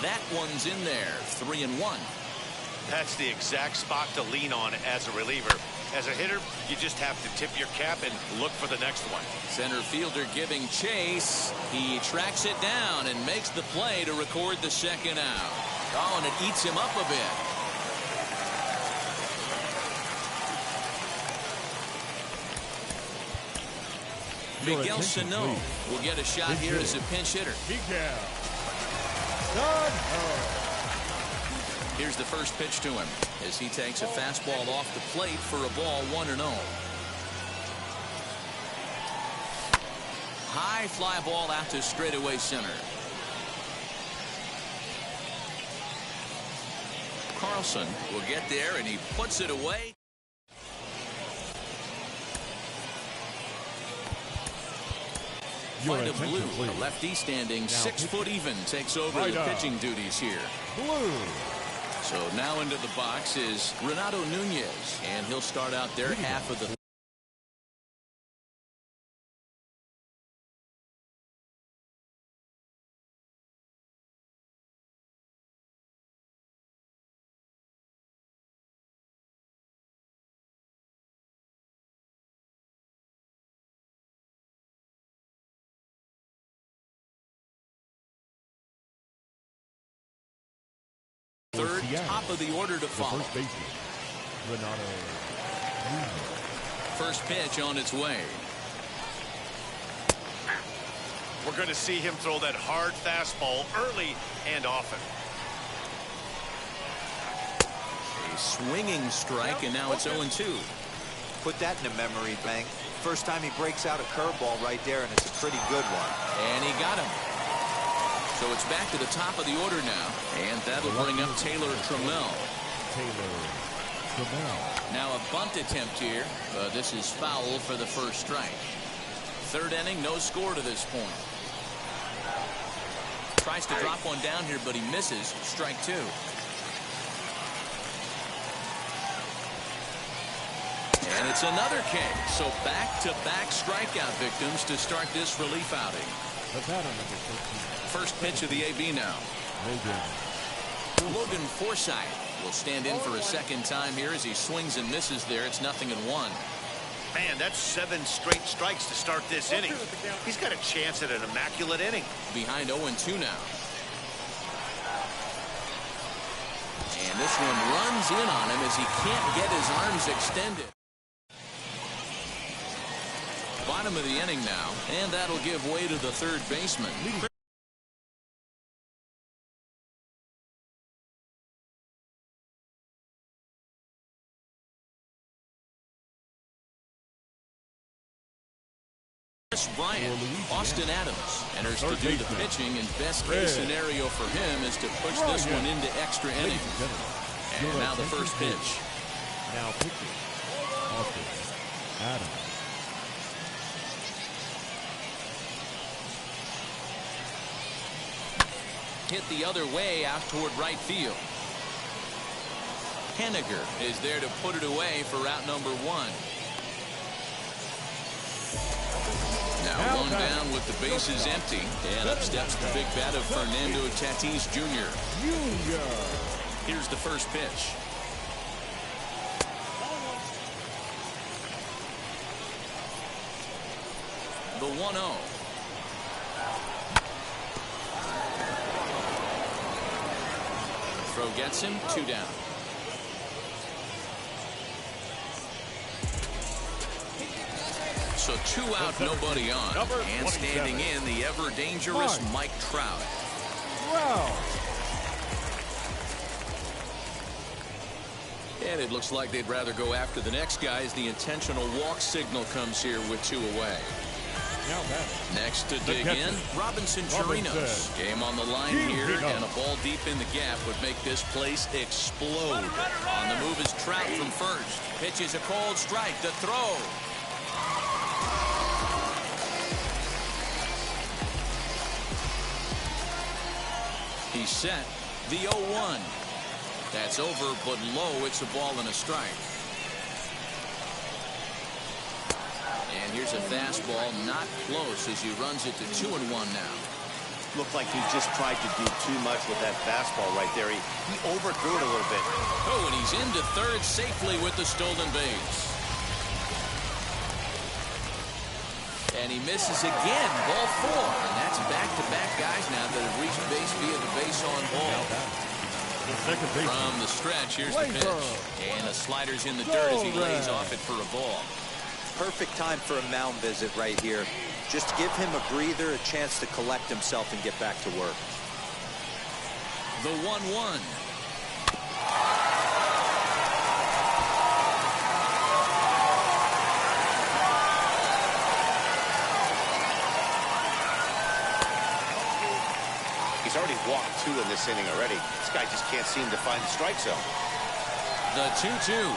That one's in there. 3-1. That's the exact spot to lean on as a reliever. As a hitter, you just have to tip your cap and look for the next one. Center fielder giving chase. He tracks it down and makes the play to record the second out. Oh, and it eats him up a bit. Miguel Sano will get a shot here as a pinch hitter. Miguel Sano. Here's the first pitch to him as he takes a fastball off the plate for a ball 1-0. High fly ball out to straightaway center. Carlson will get there and he puts it away. Find a Blue, a lefty standing 6 foot even, takes over the pitching duties here. Blue. So now into the box is Renato Nunez, and he'll start out their half of the third, top of the order to follow. First baseman, Renato Nunez. First pitch on its way. We're going to see him throw that hard fastball early and often. A swinging strike, and now it's 0-2. Put that in a memory bank. First time he breaks out a curveball right there, and it's a pretty good one. And he got him. So it's back to the top of the order now, and that'll bring up Taylor Trammell. Now a bunt attempt here, but this is foul for the first strike. Third inning, no score to this point. Tries to drop one down here, but he misses. Strike two. And it's another K. So back-to-back strikeout victims to start this relief outing. First pitch of the AB now. Logan Forsythe will stand in for a second time here as he swings and misses there. It's 0-1. Man, that's 7 straight strikes to start this inning. He's got a chance at an immaculate inning. Behind 0-2 now. And this one runs in on him as he can't get his arms extended. Bottom of the inning now, and that'll give way to the third baseman. Chris Bryant. Austin Adams enters to do the pitching, and best case scenario for him is to push this one into extra innings. And now the first pitch. Now pitching, Austin Adams. Hit the other way out toward right field. Henniger is there to put it away for out number 1. Now one down with the bases empty, and up steps the big bat of Fernando Tatis Jr. Here's the first pitch. The 1-0. Throw gets him, 2 down. So 2 out, nobody on. And standing in, the ever-dangerous Mike Trout. And it looks like they'd rather go after the next guy as the intentional walk signal comes here with 2 away. Next to dig in, Robinson Chirinos. Game on the line here, and a ball deep in the gap would make this place explode. On the move is Trout from first. Pitches a cold strike. The throw. He's set. The 0-1. That's over, but low. It's a ball and a strike. And here's a fastball, not close, as he runs it to 2-1 now. Looked like he just tried to do too much with that fastball right there. He overthrew it a little bit. Oh, and he's into third safely with the stolen base. And he misses again, ball 4. And that's back-to-back guys now that have reached base via the base on ball. From the stretch, here's the pitch. And the slider's in the dirt as he lays off it for a ball. Perfect time for a mound visit right here. Just give him a breather, a chance to collect himself and get back to work. The 1-1. He's already walked 2 in this inning already. This guy just can't seem to find the strike zone. The 2-2.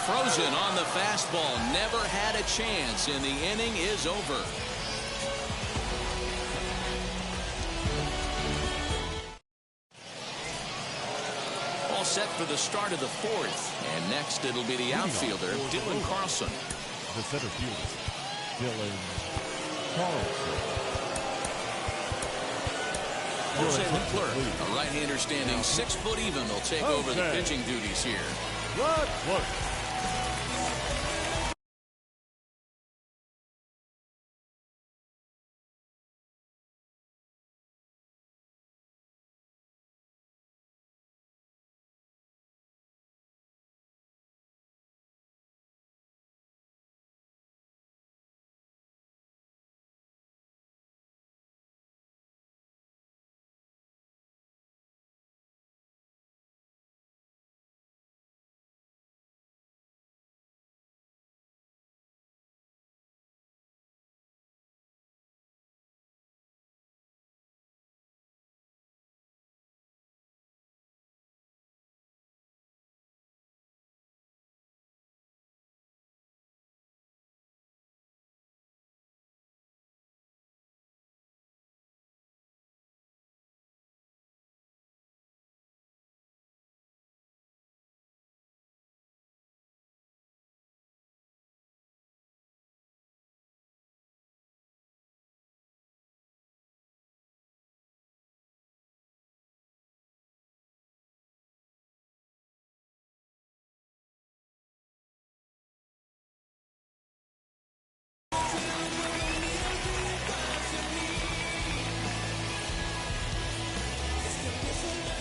Frozen on the fastball. Never had a chance, and the inning is over. set for the start of the fourth. And next it'll be the outfielder, Dylan Carlson. The center fielder, Dylan Carlson. Jose Leclerc, a right-hander standing 6 foot even, will take over the pitching duties here. Leclerc.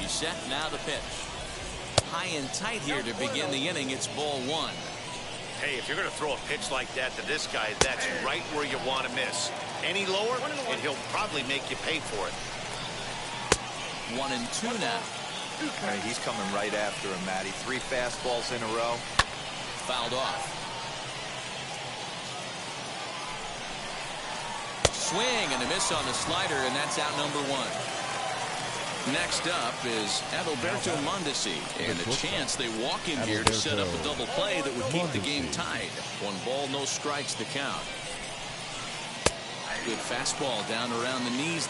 Set now the pitch. High and tight here to begin the inning. It's ball 1. Hey, if you're going to throw a pitch like that to this guy, that's right where you want to miss. Any lower, and he'll probably make you pay for it. 1-2 now. Right, he's coming right after him, Matty. 3 fastballs in a row. Fouled off. Swing and a miss on the slider, and that's out number 1. Next up is Adalberto Mondesi, and a chance they walk in here to set up a double play that would keep the game tied. 1 ball, no strikes, the count. Good fastball down around the knees.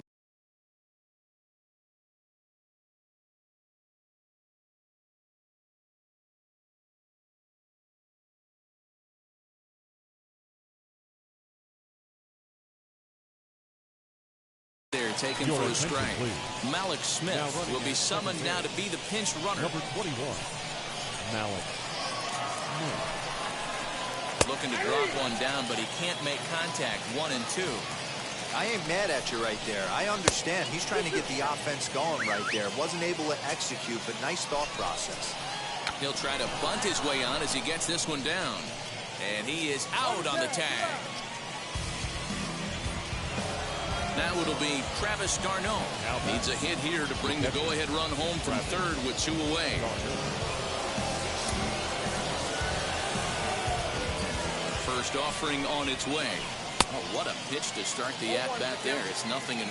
Taken for a strike. Malik Smith will be summoned now to be the pinch runner. Number 21, Malik. Looking to drop one down, but he can't make contact. 1-2. I ain't mad at you right there. I understand. He's trying to get the offense going right there. Wasn't able to execute, but nice thought process. He'll try to bunt his way on as he gets this one down. And he is out on the tag. Now it'll be Travis d'Arnaud. Needs a hit here to bring the go-ahead run home from third with 2 away. First offering on its way. Oh, what a pitch to start the at-bat there. It's 0-1.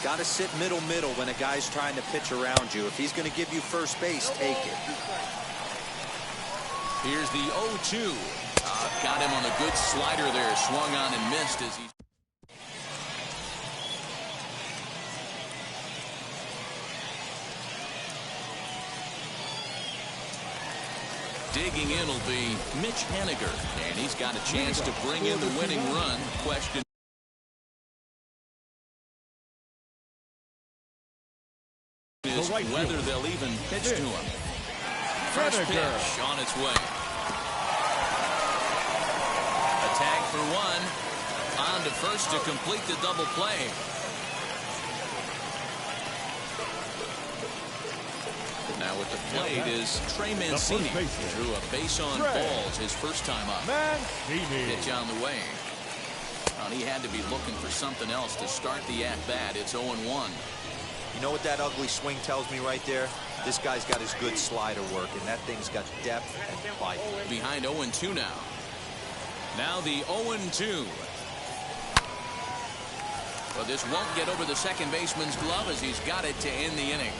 Got to sit middle when a guy's trying to pitch around you. If he's going to give you first base, take it. Here's the 0-2. Got him on a good slider there. Swung on and missed as he... Digging in will be Mitch Haniger, and he's got a chance to bring in the winning run. Question is whether they'll even pitch to him. First pitch on its way. A tag for 1. On to first to complete the double play. Now with the plate is Trey Mancini. Drew a base on balls his first time up. Pitch on the way. And he had to be looking for something else to start the at-bat. It's 0-1. You know what that ugly swing tells me right there? This guy's got his good slider work, and that thing's got depth and bite. Behind 0-2 now. Now the 0-2. Well, this won't get over the second baseman's glove as he's got it to end the inning.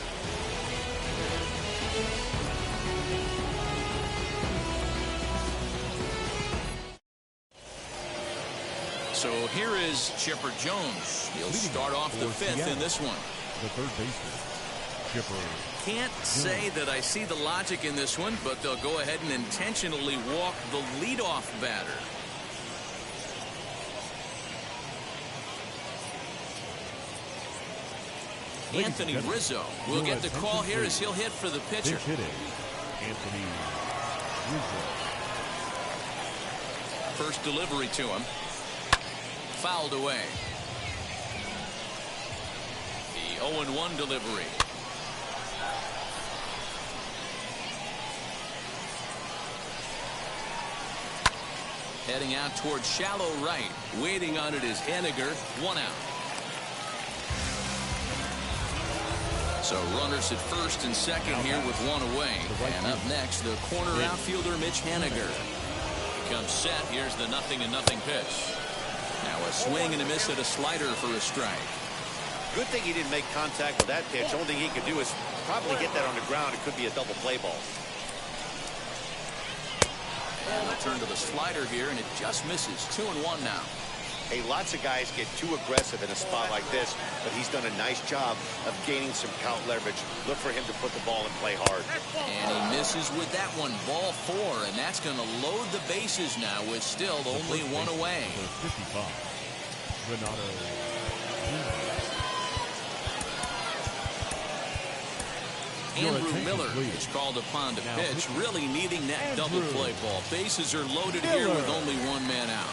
So here is Chipper Jones. He'll start off the 5th in this one. The third baseman, Chipper. Can't say that I see the logic in this one, but they'll go ahead and intentionally walk the leadoff batter. Anthony Rizzo will get the call here as he'll hit for the pitcher. Pinch hitting, Anthony Rizzo. First delivery to him. Fouled away. The 0-1 delivery. Heading out towards shallow right. Waiting on it is Henniger. 1 out. So runners at first and second here with 1 away. And up next, the corner outfielder Mitch Henniger. Comes set. Here's the 0-0 pitch. Now a swing and a miss at a slider for a strike. Good thing he didn't make contact with that pitch. Only thing he could do is probably get that on the ground. It could be a double play ball. And they'll turn to the slider here, and it just misses. 2-1 now. Hey, lots of guys get too aggressive in a spot like this, but he's done a nice job of gaining some count leverage. Look for him to put the ball and play hard. And he misses with that one. Ball 4, and that's going to load the bases now with still only 1 away. 55. Renato. Andrew Miller is called upon to pitch, really needing that double play ball. Bases are loaded here with only 1 man out.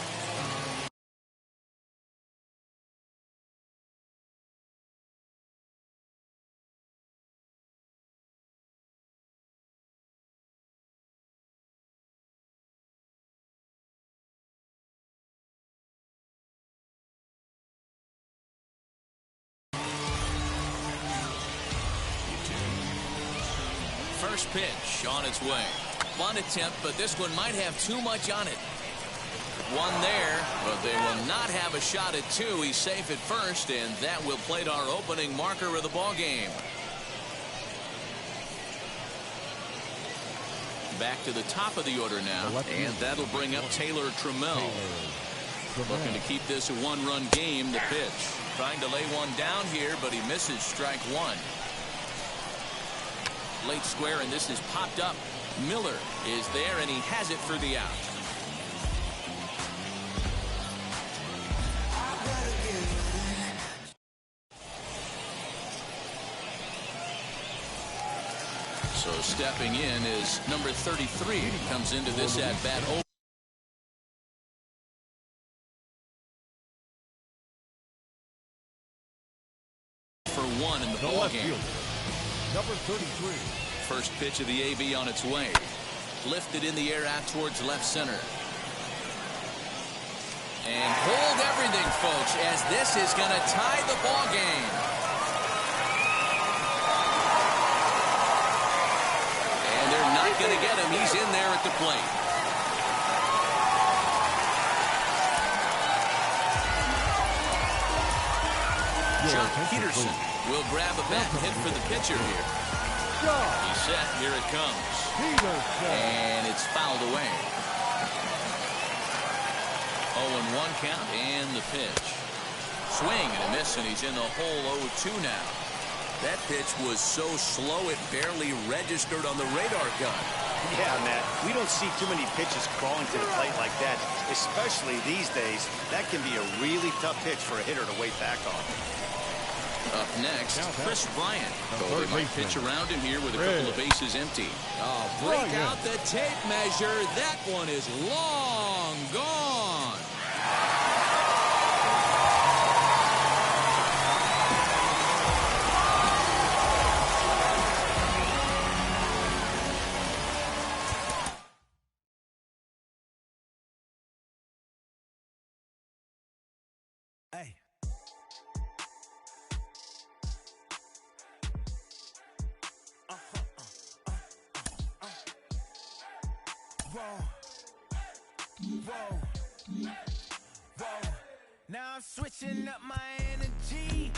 First pitch on its way. Bunt attempt, but this one might have too much on it. 1 there, but they will not have a shot at 2. He's safe at first, and that will plate our opening marker of the ball game. Back to the top of the order now, and that'll bring up Taylor Trammell. Looking to keep this a 1-run game. The pitch. Trying to lay one down here, but he misses strike 1. Late square, and this is popped up. Miller is there, and he has it for the out. So stepping in is number 33. He comes into this at bat. For 1 in the ball game. Number 33. First pitch of the AB on its way. Lifted in the air out towards left center. And hold everything, folks, as this is going to tie the ball game. And they're not going to get him. He's in there at the plate. Chuck Peterson will grab a bat and hit for the pitcher here. He's set. Here it comes. And it's fouled away. 0-1 count and the pitch. Swing and a miss, and he's in the hole 0-2 now. That pitch was so slow it barely registered on the radar gun. Yeah, Matt, we don't see too many pitches crawling to the plate like that, especially these days. That can be a really tough pitch for a hitter to wait back on. Up next, Chris Bryant. Though they might pitch around him here with a couple of bases empty. Oh, break out the tape measure. That one is long gone. Hey. Whoa. Now I'm switching up my energy.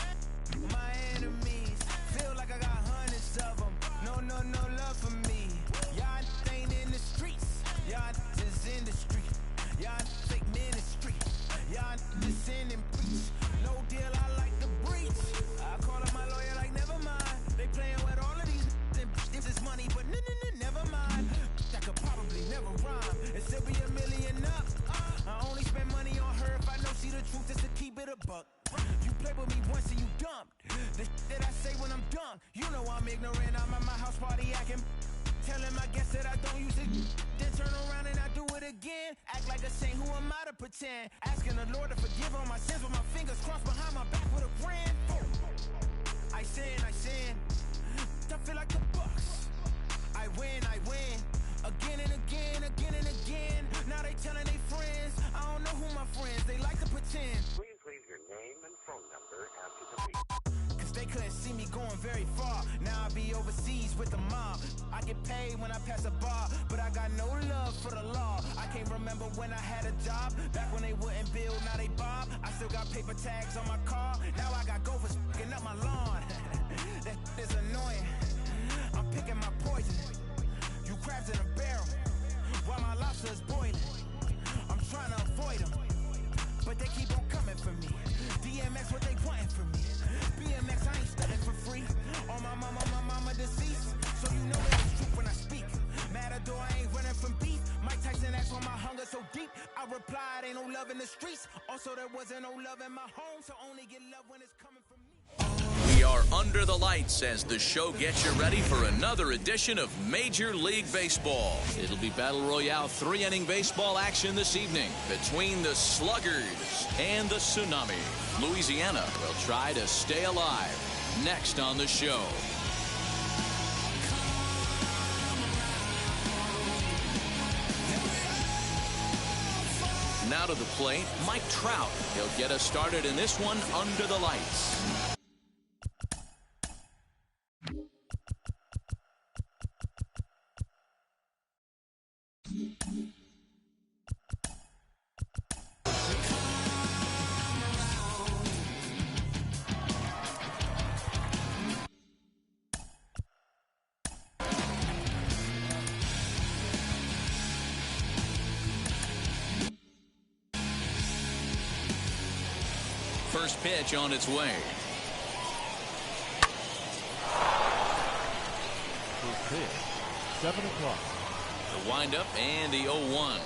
My enemies feel like I got hundreds of them. No love for me. Y'all ain't in the streets. Y'all just in the street. Y'all fake ministry. Y'all just sending preach. No deal, I like the breach. I call up my lawyer like never mind. They playing with I'm ignorant, I'm at my house party acting. Tell him I guess that I don't use it. Then turn around and I do it again. Act like a saint, who am I to pretend? Asking the Lord to forgive all my sins with my fingers crossed behind my back with a grin. I sin. I feel like the Bucks. I win. Again and again. Now they telling their friends. I don't know who my friends, they like to pretend. Please leave your name and phone number after the beep. Cause they couldn't see me going very far. Now I be overseas with the mob. I get paid when I pass a bar, but I got no love for the law. I can't remember when I had a job. Back when they wouldn't build, now they bob. I still got paper tags on my car. Now I got gophers f***ing up my lawn. That is annoying. I'm picking my poison. You crabs in a barrel, while my lobster is boiling. I'm trying to avoid them, but they keep on coming for me. DMX, what they wanting from me? BMX, I ain't studying for free. On my mama deceased, so you know that it's true when I speak. Matador, I ain't running from beef. Mike Tyson asked why my hunger so deep. I replied, ain't no love in the streets. Also, there wasn't no love in my home, so only get love when it's coming from me. We are under the lights as the show gets you ready for another edition of Major League Baseball. It'll be Battle Royale 3-inning baseball action this evening between the Sluggers and the Tsunami. Louisiana will try to stay alive. Next on the show. Now to the plate, Mike Trout. He'll get us started in this one under the lights. First pitch on its way. First pitch, 7 o'clock. The windup and the 0-1.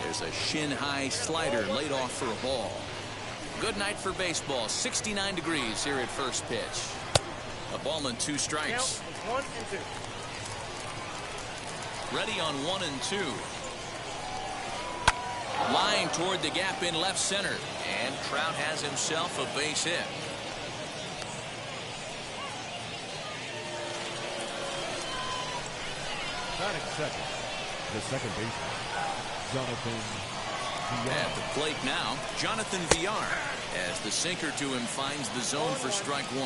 There's a shin-high slider laid off for a ball. Good night for baseball. 69 degrees here at first pitch. A ball and 2 strikes. 1 and 2. Ready on 1 and 2. Line toward the gap in left center. And Trout has himself a base hit. Batting second, the second baseman, Jonathan Villar. At the plate now, Jonathan Villar, as the sinker to him finds the zone for strike 1.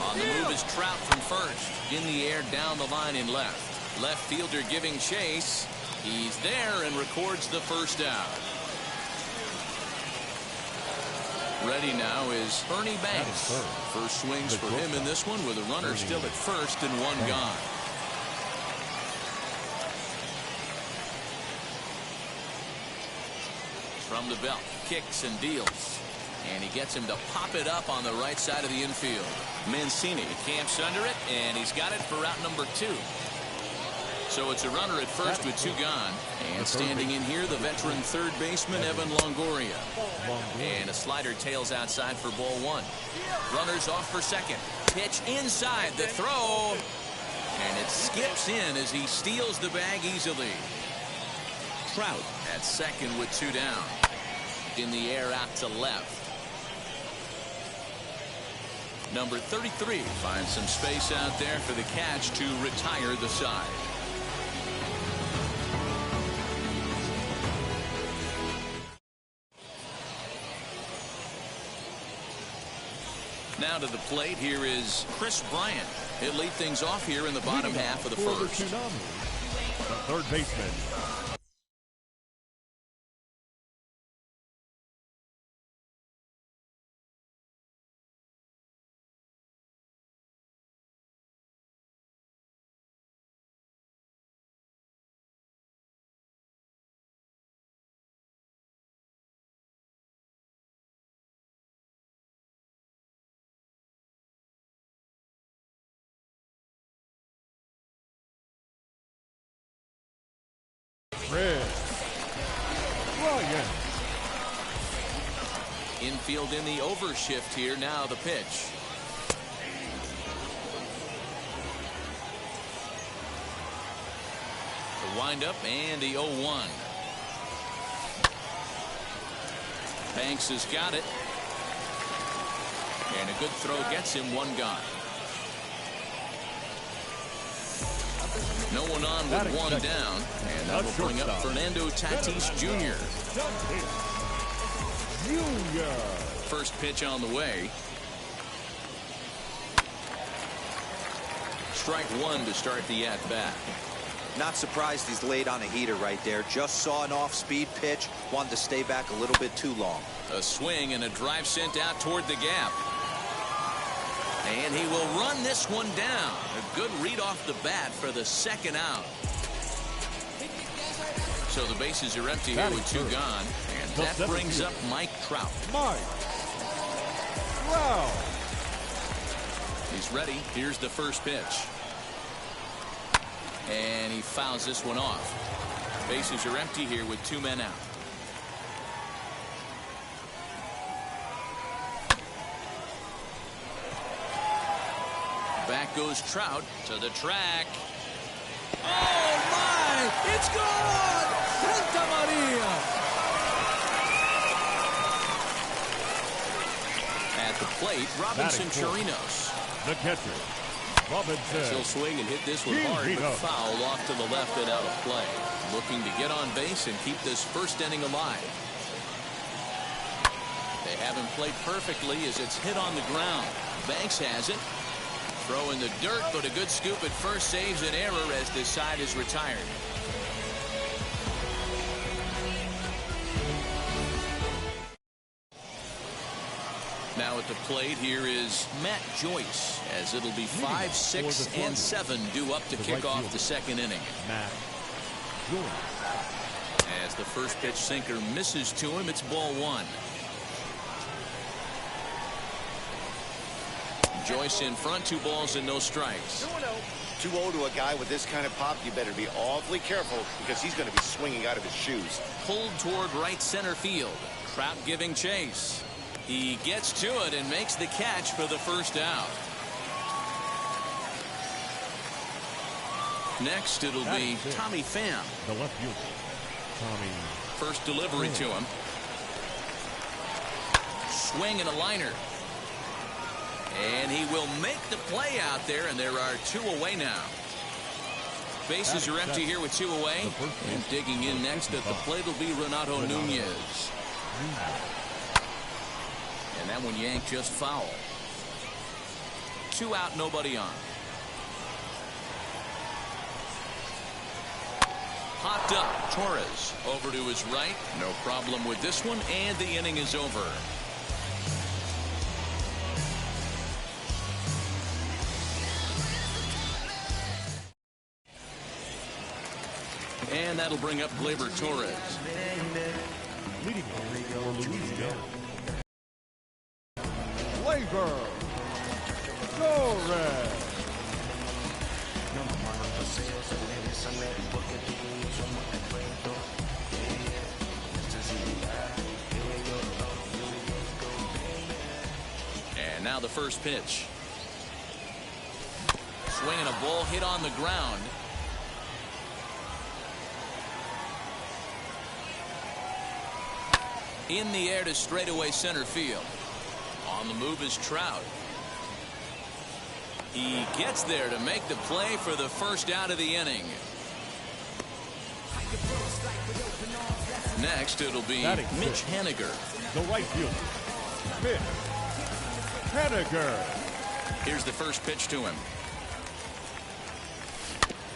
On the move is Trout from first. In the air, down the line in left. Left fielder giving chase. He's there and records the first out. Ready now is Ernie Banks. First swings for him in this one with a runner still at first and 1 gone. From the belt, kicks and deals. And he gets him to pop it up on the right side of the infield. Mancini camps under it, and he's got it for route number 2. So it's a runner at first with 2 gone. And standing in here, the veteran third baseman, Evan Longoria. And a slider tails outside for ball 1. Runners off for second. Pitch inside the throw. And it skips in as he steals the bag easily. Trout at second with 2 down. In the air out to left. Number 33 finds some space out there for the catch to retire the side. Now to the plate, here is Chris Bryant. He'll lead things off here in the bottom half of the first. The third baseman, Infield in the overshift here. Now the pitch. The windup and the 0-1. Banks has got it. And a good throw gets him one gone. No one on with one down. And that will bring up Fernando Tatis Jr. First pitch on the way. Strike one to start the at-bat. Not surprised he's laid on a heater right there. Just saw an off-speed pitch. Wanted to stay back a little bit too long. A swing and a drive sent out toward the gap. And he will run this one down. A good read off the bat for the second out. So the bases are empty here with two gone. And that brings up Mike Trout. He's ready. Here's the first pitch. And he fouls this one off. Bases are empty here with two men out. Back goes Trout to the track. Oh, my! It's gone! Santa Maria! At the plate, Robinson Chirinos. The catcher, Robinson. He'll swing and hit this one hard, but foul off to the left and out of play. Looking to get on base and keep this first inning alive. They haven't played perfectly as it's hit on the ground. Banks has it. Throw in the dirt, but a good scoop at first saves an error as this side is retired. Now at the plate, here is Matt Joyce, as it'll be 5, 6, and 7 due up to kick off the second inning. Matt Joyce. As the first pitch sinker misses to him, it's ball one. Joyce in front, 2 balls and no strikes. 2-0 to a guy with this kind of pop. You better be awfully careful because he's going to be swinging out of his shoes. Pulled toward right center field. Trout giving chase. He gets to it and makes the catch for the first out. Next, it'll be Tommy Pham. The left fielder, Tommy. First delivery to him. Swing and a liner. And he will make the play out there, and there are 2 away now. Bases are empty here with 2 away. And digging in next at the plate will be Renato Nunez. And that one yanked just foul. 2 out, nobody on. Popped up. Torres over to his right. No problem with this one, and the inning is over. And that'll bring up Gleyber Torres. Leading for Louisiana. Gleyber Torres. And now the first pitch. Swinging a ball hit on the ground. In the air to straightaway center field. On the move is Trout. He gets there to make the play for the first out of the inning. Next, it'll be Mitch Haniger. The right fielder, Mitch Haniger. Here's the first pitch to him.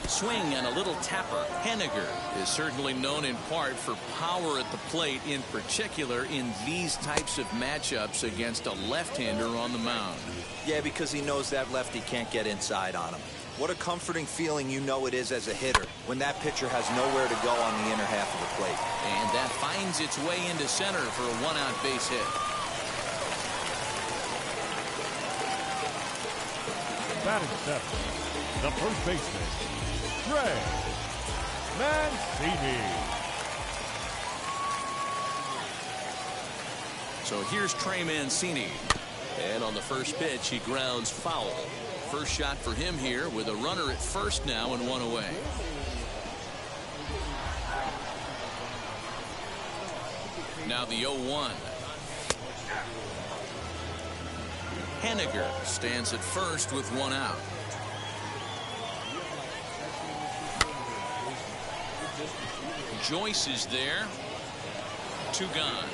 Swing and a little tapper. Haniger is certainly known in part for power at the plate, in particular in these types of matchups against a left-hander on the mound. Yeah, because he knows that lefty can't get inside on him. What a comforting feeling you know it is as a hitter when that pitcher has nowhere to go on the inner half of the plate. And that finds its way into center for a 1-out base hit. Batting seventh, the first baseman, Trey Mancini. So here's Trey Mancini. And on the first pitch, he grounds foul. First shot for him here with a runner at first now and one away. Now the 0-1. Henniger stands at first with one out. Joyce is there. Two gone.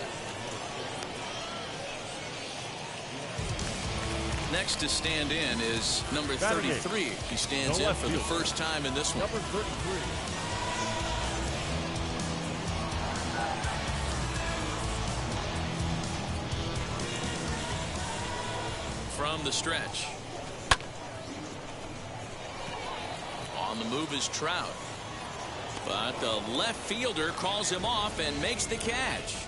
Next to stand in is number 33. He stands in for the first time in this one. Number 33. From the stretch. On the move is Trout. But the left fielder calls him off and makes the catch.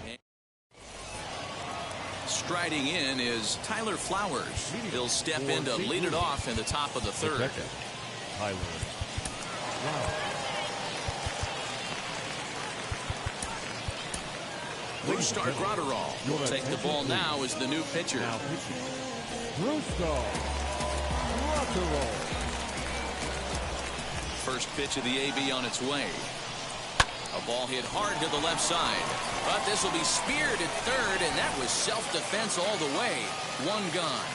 Striding in is Tyler Flowers. He'll step in to lead it off in the top of the third. Tyler Brusdar Graterol will take the ball now as the new pitcher. Brusdar Graterol. First pitch of the AB on its way. A ball hit hard to the left side. But this will be speared at third, and that was self-defense all the way. One gone.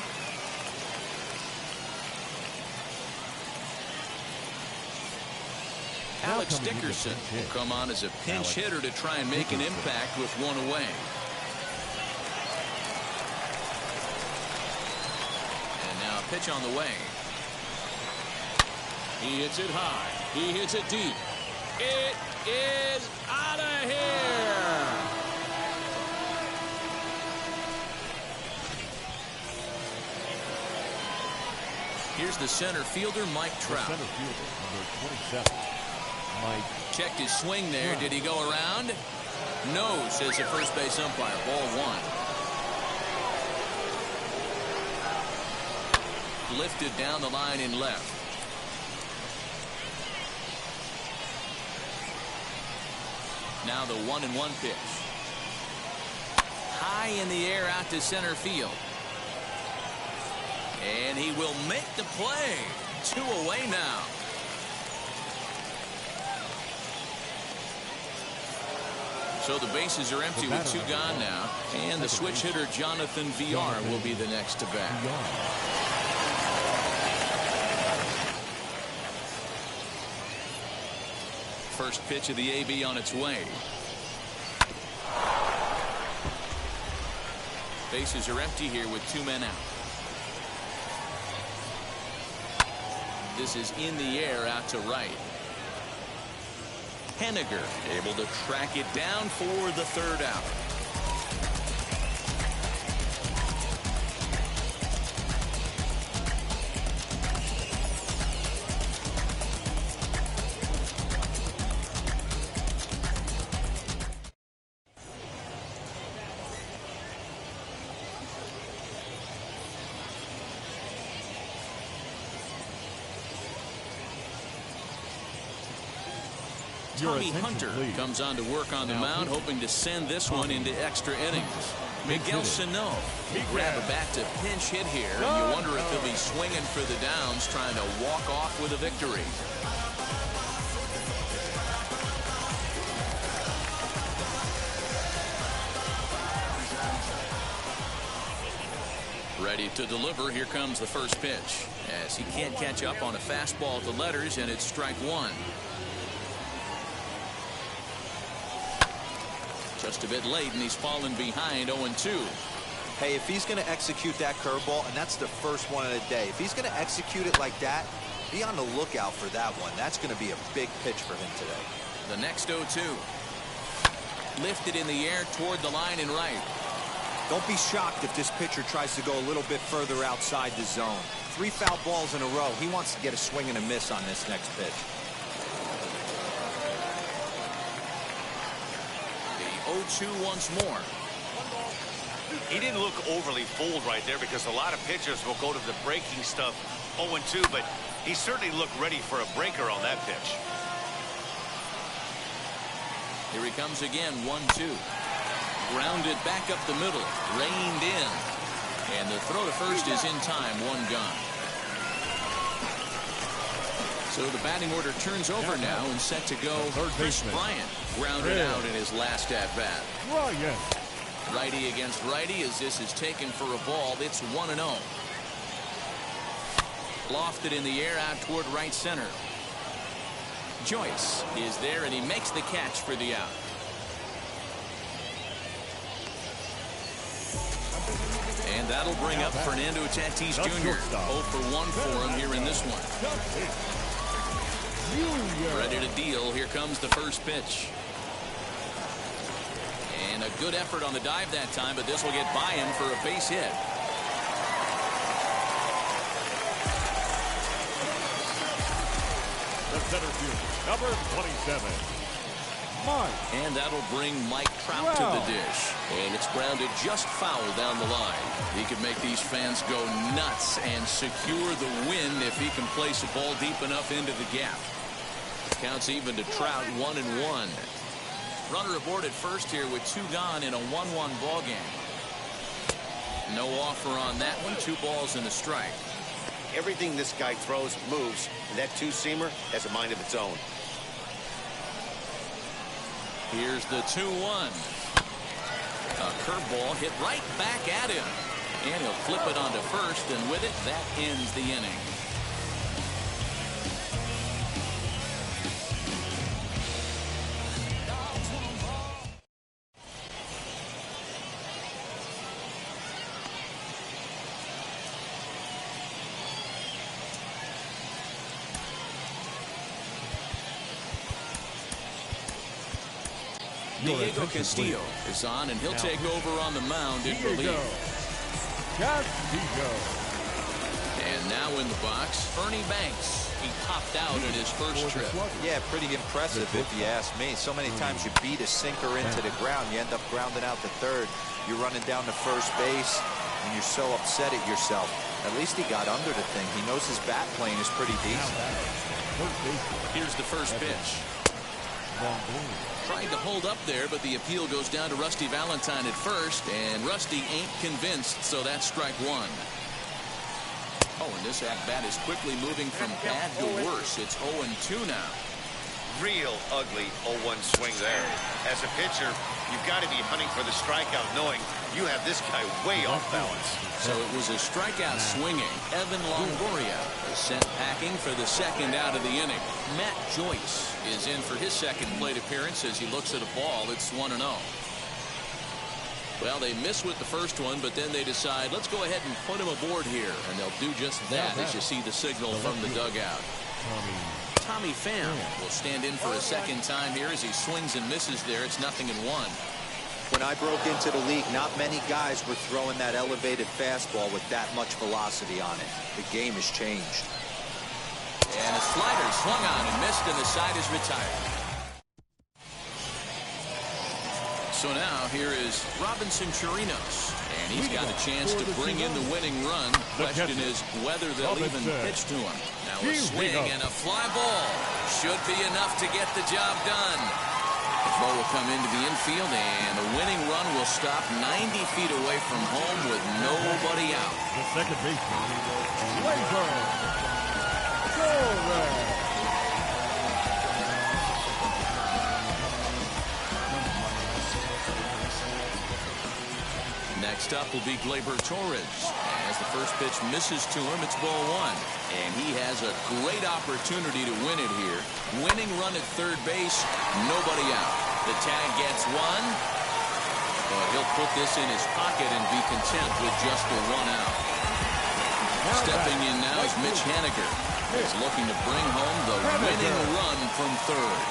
Alex Dickerson will come on as a pinch hitter to try and make an impact with one away. And now a pitch on the way. He hits it high. He hits it deep. It is out of here. Here's the center fielder, Mike Trout. Center fielder, number 27. Mike. Checked his swing there. Did he go around? No, says the first base umpire. Ball one. Lifted down the line in left. Now the 1-1 pitch. High in the air out to center field. And he will make the play. Two away now. So the bases are empty with two gone now. And the switch hitter Jonathan Villar will be the next to bat. First pitch of the AB on its way. Bases are empty here with two men out. This is in the air out to right. Henniger able to track it down for the third out. Tommy Hunter comes on to work on the mound, hoping to send this one into extra innings. Miguel Sano will grab a bat to pinch hit here, and you wonder if he'll be swinging for the downs, trying to walk off with a victory. Ready to deliver. Here comes the first pitch, as he can't catch up on a fastball at the letters, and it's strike one. Just a bit late, and he's fallen behind 0-2. Hey, if he's going to execute that curveball, and that's the first one of the day, if he's going to execute it like that, be on the lookout for that one. That's going to be a big pitch for him today. The next 0-2. Lifted in the air toward the line and right. Don't be shocked if this pitcher tries to go a little bit further outside the zone. 3 foul balls in a row. He wants to get a swing and a miss on this next pitch. 0-2 once more. He didn't look overly fooled right there, because a lot of pitchers will go to the breaking stuff 0-2, but he certainly looked ready for a breaker on that pitch. Here he comes again, 1-2. Grounded back up the middle. Reined in. And the throw to first is in time. One gone. So the batting order turns over now and set to go. Chris Bryant grounded out in his last at-bat. Righty against righty as this is taken for a ball. It's 1-0. Lofted in the air out toward right center. Joyce is there and he makes the catch for the out. And that'll bring up Fernando Tatis Jr. 0 for 1 for him here in this one. Ready to deal. Here comes the first pitch. And a good effort on the dive that time, but this will get by him for a base hit. The center fielder, number 27, Mike. And that'll bring Mike Trout to the dish. And it's grounded just foul down the line. He could make these fans go nuts and secure the win if he can place a ball deep enough into the gap. Counts even to Trout, 1-1. Runner aboard at first here with 2 gone in a 1-1 ball game. No offer on that one. 2 balls and a strike. Everything this guy throws moves, and that two-seamer has a mind of its own. Here's the 2-1. A curveball hit right back at him. And he'll flip it onto first, and with it, that ends the inning. Diego Castillo is on, and he'll take over on the mound in relief. Castillo. And now in the box, Ernie Banks. He popped out in his first trip. Yeah, pretty impressive if you ask me. So many times you beat a sinker into the ground, you end up grounding out to third. You're running down to first base, and you're so upset at yourself. At least he got under the thing. He knows his bat playing is pretty decent. Here's the first pitch. Tried to hold up there, but the appeal goes down to Rusty Valentine at first, and Rusty ain't convinced, so that's strike 1. Oh, and this at-bat is quickly moving from bad to worse. It's 0-2 now. Real ugly 0-1 swing there. As a pitcher, you've got to be hunting for the strikeout, knowing you have this guy way off balance. So it was a strikeout swinging. Evan Longoria is sent packing for the second out of the inning. Matt Joyce is in for his second plate appearance as he looks at a ball. It's 1-0. Well, they miss with the first one, but then they decide, let's go ahead and put him aboard here. And they'll do just that as you see the signal from the dugout. Tommy Pham will stand in for a second time here as he swings and misses there. It's 0-1. When I broke into the league, not many guys were throwing that elevated fastball with that much velocity on it. The game has changed. And a slider swung on and missed, and the side is retired. So now here is Robinson Chirinos, and he's got a chance to bring in the winning run. Question is whether they'll even pitch to him. Now a swing and a fly ball. Should be enough to get the job done. The ball will come into the infield, and the winning run will stop 90 feet away from home with nobody out. The second baseman, Gleyber Torres. Next up will be Gleyber Torres. As the first pitch misses to him, it's ball 1. And he has a great opportunity to win it here. Winning run at third base, nobody out. The tag gets 1. But he'll put this in his pocket and be content with just the 1 out. Stepping in now is Mitch Haniger. He's looking to bring home the winning run from third.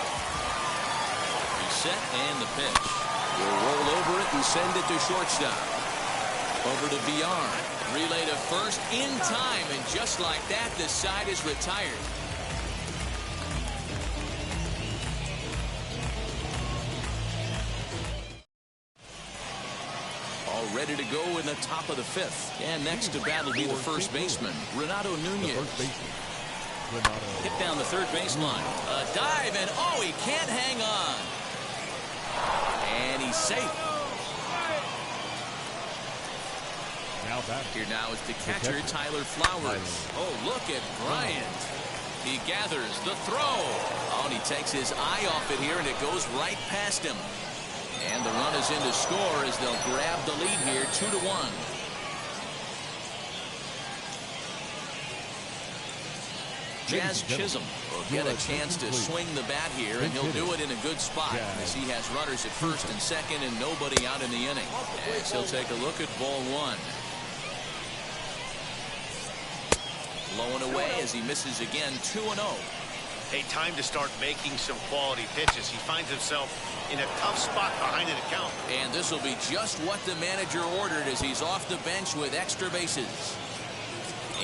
He's set and the pitch. We'll roll over it and send it to shortstop. Over to Villar. Relay to first in time, and just like that, the side is retired. All ready to go in the top of the 5th. And next to bat will be the first baseman, Renato Nunez. Hit down the third baseline. A dive, and oh, he can't hang on. And he's safe. Here now is the catcher, Tyler Flowers. Oh, look at Bryant. He gathers the throw. Oh, and he takes his eye off it here, and it goes right past him. And the run is in to score as they'll grab the lead here, 2-1. Jazz Chisholm will get a chance to swing the bat here, and he'll do it in a good spot as he has runners at first and second and nobody out in the inning. As he'll take a look at ball one. Low and away as he misses again, 2-0. Hey, time to start making some quality pitches. He finds himself in a tough spot behind an account. And this will be just what the manager ordered as he's off the bench with extra bases.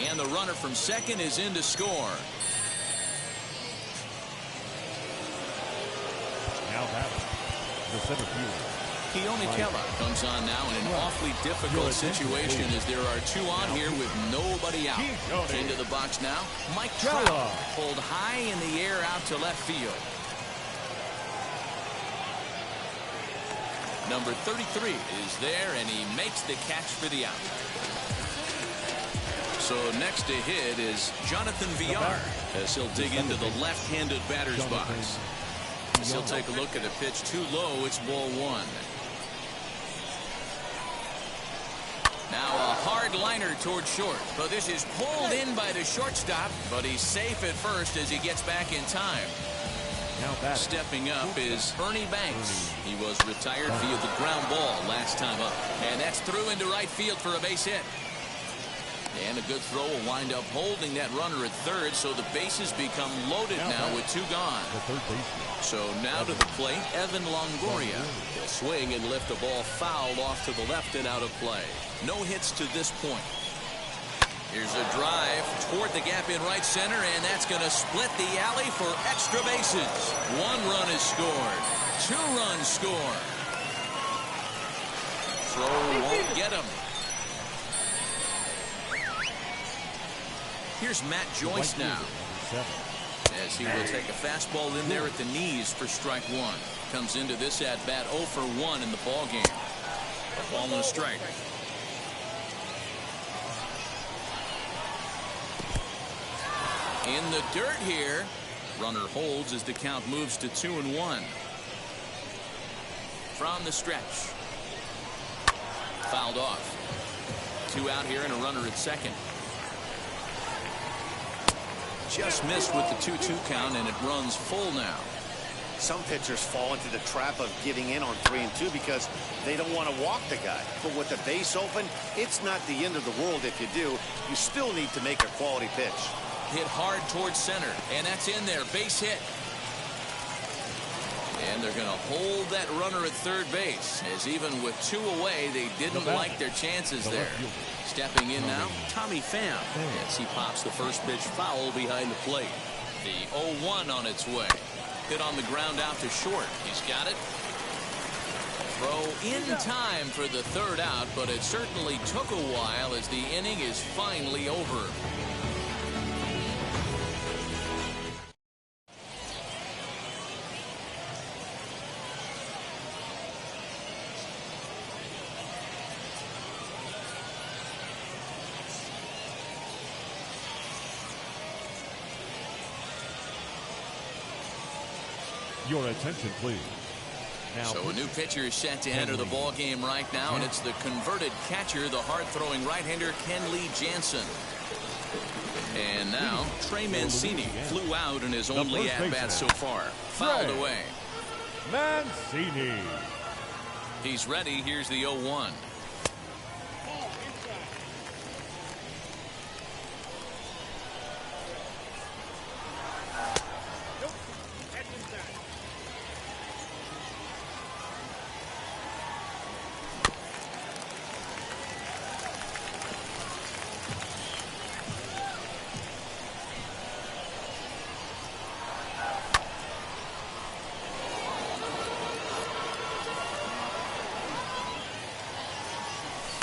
And the runner from second is in to score. Now batting, the center fielder. Keone Kela comes on now in an awfully difficult situation as there are two on here with nobody out. Into the box now, Mike Trout pulled high in the air out to left field. Number 33 is there, and he makes the catch for the out. So next to hit is Jonathan Villar as he'll dig into the left-handed batter's box. As he'll take a look at a pitch too low. It's ball one. Now a hard liner toward short, but this is pulled in by the shortstop, but he's safe at first as he gets back in time. Stepping up is Ernie Banks. He was retired via the ground ball last time up, and that's through into right field for a base hit. And a good throw will wind up holding that runner at third, so the bases become loaded now with two gone. So now to the plate, Evan Longoria. He'll swing and lift the ball foul off to the left and out of play. No hits to this point. Here's a drive toward the gap in right center, and that's going to split the alley for extra bases. One run is scored. Two runs score. Throw won't get him. Here's Matt Joyce now, as he will take a fastball in there at the knees for strike one. Comes into this at bat 0 for 1 in the ball game. A ball and a strike. In the dirt here. Runner holds as the count moves to 2-1. From the stretch. Fouled off. Two out here and a runner at second. Just missed with the 2-2 count, and it runs full now. Some pitchers fall into the trap of giving in on 3-2 because they don't want to walk the guy. But with the base open, it's not the end of the world if you do. You still need to make a quality pitch. Hit hard towards center, and that's in there. Base hit. And they're going to hold that runner at third base, as even with two away, they didn't like their chances there. Stepping in now, Tommy Pham, as he pops the first pitch foul behind the plate. The 0-1 on its way. Hit on the ground out to short. He's got it. Throw in time for the third out, but it certainly took a while as the inning is finally over. Your attention, please. Now, so a new pitcher is set to enter the ball game right now, and it's the converted catcher, the hard-throwing right-hander Kenley Jansen. And now Trey Mancini flew out in his only at-bat so far. Fouled away. Mancini. He's ready. Here's the 0-1.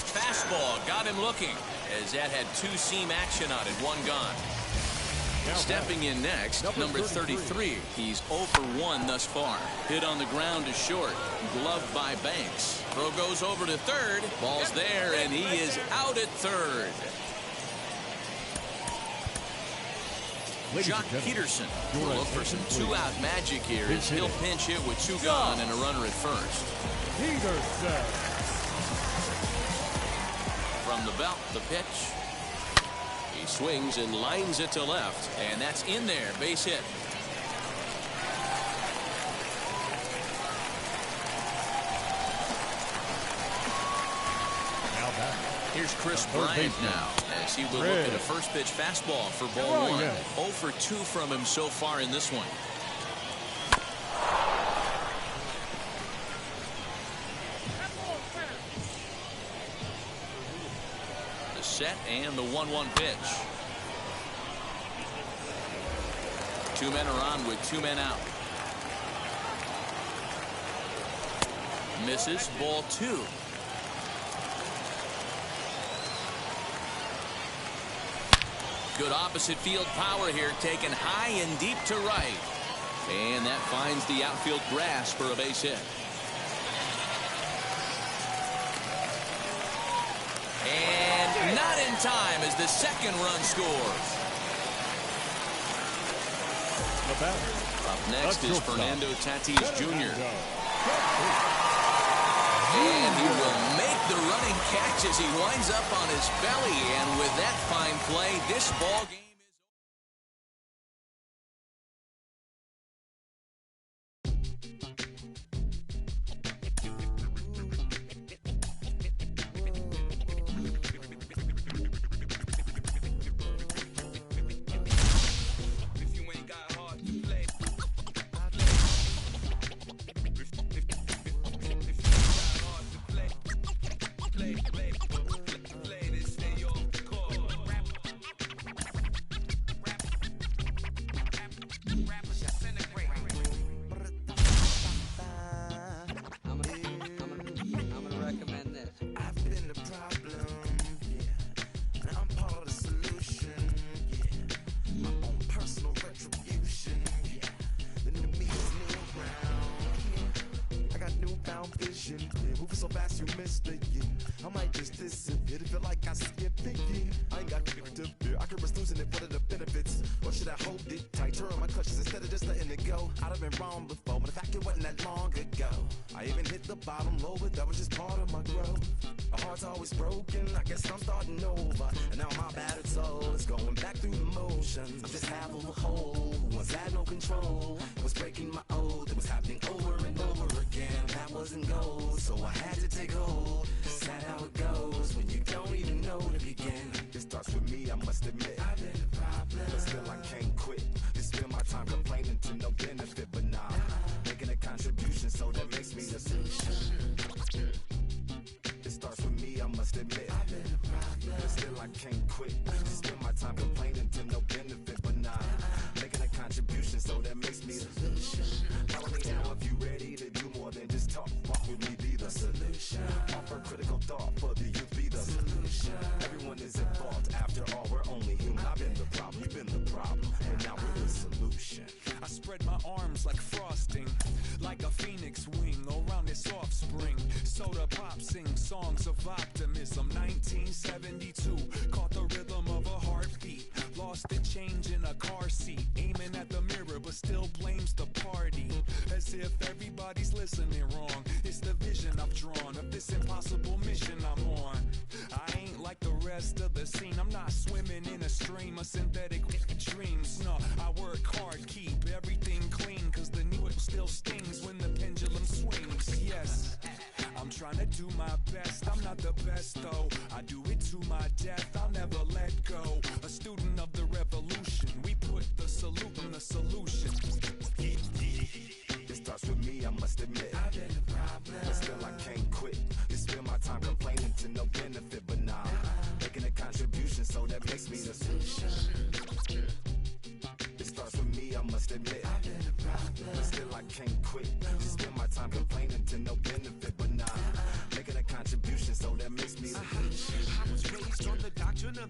Fastball got him looking as that had two-seam action on it. One gone. Stepping in next, number 33. He's 0 for 1 thus far. Hit on the ground is short. Gloved by Banks. Throw goes over to third. Ball's there, and he is out at third. Jock Peterson will look for some two-out magic here as he'll pinch hit with 2 gone and a runner at first. Peterson. From the belt, the pitch. He swings and lines it to left, and that's in there, base hit. Here's Chris Bryant now, as he will look at a first pitch fastball for ball 1. 0 for 2 from him so far in this one. The set and the 1-1 pitch. 2 men are on with 2 men out. Misses, ball 2. Good opposite field power here, taken high and deep to right. And that finds the outfield grass for a base hit. And not in time as the second run scores. Up next is Fernando Tatis Jr. And he will make the running catch as he winds up on his belly. And with that fine play, this ball game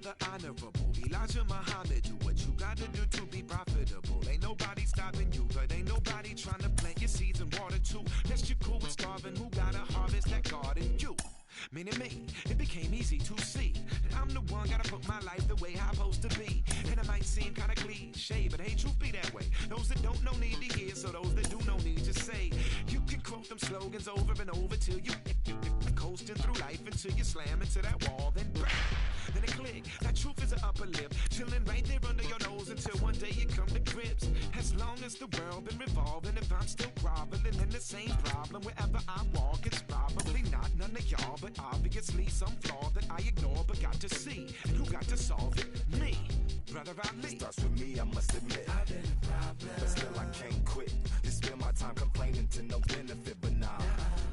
the honorable Elijah Muhammad. Do what you got to do to be profitable? Ain't nobody stopping you, but ain't nobody trying to plant your seeds and water too. Unless you're cool with starving, who gotta harvest that garden? You. Meaning me, it became easy to see that I'm the one gotta put my life the way I'm supposed to be. And it might seem kinda cliche, but hey, truth be that way. Those that don't know need to hear, so those that do know need to say. You can quote them slogans over and over till you coasting through life until you slam into that wall, then bang. Then it click, that truth is an upper lip, chilling right there under your nose until one day you come to grips. As long as the world been revolving, if I'm still groveling in the same problem wherever I walk, it's probably not none of y'all, but obviously some flaw that I ignore but got to see. And who got to solve it? Me, brother Ali. Starts with me, I must admit I've been a problem, but still I can't quit. Just spend my time complaining to no benefit, but nah,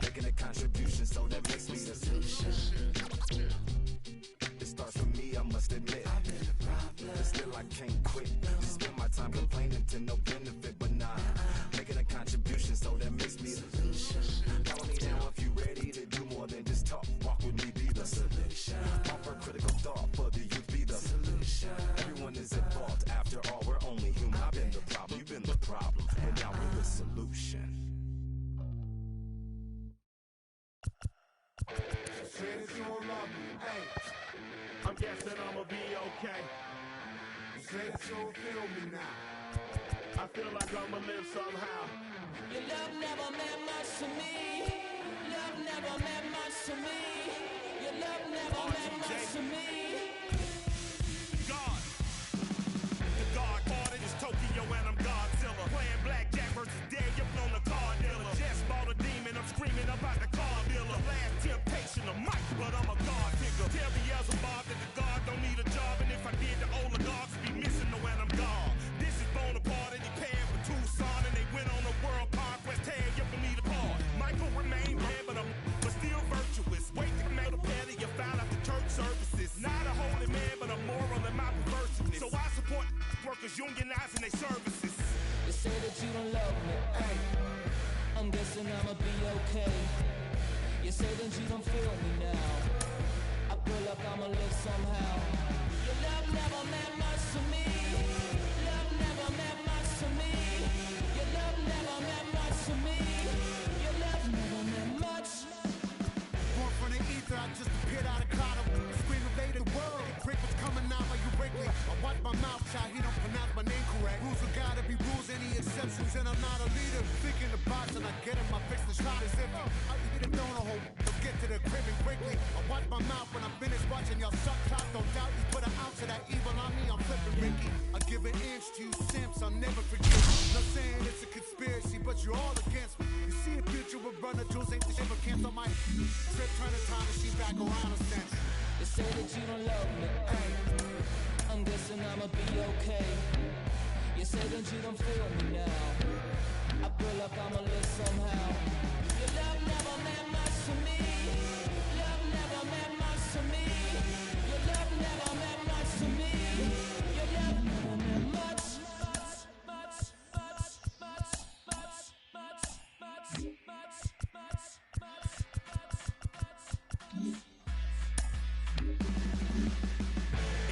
making a contribution, so that makes me the solution. It starts with me, I must admit I've been a problem, but still I can't quit. Just spend my time complaining to no benefit, but nah, making a contribution, so that makes me the solution. Follow me now if you ready to do more than just talk. Walk with me, be the solution. Offer critical thought for the youth, be the solution. Everyone is involved, after all, we're only human. I've been the problem, you've been the problem, and now we're the solution. Said that you don't love me, hey. I'm guessing I'ma be okay. You say that you don't feel me now. I feel like I'ma live somehow. Your love never meant much to me. Love never meant much to me. Your love never meant much to me. God. The God party is Tokyo and I'm Godzilla. Playing blackjack versus dead, you're on the card dealer. Just bought a demon, I'm screaming about the car dealer. Last temptation of Mike, but I'm a God figure. Tell Beelzebub that the God don't need a job, and if I did, the oligarchs would be missing the when I'm gone. This is Bonaparte and he paired with Tucson, and they went on a world conquest. Tear you from me apart. Michael remained dead, but still virtuous. Wait to make a pair that you found after church services. Not a holy man, but a moral in my perverseness. So I support workers unionizing their services. You say that you don't love me, hey. I'm guessing I'ma be okay. You say that you don't feel me now. I feel like I'ma live somehow. Your love never meant much to me. Love never meant much to me. Your love never meant much to me. Your love never meant much. Born from the ether, I just appeared out of cloud. Scream invaded the world. Break what's coming out like you break me. I watch my mouth shot, he don't pronounce my name correct. Rules will gotta be rules, any exceptions, and I'm not a leader. Thinking the box and I get him, I fix the shot as if I eat a donut hole. Don't get to the crib and quickly. I watch my mouth when I'm finished watching y'all suck clock. Don't doubt you put an ounce of that evil on me, I'm flipping Ricky. I give an inch to you simps, I'll never forget. Not saying it's a conspiracy, but you're all against me. You see a future with runner jewels, ain't the shit but cancel my trip, turn the time machine back around a sense. You say that you don't love me, hey. I'm guessing I'ma be okay. You say that you don't feel me now. I feel like I'ma live somehow. Your love never meant much to me. Love never meant much to me. Your love never meant much to me. Your love never meant much.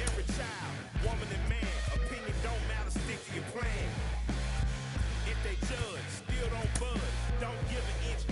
Every child, woman and man, opinion don't matter, stick to your plan. If they judge, still don't budge, don't give an inch,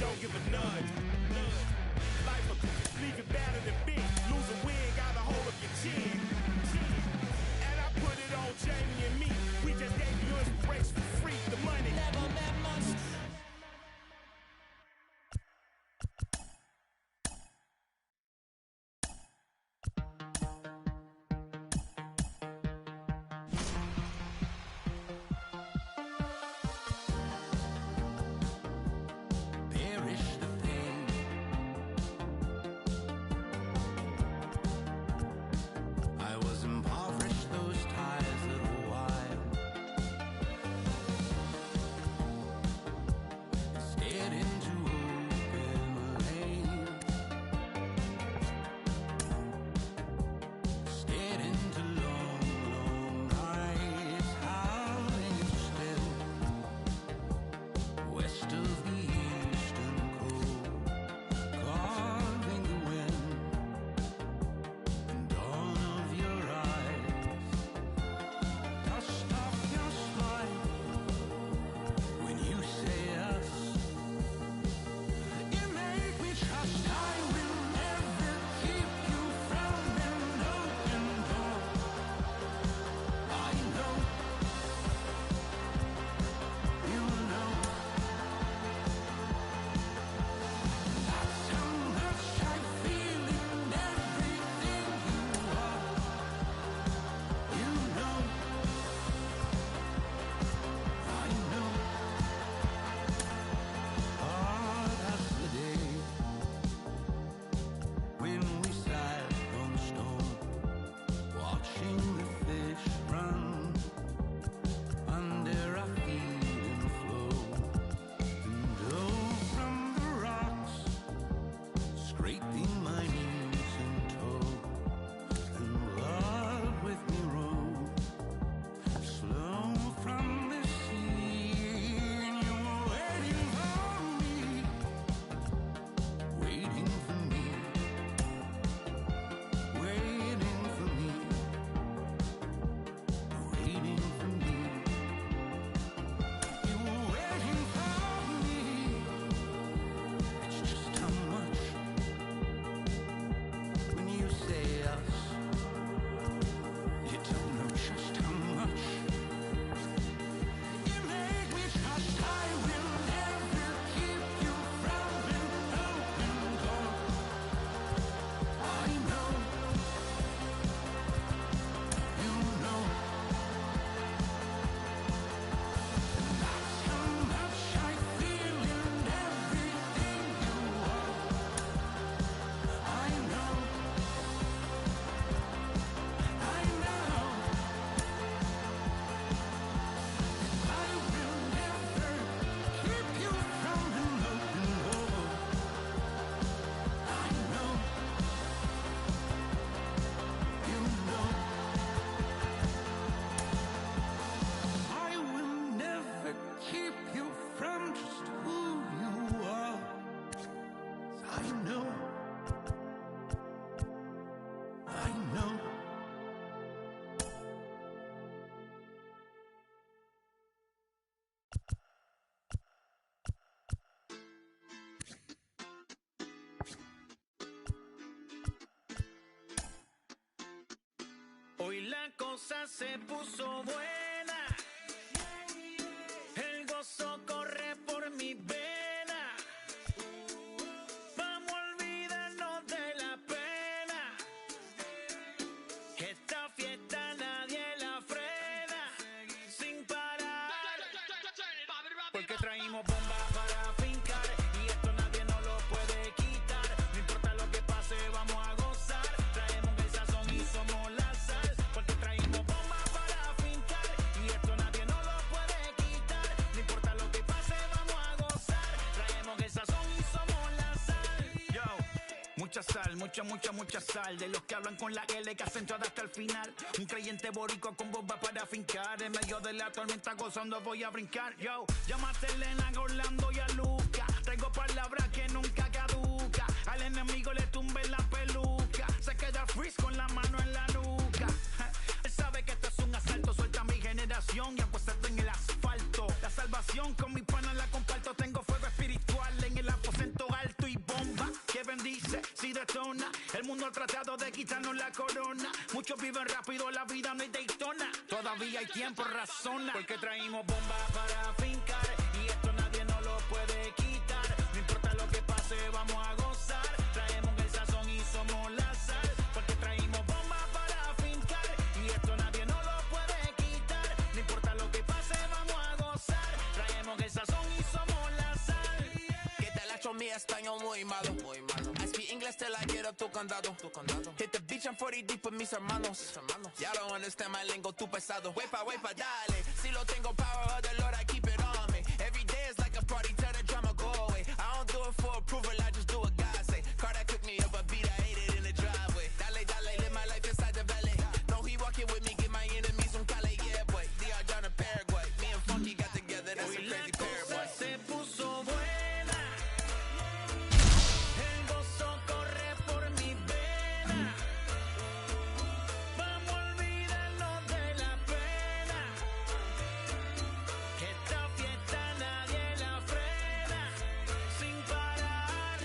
cosa se puso buena. El gozo corre por mi vena. Vamos a olvidarnos de la pena. Esta fiesta nadie la frena. Sin parar. Porque traímos bombas para fincar. Y esto nadie nos lo puede quitar. No importa lo que pase, vamos a gozar. Traemos el sazón y somos la sal. Porque traímos bombas para fincar. Y esto nadie nos lo puede quitar. No importa lo que pase, vamos a gozar. Traemos el sazón y somos la sal. Yo, mucha sal, mucha sal. De los que hablan con la L que acentuada hasta el final. Un creyente boricua con bomba para fincar. En medio de la tormenta gozando voy a brincar. Yo, llámate a Elena, a Orlando y a Luca. Traigo palabras que nunca caduca. Al enemigo le tumbe la peluca. Se queda freeze con la mano en la nuca. Él sabe que esto es un asalto. Suelta mi generación y apuéstate en el asfalto. La salvación con mis panas la comparto. Tengo fuego espiritual en el aposento alto y bomba que bendice si detona. El mundo ha tratado de quitarnos la corona. Muchos viven rápido, la vida no es Daytona. Todavía hay tiempo, razona. Porque traímos bombas para fincar. Y esto nadie nos lo puede quitar. No importa lo que pase, vamos a gozar. Traemos el sazón y somos la sal. Porque traímos bombas para fincar. Y esto nadie nos lo puede quitar. No importa lo que pase, vamos a gozar. Traemos el sazón y somos la sal. Que te la echo mi español muy malo. I speak English till I get up tu condado. Hit the beach and 40 deep with mis hermanos. Ya don't understand my lingo, tu pesado. Wepa, dale. Si lo tengo power of the Lord, I keep it on me. Every day is like a party, tell the drama go away. I don't do it for approval, I just do what God say. Car that cooked me up a beat, I ate it in the driveway. Dale, live my life inside the valley. No, he walking with me, get my enemies un cale, yeah, boy. DR down in Paraguay. Me and Funky got together, that's a crazy pair, boy. Se puso buena. El gozo corre por mi vena. Vamos a olvidarnos de la pena. Esta fiesta nadie la frena. Sin parar.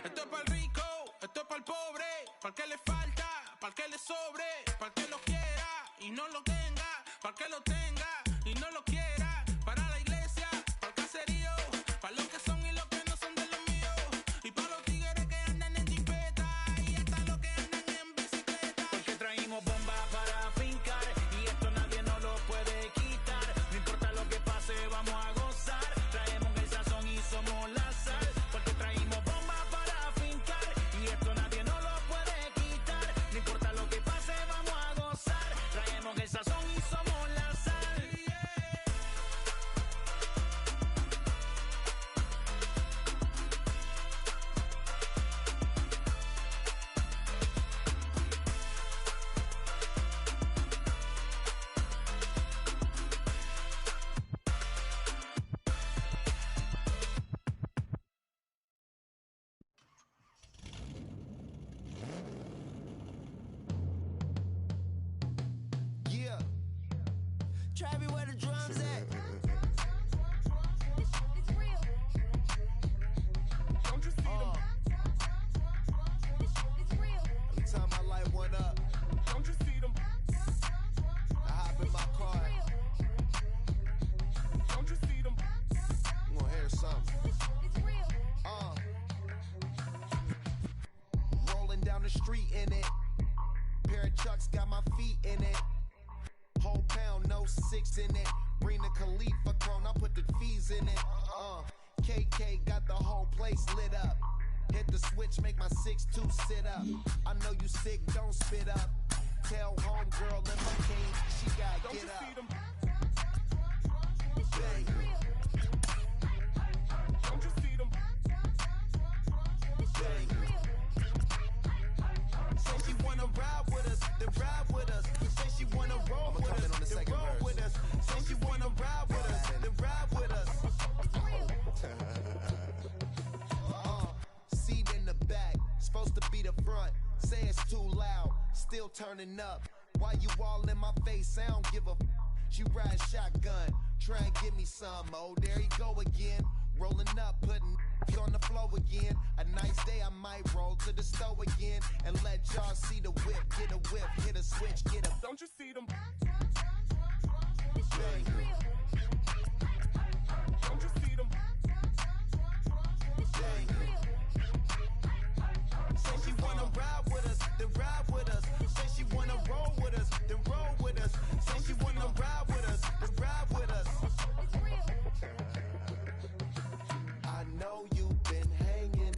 Esto es para el rico, esto es para el pobre. Para el que le falta, para el que le sobre. Para el que lo quiera y no lo tenga. Para el que lo tenga y no lo quiera. Para la iglesia, para el caserío. Para los que son y los que no son de los míos. Y para los tigres que andan en jipeta. Y hasta los que andan en bicicleta. Porque traímos bombas para fincar. Y esto nadie nos lo puede quitar. No importa lo que pase, vamos a gozar. Traemos el sazón y somos la sal. Porque traímos bombas para fincar. Y esto nadie nos lo puede quitar. No importa lo que pase, vamos a gozar. Traemos el sazón y somos la sal. Yeah. Travis, where the drums at? Don't you see them? Every time I light one up, don't you see them? I hop in my car. Don't you see them? I'm gonna hear something. Rolling down the street in it. Pair of Chucks got my feet in it. Whole pound, no 6 in it. Bring the Khalifa cone, I put the fees in it. KK got the whole place lit up. Hit the switch, make my 6'2" sit up. I know you sick, don't spit up. Tell homegirl and my king, she gotta get up. Bang. Don't you see them? Bang. Say she wanna ride with us, then ride with us. Say she wanna roll with us, then roll with us. Say she wanna ride with us, then ride with us. Seat in the back, supposed to be the front. Say it's too loud, still turning up. Why you all in my face? I don't give a. She ride shotgun, try and give me some. Oh, there he go again, rolling up, putting On the flow again. A nice day, I might roll to the store again and let y'all see the whip. Get a whip, hit a switch, get a. Don't you see them? Don't you see them? Say she wanna ride with us, then ride with us. Say she wanna roll with us, then roll with us. Say she wanna ride with us, then ride with us. I know you've been hanging,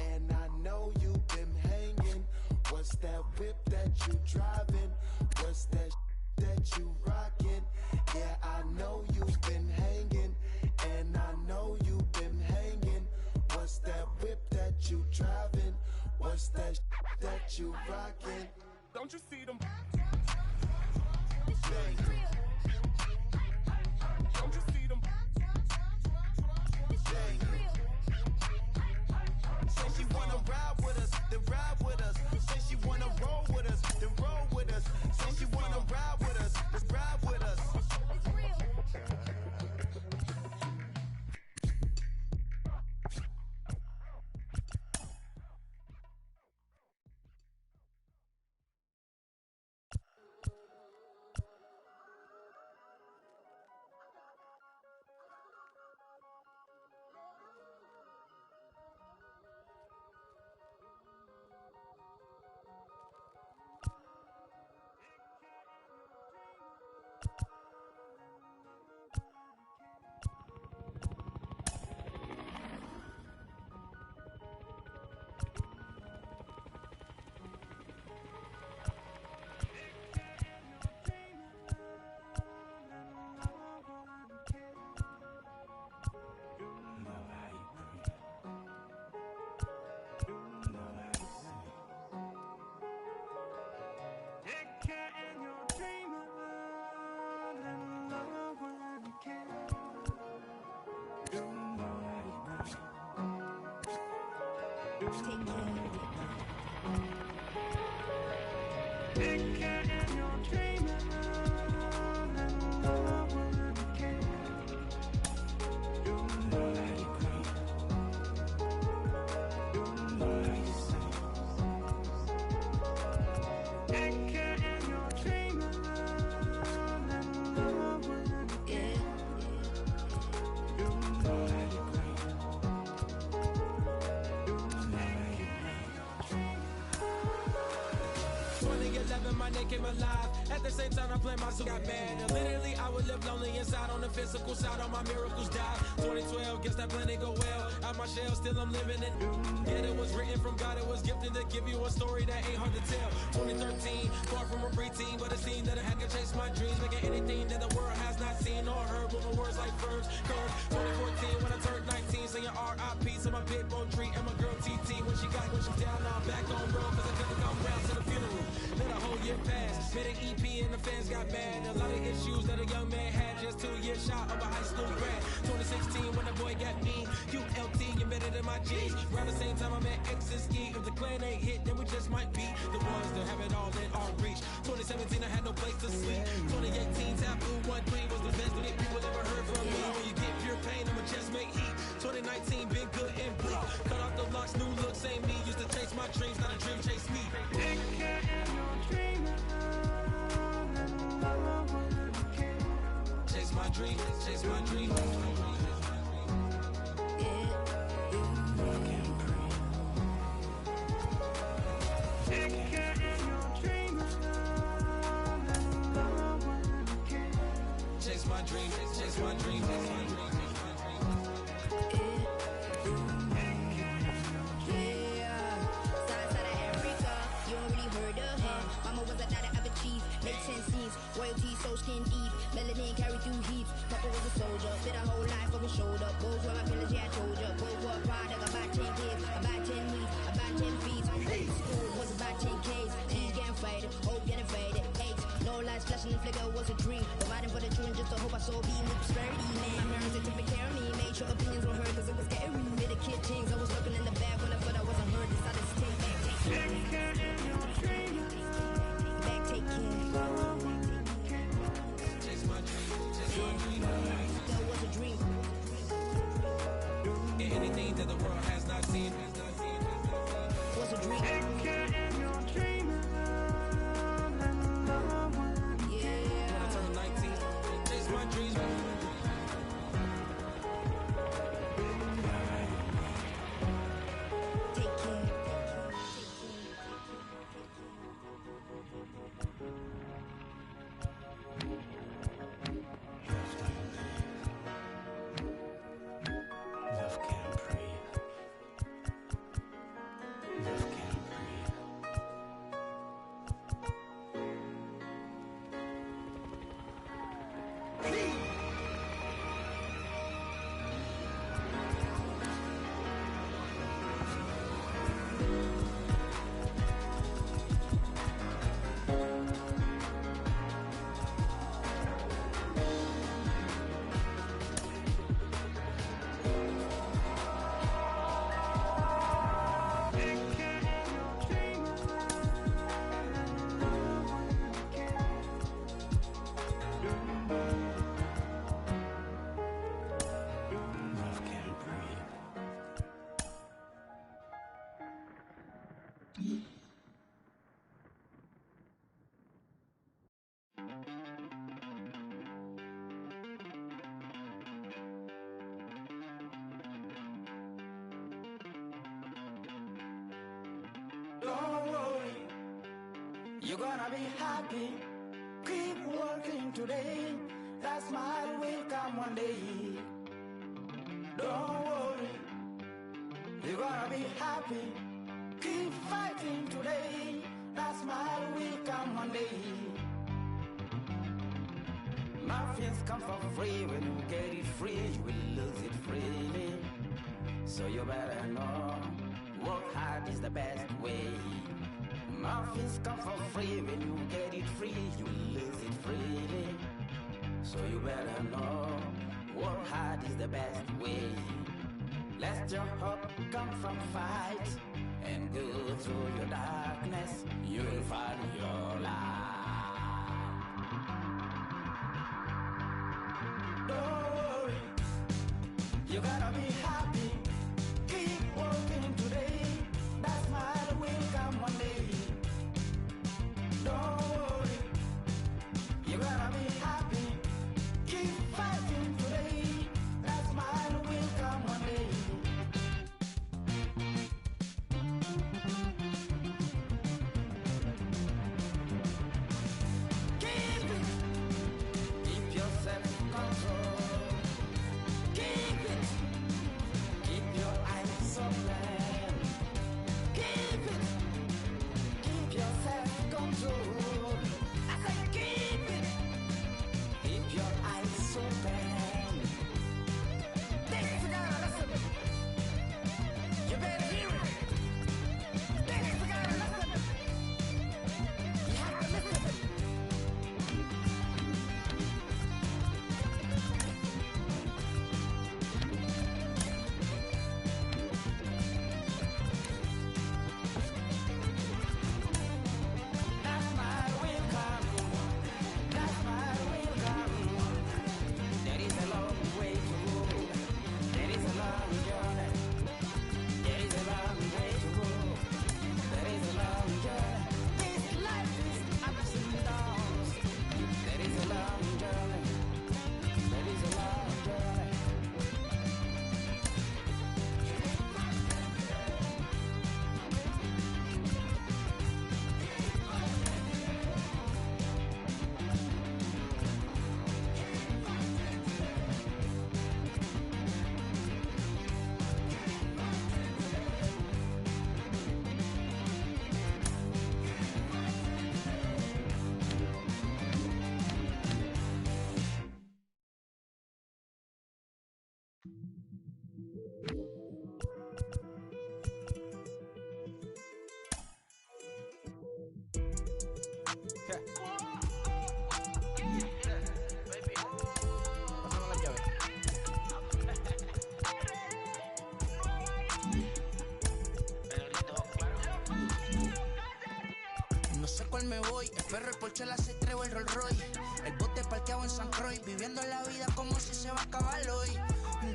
and I know you've been hanging. What's that whip that you driving? What's that that you rocking? Yeah, I know you've been hanging, and I know you've been hanging. What's that whip that you driving? What's that that you rocking? Don't you see them? Don't you see them? Say she wanna ride with us, then ride with us. Say she wanna roll with us, then roll with us. Say she wanna ride with us, then ride with us. Came alive. At the same time, I play my soul got mad. And literally, I would live lonely inside. On the physical side, all my miracles died. 2012, guess that plan didn't go well. Out my shell, still I'm living it. Yeah, it was written from God. It was gifted to give you a story that ain't hard to tell. 2013, far from a preteen, but it seemed that I had to chase my dreams, making anything that the world has not seen or heard. With my words like verbs, curves. 2014, when I turned 19, singing R.I.P. to my big bone tree and my girl TT. When she down, now I'm back on road, cause I couldn't come down to the funeral. Let a whole year pass. Made an EP and the fans got mad. A lot of issues that a young man had. Just 2 years shy of a high school grad. 2016 when the boy got me. QLT embedded in my G's. Around the same time I met X and Ski. If the clan ain't hit, then we just might be the ones that have it all in our reach. 2017 I had no place to sleep. 2018 Taboo 1-3 was the best that people ever heard from me. When you get pure pain, I'ma just make heat. 2019 been good and bleak. Cut off the locks, new looks, ain't me. Used to chase my dreams, not a dream chase me. Chase my dream, chase my dream. Chase my dream, chase my dream, chase my dream. Make 10 scenes, royalty so skin deep. Melanin carry through heaps. Papa was a soldier, fit a whole life over shoulder. Both were my pillars, yeah I told ya. Both were a product, about 10 kids, about 10 weeks, about 10 feet. School was about 10 Ks. T's getting faded, hope getting faded. 8, no lights flashing and flicker was a dream. Providing for the children just to hope I saw beam with prosperity, man. My parents they took care of me, made sure opinions were heard cause it was scary. Did a kid things, I was looking in the back when I thought I wasn't heard. Decided to take back, take care. Back, take care. Anything that the world You're gonna be happy. Keep working today. That smile will come one day. Don't worry. You're gonna be happy. Keep fighting today. That smile will come one day. Muffins come for free. When you get it free, you will lose it freely. So you better know, work hard is the best way. Muffins come for free. When you get it free, you will lose it freely. So you better know, work hard is the best way. Let your hope come from fight and go through your darkness. You will find your light. Don't worry, you gotta be happy. Keep working today. That smile will come one day. Don't worry, you gotta be happy. Keep fighting today. That smile will come one day. Keep it. Keep your self-control. Keep it. Keep your eyes open. Keep it. Keep your self-control. I say keep it. Keep your eyes open. This is gotta listen. You better hear it. This is gotta listen. You have to listen. That smile will come. That smile will come. There is a long way to go. There is a long journey. There is a long way to go. There is a long journey. This life is ups and downs. There is a long journey. There is a long journey. No sé cuál me voy, espero el Porsche, la C3 o el Rolls Royce. El bote parqueado en San Croix, viviendo la vida como si se va a acabar hoy.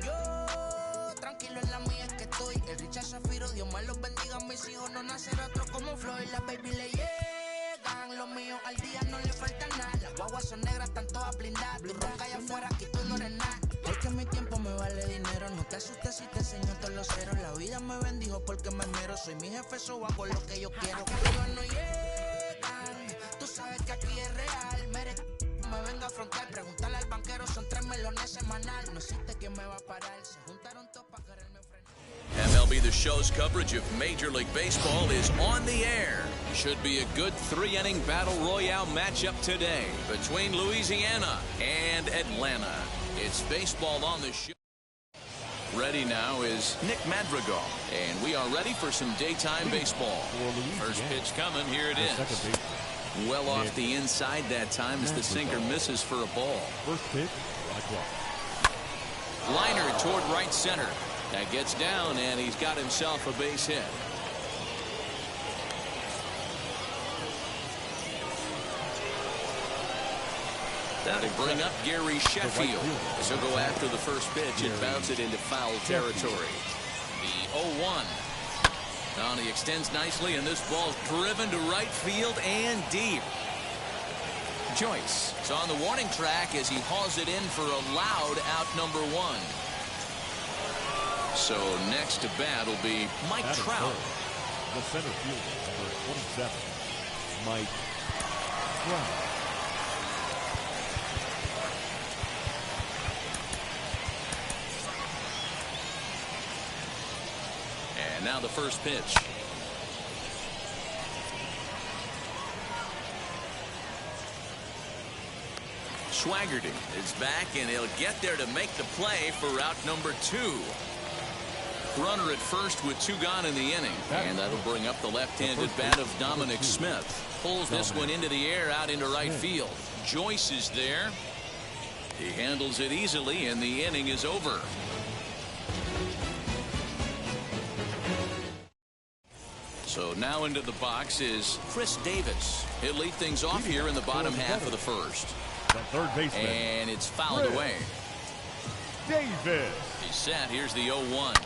Yo, tranquilo en la mía es que estoy. El Richard Zafiro, Dios más los bendiga, mis hijos no nacerá otro como Floyd. Las baby le llegan, los míos al día no le falta nada. Las guaguas son negras, están todas blindadas. Tu ronca allá afuera, aquí tú no eres nada. Es que mi tiempo me vale dinero, no te asustes si te enseño todos los ceros. La vida me bendijo porque me mero, soy mi jefe, so hago lo que yo quiero. Ellos no llegan, tú sabes que aquí es real. Me venga a afrontar, preguntarle al banquero, son 3 melones semanal. No existe quien me va a parar, se juntaron todos para quererme frenar. MLB The Show's coverage of Major League Baseball is on the air. Should be a good 3-inning battle royale matchup today between Louisiana and Atlanta. It's baseball on the show. Ready now is Nick Madrigal, and we are ready for some daytime baseball. First pitch coming, here it is. Well off the inside that time as the sinker misses for a ball. First pitch, Liner toward right center. That gets down, and he's got himself a base hit. That'll bring up Gary Sheffield. He'll go after the first pitch and bounce it into foul territory. The 0-1. Now he extends nicely, and this ball's driven to right field and deep. Joyce is on the warning track as he hauls it in for a loud out number 1. So next to bat will be Mike Trout. The center fielder, number 27, Mike strike. And now the first pitch. Swaggerty is back, and he'll get there to make the play for out number 2. Runner at first with 2 gone in the inning, and that'll bring up the left-handed bat of Dominic Smith. Pulls this one into the air out into right field. Joyce is there. He handles it easily, and the inning is over. So now into the box is Chris Davis. He'll lead things off here in the bottom half of the first. The third baseman. And it's fouled away. Davis. He's set. Here's the 0-1.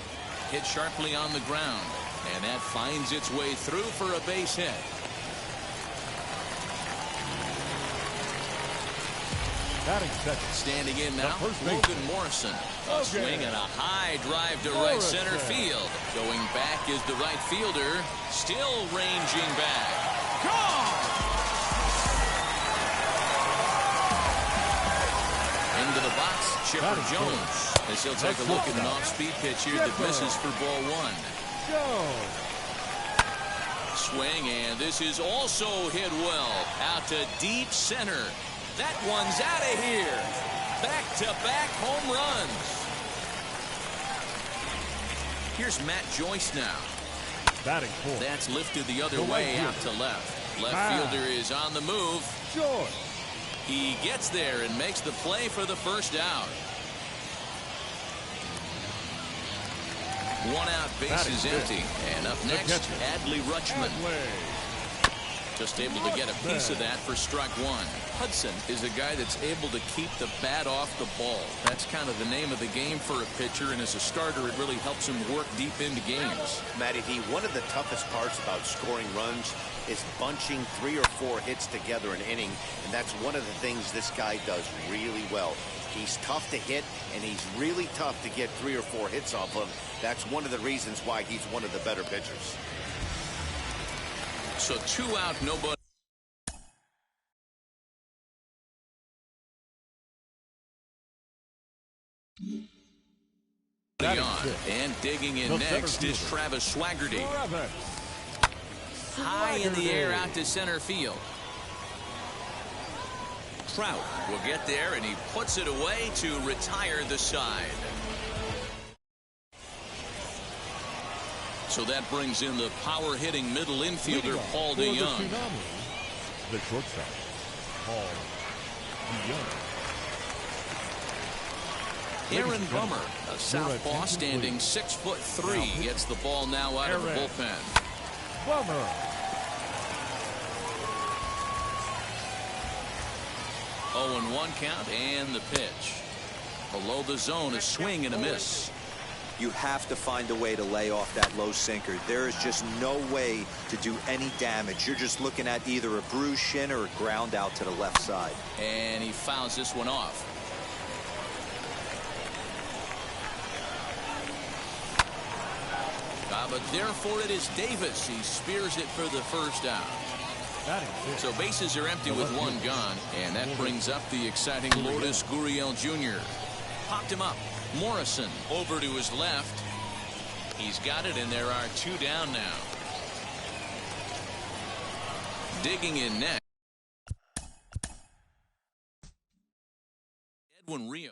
Hit sharply on the ground. And that finds its way through for a base hit. Batting second. Standing in now, Logan Morrison. A swing and a high drive to right center field. Going back is the right fielder. Still ranging back. Gone! Into the box, Chipper Jones. As he'll take a look at an off-speed pitch here that misses for ball 1. Swing, and this is also hit well. Out to deep center. That one's out of here. Back-to-back home runs. Here's Matt Joyce now. Batting fourth. That's lifted the other way out to left. Left fielder is on the move. Joyce. He gets there and makes the play for the first out. 1 out, base is empty. And up next, Adley Rutschman. Just able to get a piece of that for strike 1. Hudson is a guy that's able to keep the bat off the ball. That's kind of the name of the game for a pitcher, and as a starter, it really helps him work deep into games. Matty D, one of the toughest parts about scoring runs is bunching 3 or 4 hits together an inning, and that's one of the things this guy does really well. He's tough to hit, and he's really tough to get 3 or 4 hits off of. That's one of the reasons why he's one of the better pitchers. So 2 out, nobody. On. And digging in next is Travis Swaggerty. High in the air out to center field. Trout will get there, and he puts it away to retire the side. So that brings in the power-hitting middle infielder, Paul DeYoung. The shortstop, Paul DeYoung. Aaron Bummer, a southpaw standing 6'3", gets the ball now out of the bullpen. Bummer. Oh, 0-1 count, and the pitch. Below the zone, a swing and a miss. You have to find a way to lay off that low sinker. There is just no way to do any damage. You're just looking at either a bruised shin or a ground out to the left side. And he fouls this one off. But therefore it is Davis. He spears it for the first out. So bases are empty with 1 gone, and that brings up the exciting Lourdes Gurriel Jr. Popped him up. Morrison over to his left. He's got it, and there are 2 down now. Digging in next, Edwin Rio.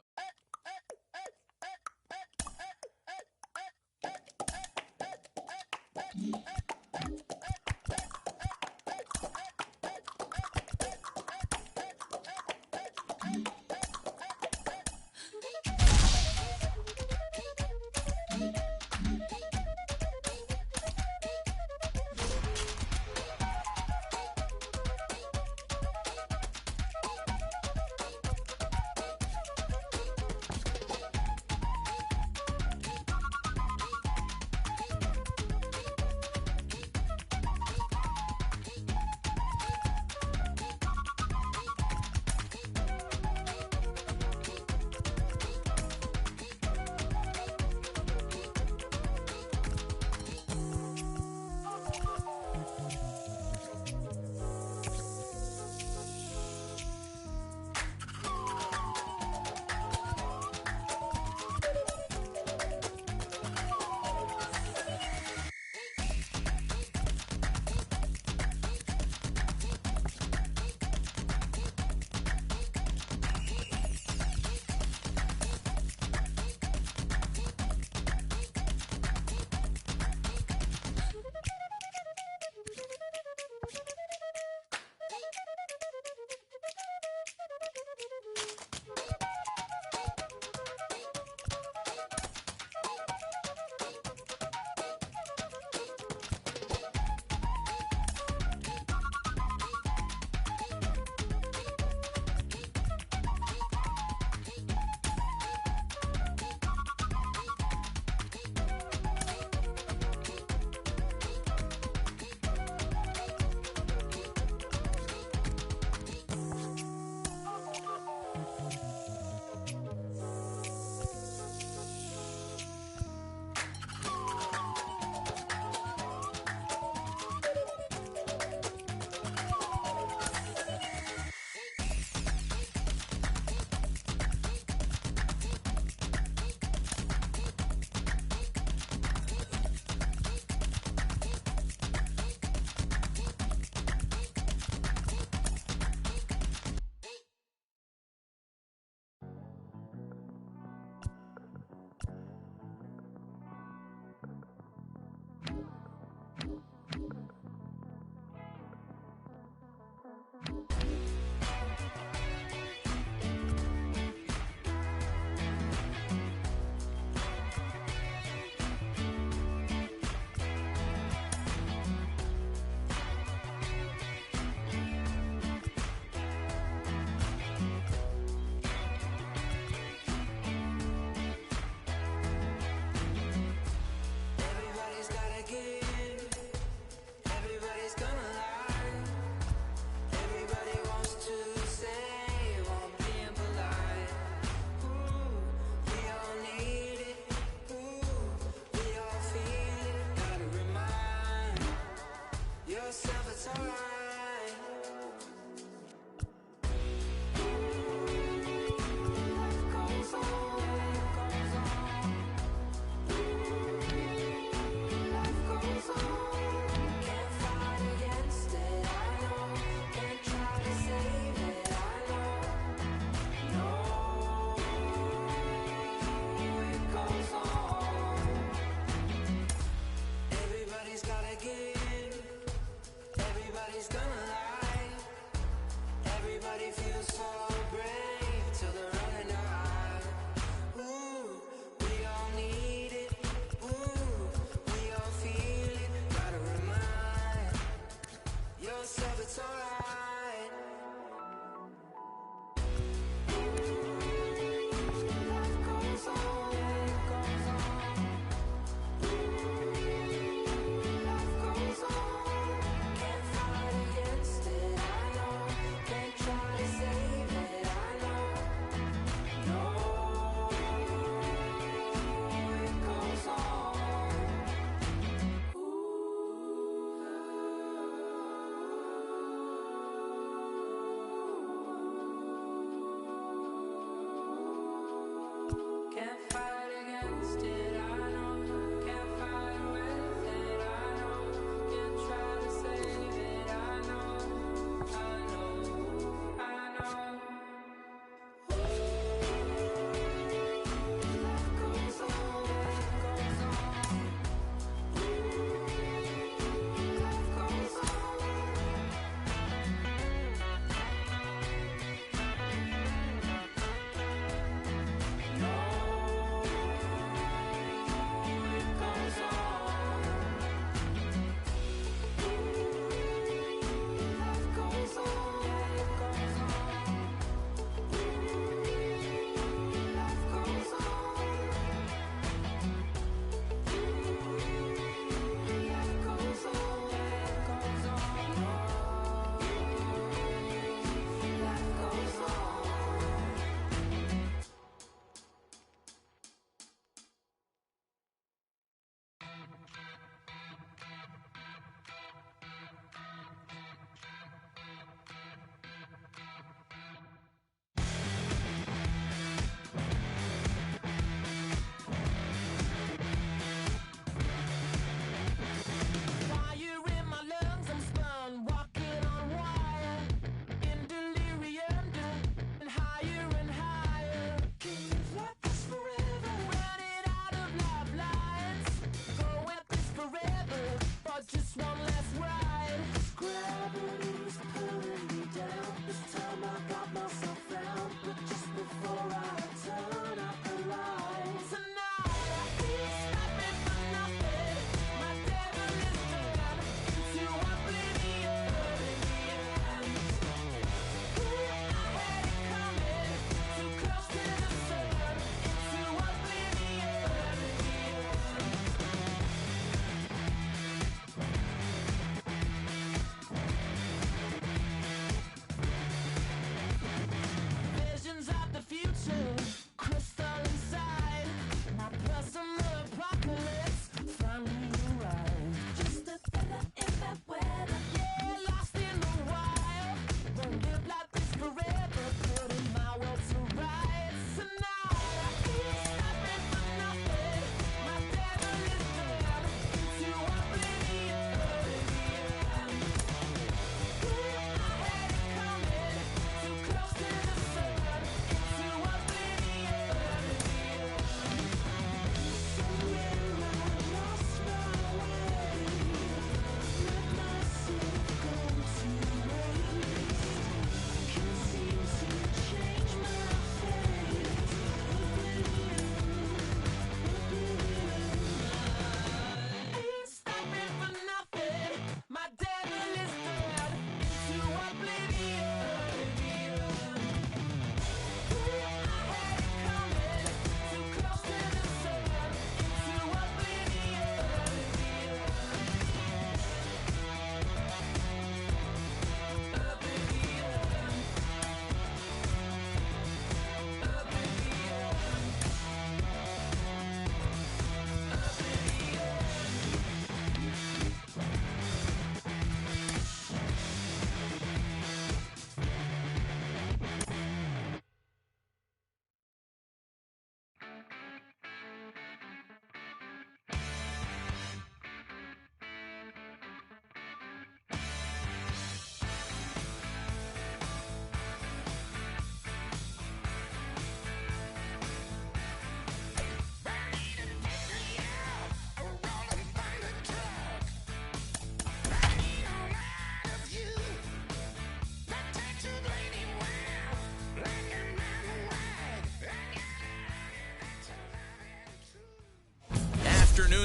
yourself, it's alright. Everybody's gotta give, everybody's gonna lie, everybody feels so brave till they're running out. Ooh, we all need it, ooh, we all feel it, gotta remind yourself it's alright.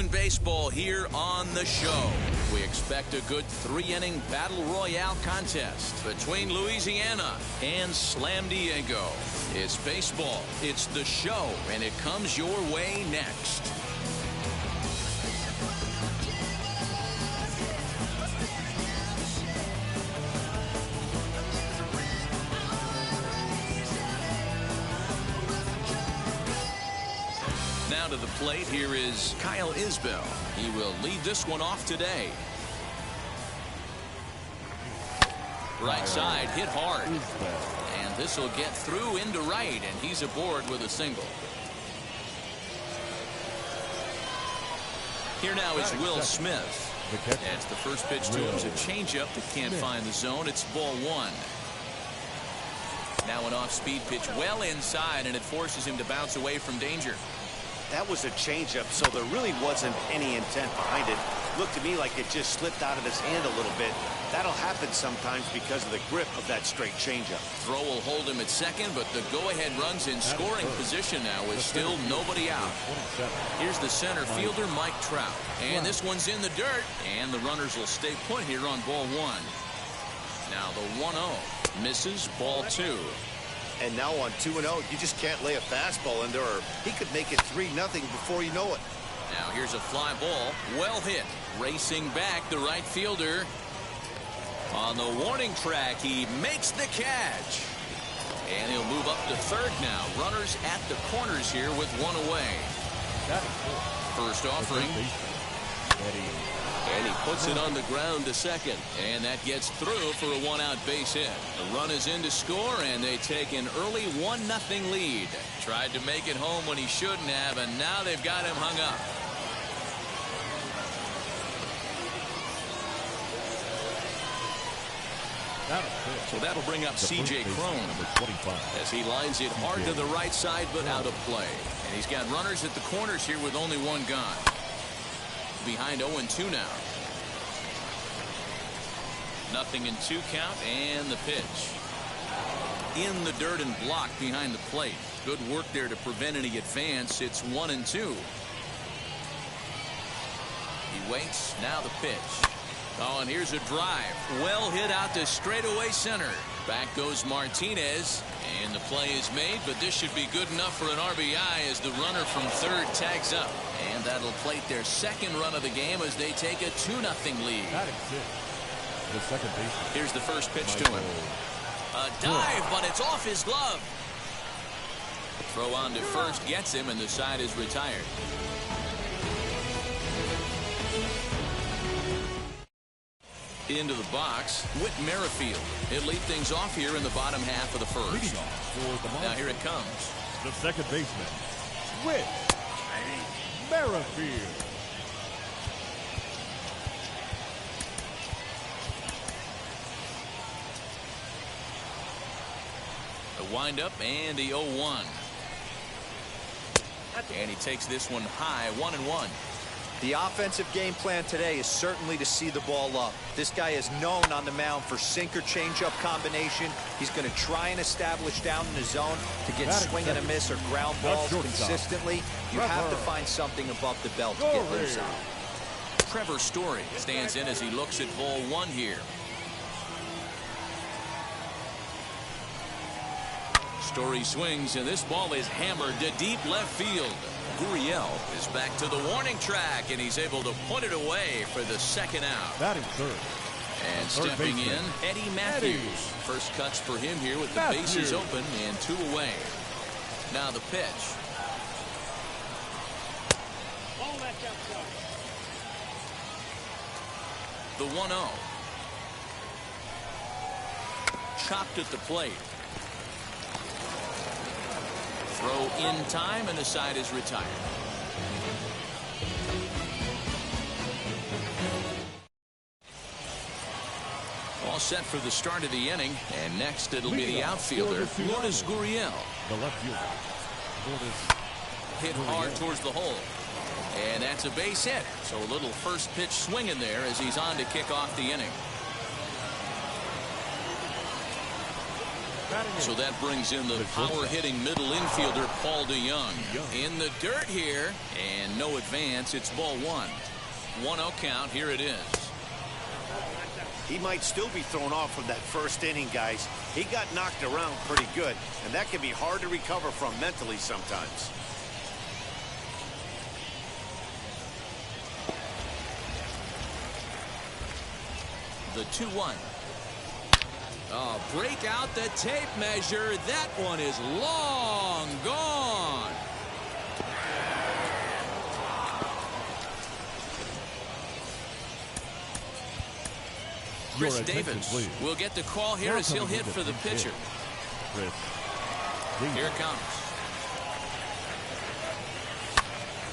in baseball here on the show. We expect a good 3-inning battle royale contest between Louisiana and Slam Diego. It's baseball, it's the show, and it comes your way next. Now to the plate, here is Kyle Isbell. He will lead this one off today. Right side hit hard. And this will get through into right, and he's aboard with a single. Here now is Will Smith. That's the first pitch to him. It's a changeup that can't find the zone. It's ball 1. Now an off-speed pitch well inside, and it forces him to bounce away from danger. That was a changeup, so there really wasn't any intent behind it. Looked to me like it just slipped out of his hand a little bit. That'll happen sometimes because of the grip of that straight changeup. Throw will hold him at second, but the go-ahead run's in scoring position now with still nobody out. Here's the center fielder, Mike Trout. And this one's in the dirt, and the runners will stay put here on ball 1. Now the 1-0 misses, ball 2. And now on 2-0, you just can't lay a fastball in there, or he could make it 3-0 before you know it. Now here's a fly ball, well hit. Racing back, the right fielder. On the warning track, he makes the catch. And he'll move up to third now. Runners at the corners here with one away. First offering. And he puts it on the ground to second. And that gets through for a 1-out base hit. The run is in to score, and they take an early 1-0 lead. Tried to make it home when he shouldn't have, and now they've got him hung up. So that'll bring up C.J. Cron as he lines it hard to the right side, but out of play. And he's got runners at the corners here with only one gone. Behind 0-2 now. 0-2 count, and the pitch. In the dirt and blocked behind the plate. Good work there to prevent any advance. It's 1-2. He waits. Now the pitch. Oh, and here's a drive. Well hit out to straightaway center. Back goes Martinez. And the play is made, but this should be good enough for an RBI as the runner from third tags up. And that'll plate their second run of the game as they take a 2-0 lead. The second baseman. Here's the first pitch to him. A dive, but it's off his glove. Throw on to first gets him, and the side is retired. Into the box, Whit Merrifield. He'll lead things off here in the bottom half of the first. Now here it comes. The second baseman, Whit Merrifield. The windup and the 0-1. And he takes this one high, 1-1. The offensive game plan today is certainly to see the ball up. This guy is known on the mound for sinker changeup combination. He's going to try and establish down in the zone to get swing and a miss or ground balls consistently. You have to find something above the belt to get loose on. Trevor Story stands in as he looks at ball 1 here. Story swings, and this ball is hammered to deep left field. Gurriel is back to the warning track, and he's able to put it away for the second out. Batting third. And stepping in, Eddie Matthews. First cuts for him here with the bases open and 2 away. Now the pitch. The 1-0. Chopped at the plate. Throw in time, and the side is retired. All set for the start of the inning, and next it'll be the outfielder, Lourdes Gurriel. The left fielder, hit hard towards the hole. And that's a base hit. So a little first pitch swing in there as he's on to kick off the inning. So that brings in the power-hitting middle infielder, Paul DeYoung. In the dirt here, and no advance. It's ball one. 1-0 count. Here it is. He might still be thrown off from that first inning, guys. He got knocked around pretty good, and that can be hard to recover from mentally sometimes. The 2-1. Oh, break out the tape measure. That one is long gone. Chris Davis will get the call here as he'll hit for the pitcher. Here it comes.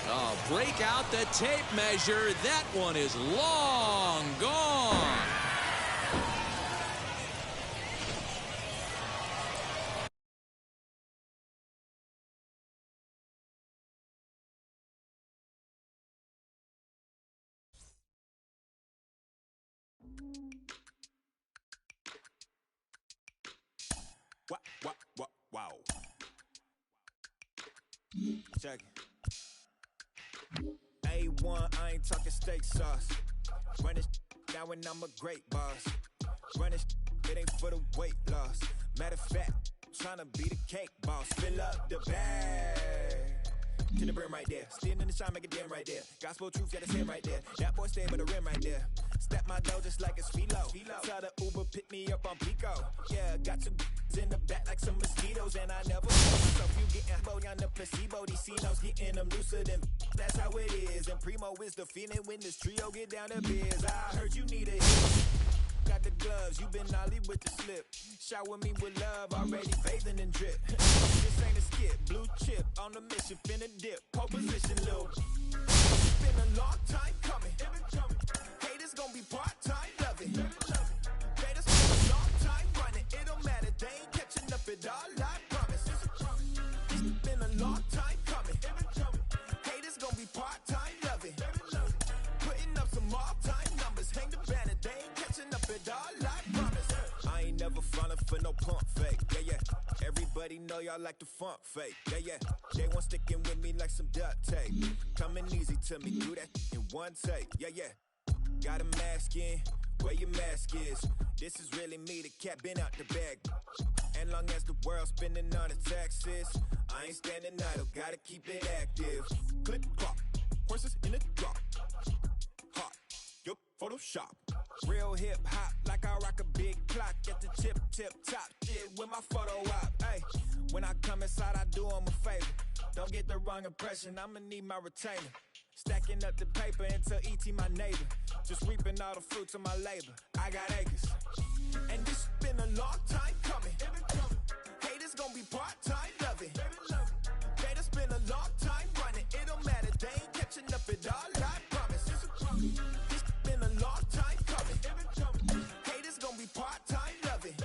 Oh, break out the tape measure. That one is long gone. Wow. Check it. A1, I ain't talking steak sauce. Run it down when I'm a great boss. Run it ain't for the weight loss. Matter of fact, trying to be the cake boss. Fill up the bag to the brim right there. Standing in the shine, make it dim right there. Gospel truth, yeah, that's him right there. That boy stay with the rim right there. Step my dough just like it's philo. Tell the Uber pick me up on Pico. Yeah, got two in the back like some mosquitoes, and I never so you getting body on the placebo. These C-notes getting them looser than that's how it is. And Primo is the feeling when this trio get down to biz. I heard you need a hit. Got the gloves, you been ollie with the slip. Shower me with love, already bathing in drip. This ain't a skip, blue chip on the mission, finna dip, pole position, little. It's been a long time coming. Haters gonna be part-time loving. Haters been a long time running. It don't matter, they ain't catching up at all, I promise. It's been a long time coming. Haters gonna be part-time loving. Putting up some all-time numbers. Hang the banner, they ain't catching up at all, I promise. I ain't never falling for no pump fake. Yeah. Everybody know y'all like the funk fake. Yeah. They want sticking with me like some duct tape. Coming easy to me, do that in one take. Yeah. Got a mask in, where your mask is. This is really me, the cat been out the bag. And long as the world's spending on the taxes, I ain't standing idle, gotta keep it active. Click clock, horses in the drop. Hot, yup, Photoshop. Real hip hop, like I rock a big clock at the tip top. Shit with my photo op. Hey, when I come inside, I do them a favor. Don't get the wrong impression, I'ma need my retainer. Stacking up the paper until E.T. my neighbor. Just reaping all the fruits of my labor. I got acres. And this been a long time coming. Haters gonna be part-time loving. Haters been a long time running. It don't matter, they ain't catching up at all, I promise. This been a long time coming. Haters gonna be part-time loving.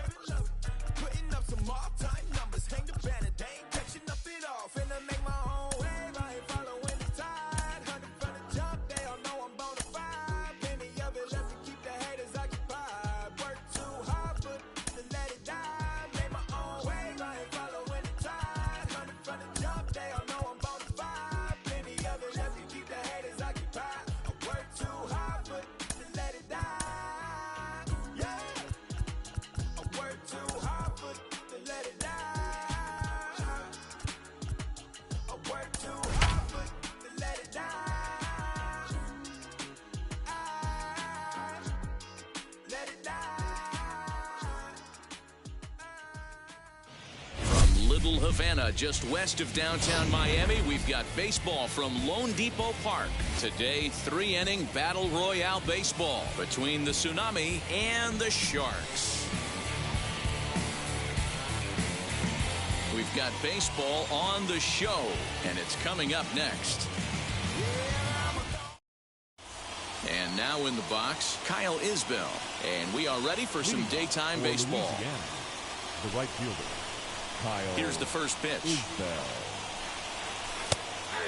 Putting up some all-time numbers. Hang the banner, they ain't catching up at all. Finna make my own wave, I ain't following the tide. Hunting from the jump, they all know I'm bona fide. Plenty of it left to keep the haters occupied. Work too hard, but to let it die. Make my own wave, I ain't following the tide. Hunting from the jump, they all know I'm bona fide. Plenty of it left to keep the haters occupied. I work too hard, but to let it die. Yeah, I work too hard, but to let it die. I work too hard, but to let it die. Let it die. From Little Havana, just west of downtown Miami, we've got baseball from Lone Depot Park. Today, 3-inning Battle Royale baseball between the Tsunami and the Sharks. We've got baseball on the show, and it's coming up next. And now in the box, Kyle Isbell. And we are ready for some daytime baseball. The right fielder, Kyle. Here's the first pitch. Isbell.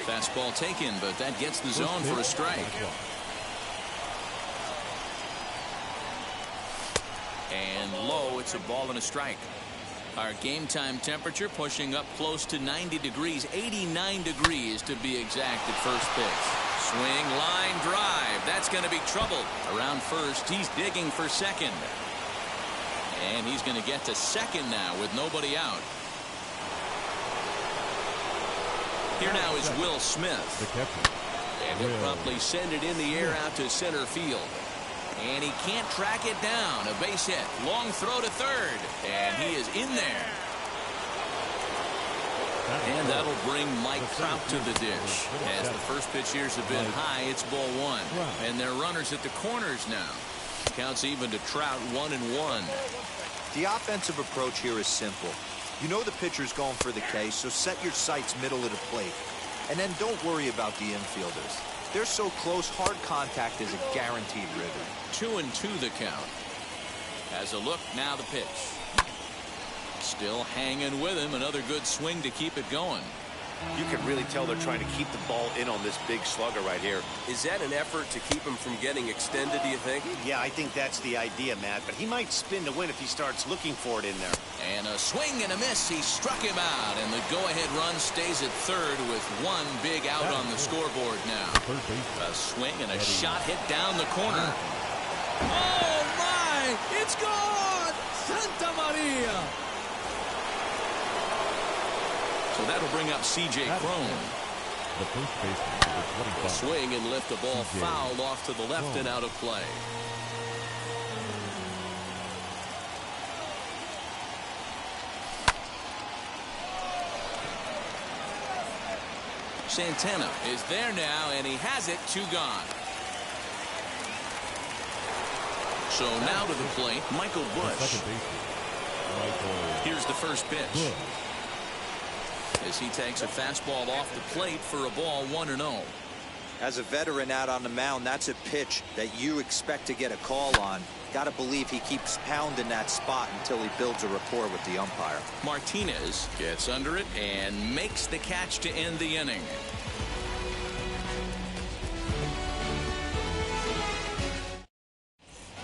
Fastball taken, but that gets the zone for a strike. And low, it's a ball and a strike. Our game time temperature pushing up close to 90 degrees, 89 degrees to be exact at first pitch. Swing, line drive. That's going to be trouble. Around first, he's digging for second. And he's going to get to second now with nobody out. Here now is Will Smith. And he'll promptly send it in the air out to center field. And he can't track it down. A base hit. Long throw to third. And he is in there. And that'll bring Mike Trout to the dish. As the first pitch here's have been high, it's ball one. And they're runners at the corners now. Counts even to Trout, 1-1. The offensive approach here is simple. You know the pitcher's going for the K, so set your sights middle of the plate. And then don't worry about the infielders. They're so close, hard contact is a guaranteed ribbon. 2-2 the count. Has a look, now the pitch. Still hanging with him. Another good swing to keep it going. You can really tell they're trying to keep the ball in on this big slugger right here. Is that an effort to keep him from getting extended, do you think? Yeah, I think that's the idea, Matt. But he might spin to win if he starts looking for it in there. And a swing and a miss. He struck him out. And the go-ahead run stays at third with one big out on the scoreboard now. A swing and a shot hit down the corner. Oh, my! It's gone! Santa Maria! So that'll bring up C.J. Cron. The first baseman, The swing and lift the ball fouled off to the left and out of play. Santana is there now, and he has it. 2 gone. So now to the plate, Michael Busch. Here's the first pitch. As he takes a fastball off the plate for a ball, 1-0. As a veteran out on the mound, that's a pitch that you expect to get a call on. Got to believe he keeps pounding that spot until he builds a rapport with the umpire. Martinez gets under it and makes the catch to end the inning.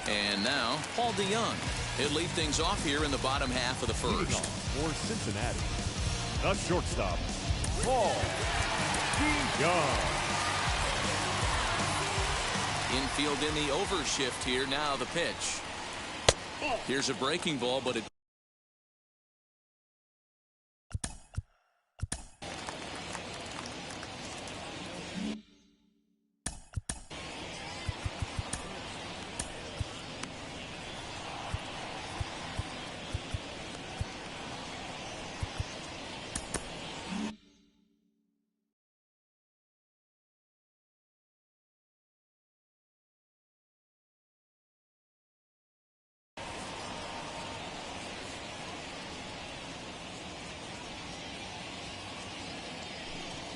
And now, Paul DeJong. He'll lead things off here in the bottom half of the first. For Cincinnati, the shortstop, Paul DeJong. Infield in the overshift here. Now the pitch. Here's a breaking ball, but it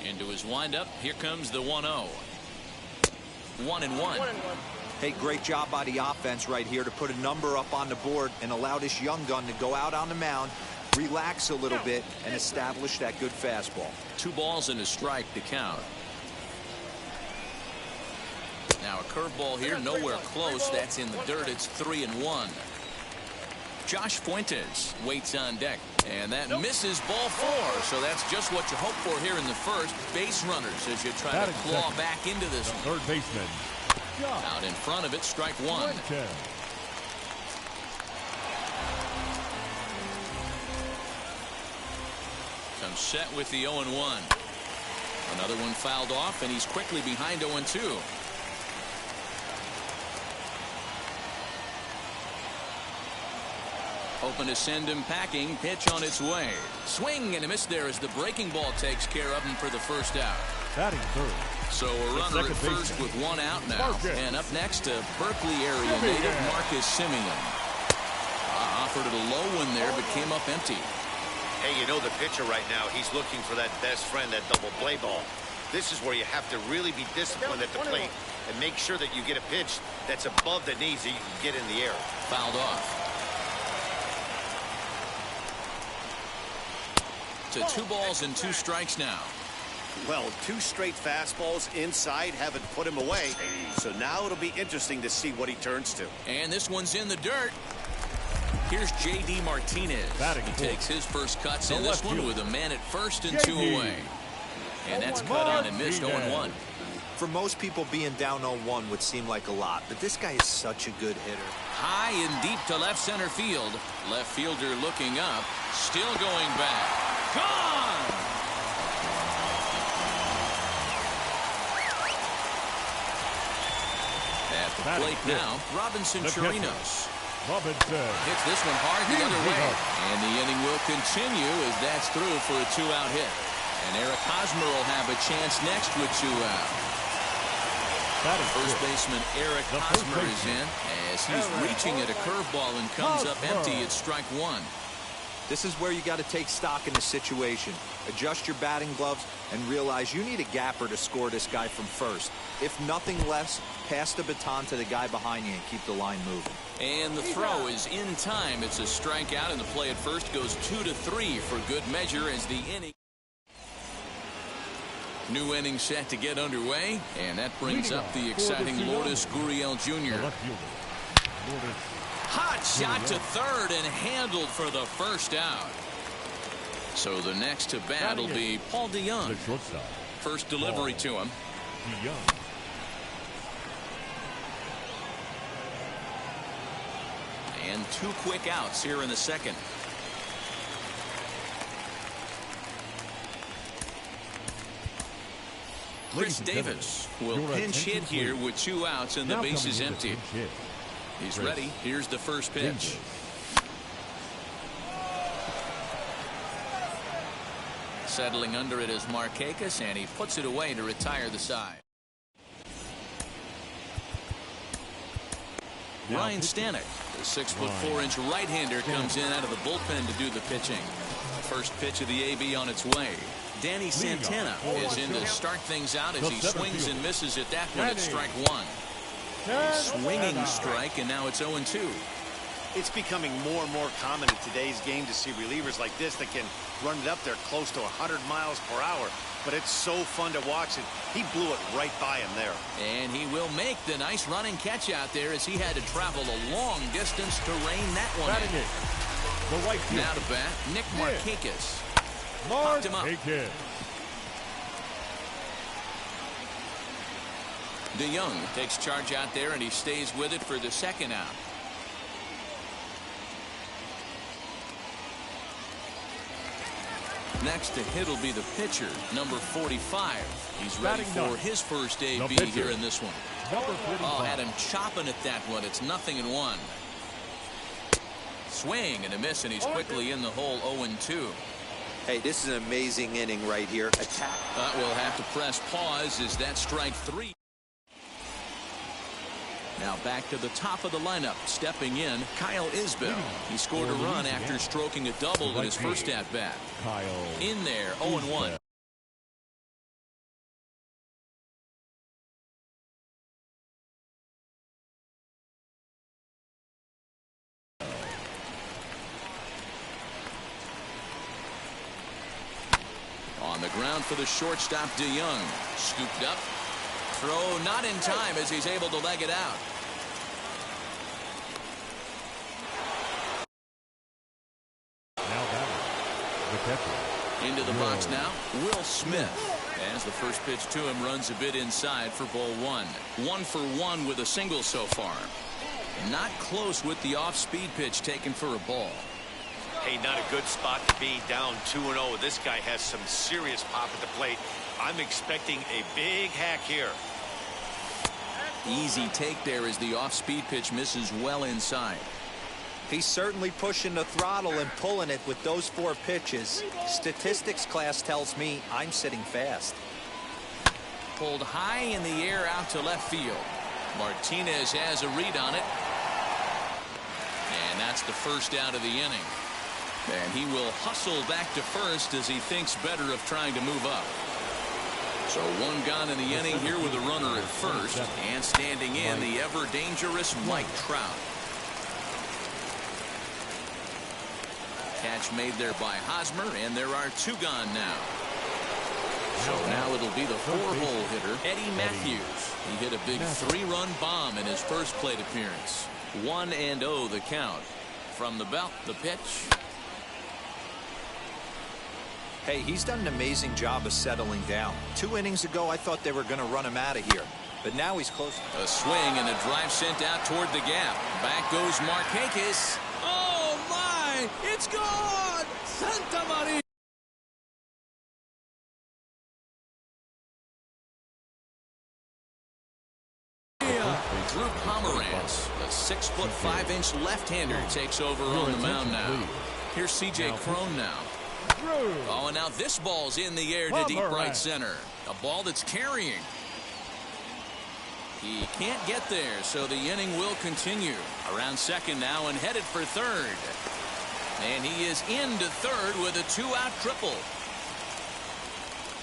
into his windup. Here comes the 1-0. 1-1. Hey, great job by the offense right here to put a number up on the board and allow this young gun to go out on the mound, relax a little bit, and establish that good fastball. 2 balls and a strike to count. Now a curveball here, nowhere close. That's in the dirt. It's 3-1. Josh Fuentes waits on deck, and that misses ball 4. So that's just what you hope for here in the first. Base runners as you try to claw back into this one. Third baseman, out in front of it, strike 1. Comes set with the 0-1. Another one fouled off, and he's quickly behind 0-2. Hoping to send him packing. Pitch on its way. Swing and a miss there as the breaking ball takes care of him for the first out. Batting third. So a runner at first with 1 out now. And up next, a Berkeley area native, Marcus Semien. Offered it a low one there, but came up empty. Hey, you know the pitcher right now, he's looking for that best friend, that double play ball. This is where you have to really be disciplined at the plate and make sure that you get a pitch that's above the knees that you can get in the air. Fouled off. To 2 balls and 2 strikes now. Well, 2 straight fastballs inside haven't put him away. So now it'll be interesting to see what he turns to. And this one's in the dirt. Here's J.D. Martinez. He takes his first cuts in this one with a man at first and 2 away. And that's cut on and missed 0-1. For most people, being down 0-1 would seem like a lot, but this guy is such a good hitter. High and deep to left center field. Left fielder looking up. Still going back. Gone! At the plate now, Robinson Chirinos. Robinson hits this one hard the other way. And the inning will continue as that's through for a 2-out hit. And Eric Hosmer will have a chance next with 2 out. First baseman Eric Hosmer is in as he's reaching at a curveball and comes up empty at strike 1. This is where you got to take stock in the situation. Adjust your batting gloves and realize you need a gapper to score this guy from first. If nothing less, pass the baton to the guy behind you and keep the line moving. And the throw is in time. It's a strikeout, and the play at first goes 2-3 for good measure as the inning. New inning set to get underway, and that brings up the exciting Lourdes Gurriel Jr. Hot shot to third and handled for the first out. So the next to bat will be Paul DeJong. First delivery to him. And 2 quick outs here in the second. Chris Davis will pinch hit here with 2 outs and the base is empty. He's ready. Here's the first pitch. Settling under it is Markakis, and he puts it away to retire the side. Ryan Stanek, the 6'4" right-hander, comes in out of the bullpen to do the pitching. First pitch of the AB on its way. Danny Santana is in to start things out as he swings and misses at that one at strike 1. A swinging strike, and now it's 0-2. It's becoming more and more common in today's game to see relievers like this that can run it up there close to 100 miles per hour. But it's so fun to watch it. He blew it right by him there. And he will make the nice running catch out there as he had to travel a long distance to rein that one in. Now to bat, Nick Markakis. Popped him up. DeJong takes charge out there, and he stays with it for the second out. Next to hit will be the pitcher, number 45. He's ready for his first AB here in this one. Oh, had him chopping at that one. It's 0-1. Swing and a miss, and he's quickly in the hole. 0-2. Hey, this is an amazing inning right here. Attack. We'll have to press pause as that's strike 3. Now back to the top of the lineup. Stepping in, Kyle Isbell. He scored a run after stroking a double in his first at-bat. In there, 0-1. On the ground for the shortstop, DeJong. Scooped up. Throw not in time as he's able to leg it out. Into the box now, Will Smith. As the first pitch to him runs a bit inside for ball 1. 1 for 1 with a single so far. Not close with the off-speed pitch taken for a ball. Hey, not a good spot to be, down 2-0. This guy has some serious pop at the plate. I'm expecting a big hack here. Easy take there as the off-speed pitch misses well inside. He's certainly pushing the throttle and pulling it with those 4 pitches. Statistics class tells me I'm sitting fast. Pulled high in the air out to left field. Martinez has a read on it. And that's the first out of the inning. And he will hustle back to first as he thinks better of trying to move up. So 1 gone in the inning here with a runner at first. And standing in, the ever-dangerous Mike Trout. Catch made there by Hosmer, and there are 2 gone now. So now it'll be the 4-hole hitter, Eddie Matthews. He hit a big 3-run bomb in his first plate appearance. 1-0 the count. From the belt, the pitch. Hey, he's done an amazing job of settling down. 2 innings ago, I thought they were going to run him out of here. But now he's close. A swing and a drive sent out toward the gap. Back goes Markakis. Oh, my! It's gone! Santa Maria! Drew Pomeranz, a 6'5" left-hander, takes over on the mound now. Here's C.J. Cron now. Oh, and now this ball's in the air to deep right center. A ball that's carrying. He can't get there, so the inning will continue. Around second now and headed for third. And he is into third with a 2-out triple.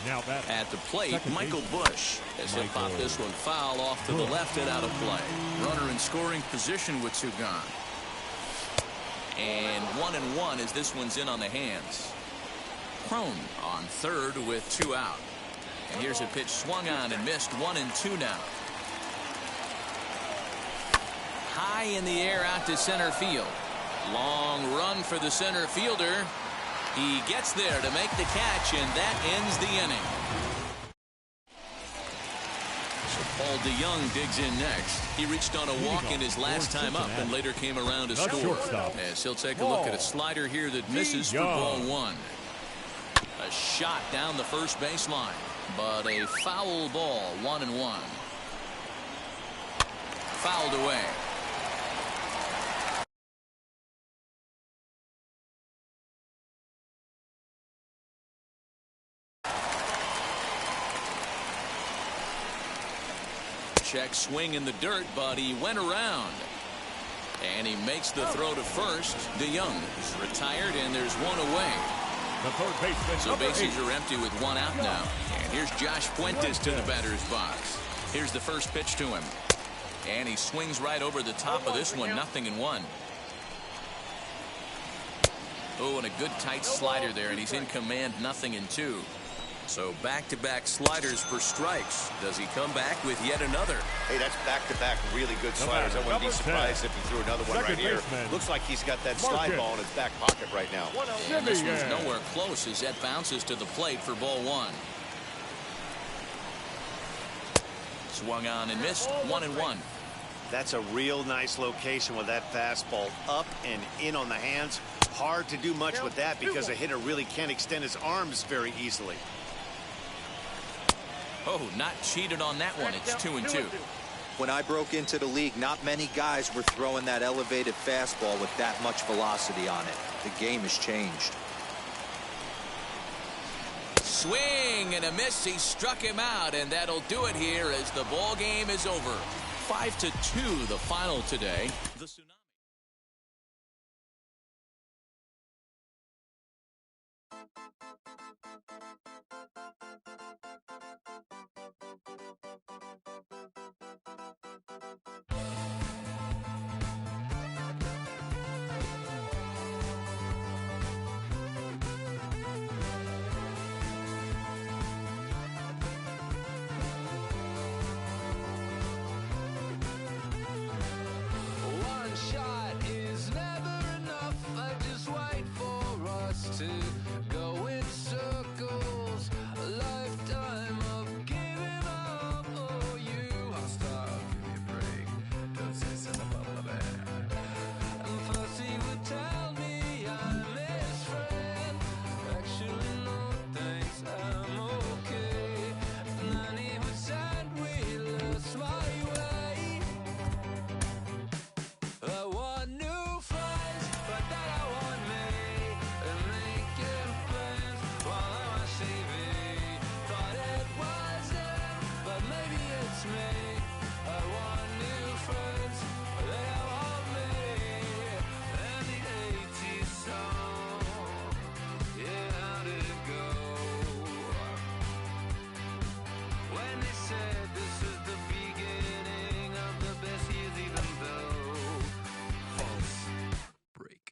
Now that at the plate, Michael Busch as he'll pop this one foul off to the left and out of play. Runner in scoring position with 2 gone. And 1-1 as this one's in on the hands. Cron on third with 2 out. And here's a pitch swung on and missed. 1-2 now. High in the air out to center field. Long run for the center fielder. He gets there to make the catch, and that ends the inning. So Paul DeYoung digs in next. He reached on a walk in his last time up and later came around to score. As he'll take a look at a slider here that misses for ball 1. A shot down the first baseline, but a foul ball. 1-1. Fouled away. Check swing in the dirt, but he went around. And he makes the throw to first. DeYoung is retired, and there's 1 away. The third baseman. So bases are empty with 1 out now. And here's Josh Fuentes to the batter's box. Here's the first pitch to him. And he swings right over the top of this one. 0-1. Oh, and a good tight slider there, and he's in command. 0-2. So back-to-back sliders for strikes. Does he come back with yet another? Hey, that's back-to-back really good sliders. I wouldn't be surprised if he threw another one right here. Looks like he's got that slide ball in his back pocket right now. And this one's nowhere close as that bounces to the plate for ball 1. Swung on and missed. 1-1. That's a real nice location with that fastball up and in on the hands. Hard to do much with that because a hitter really can't extend his arms very easily. Oh, not cheated on that one. It's 2-2. When I broke into the league, not many guys were throwing that elevated fastball with that much velocity on it. The game has changed. Swing and a miss. He struck him out, and that'll do it here as the ball game is over. 5-2 the final today. The Tsunami. One shot is never enough. I just wait for us to go in circles. A lifetime of giving up. Oh, you hostile, give me a break. Don't say something about my bad. And first he would tell me I'm his friend. Actually, no thanks, I'm okay. And then he would send wheelers my way. I want new friends, but they don't want me. And making plans while I'm on TV. Thought it was them, but maybe it's me. I want new friends, but they don't want me. And the 80s song, yeah, how did it go? When they said this is the beginning of the best years, even though false break.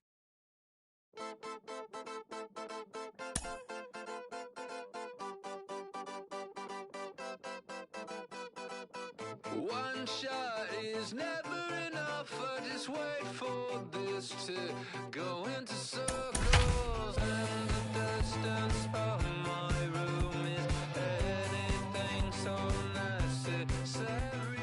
One shot is never enough. I just wait for this us to go into circles, and the distance of my room is anything so necessary.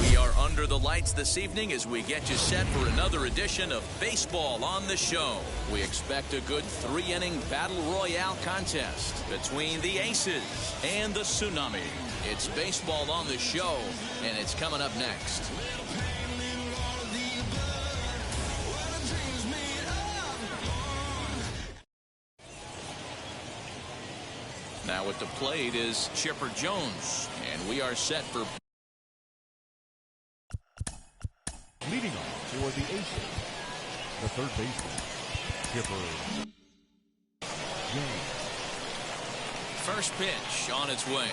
We are under the lights this evening as we get you set for another edition of Baseball on the Show. We expect a good 3-inning battle royale contest between the Aces and the Tsunami. It's Baseball on the Show, and it's coming up next. Now at the plate is Chipper Jones, and we are set for... Leading off for the Aces, the third baseman, Chipper Jones. First pitch on its way.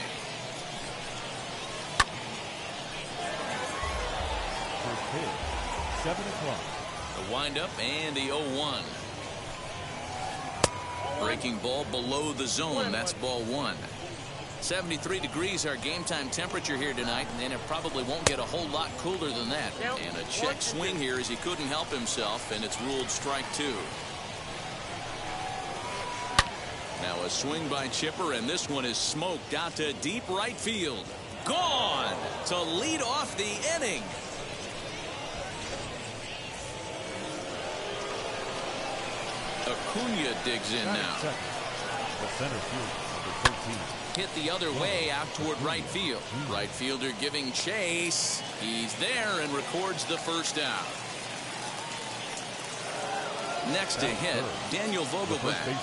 First pitch, 7 o'clock. The windup and the 0-1. Breaking ball below the zone. That's ball 1. 73 degrees our game time temperature here tonight, and it probably won't get a whole lot cooler than that. And a check swing here as he couldn't help himself, and it's ruled strike 2. Now a swing by Chipper, and this one is smoked out to deep right field. Gone to lead off the inning. Acuna digs in now. The center fielder, number 13. Hit the other way out toward right field. Right fielder giving chase. He's there and records the first out. Next to hit, Daniel Vogelbach.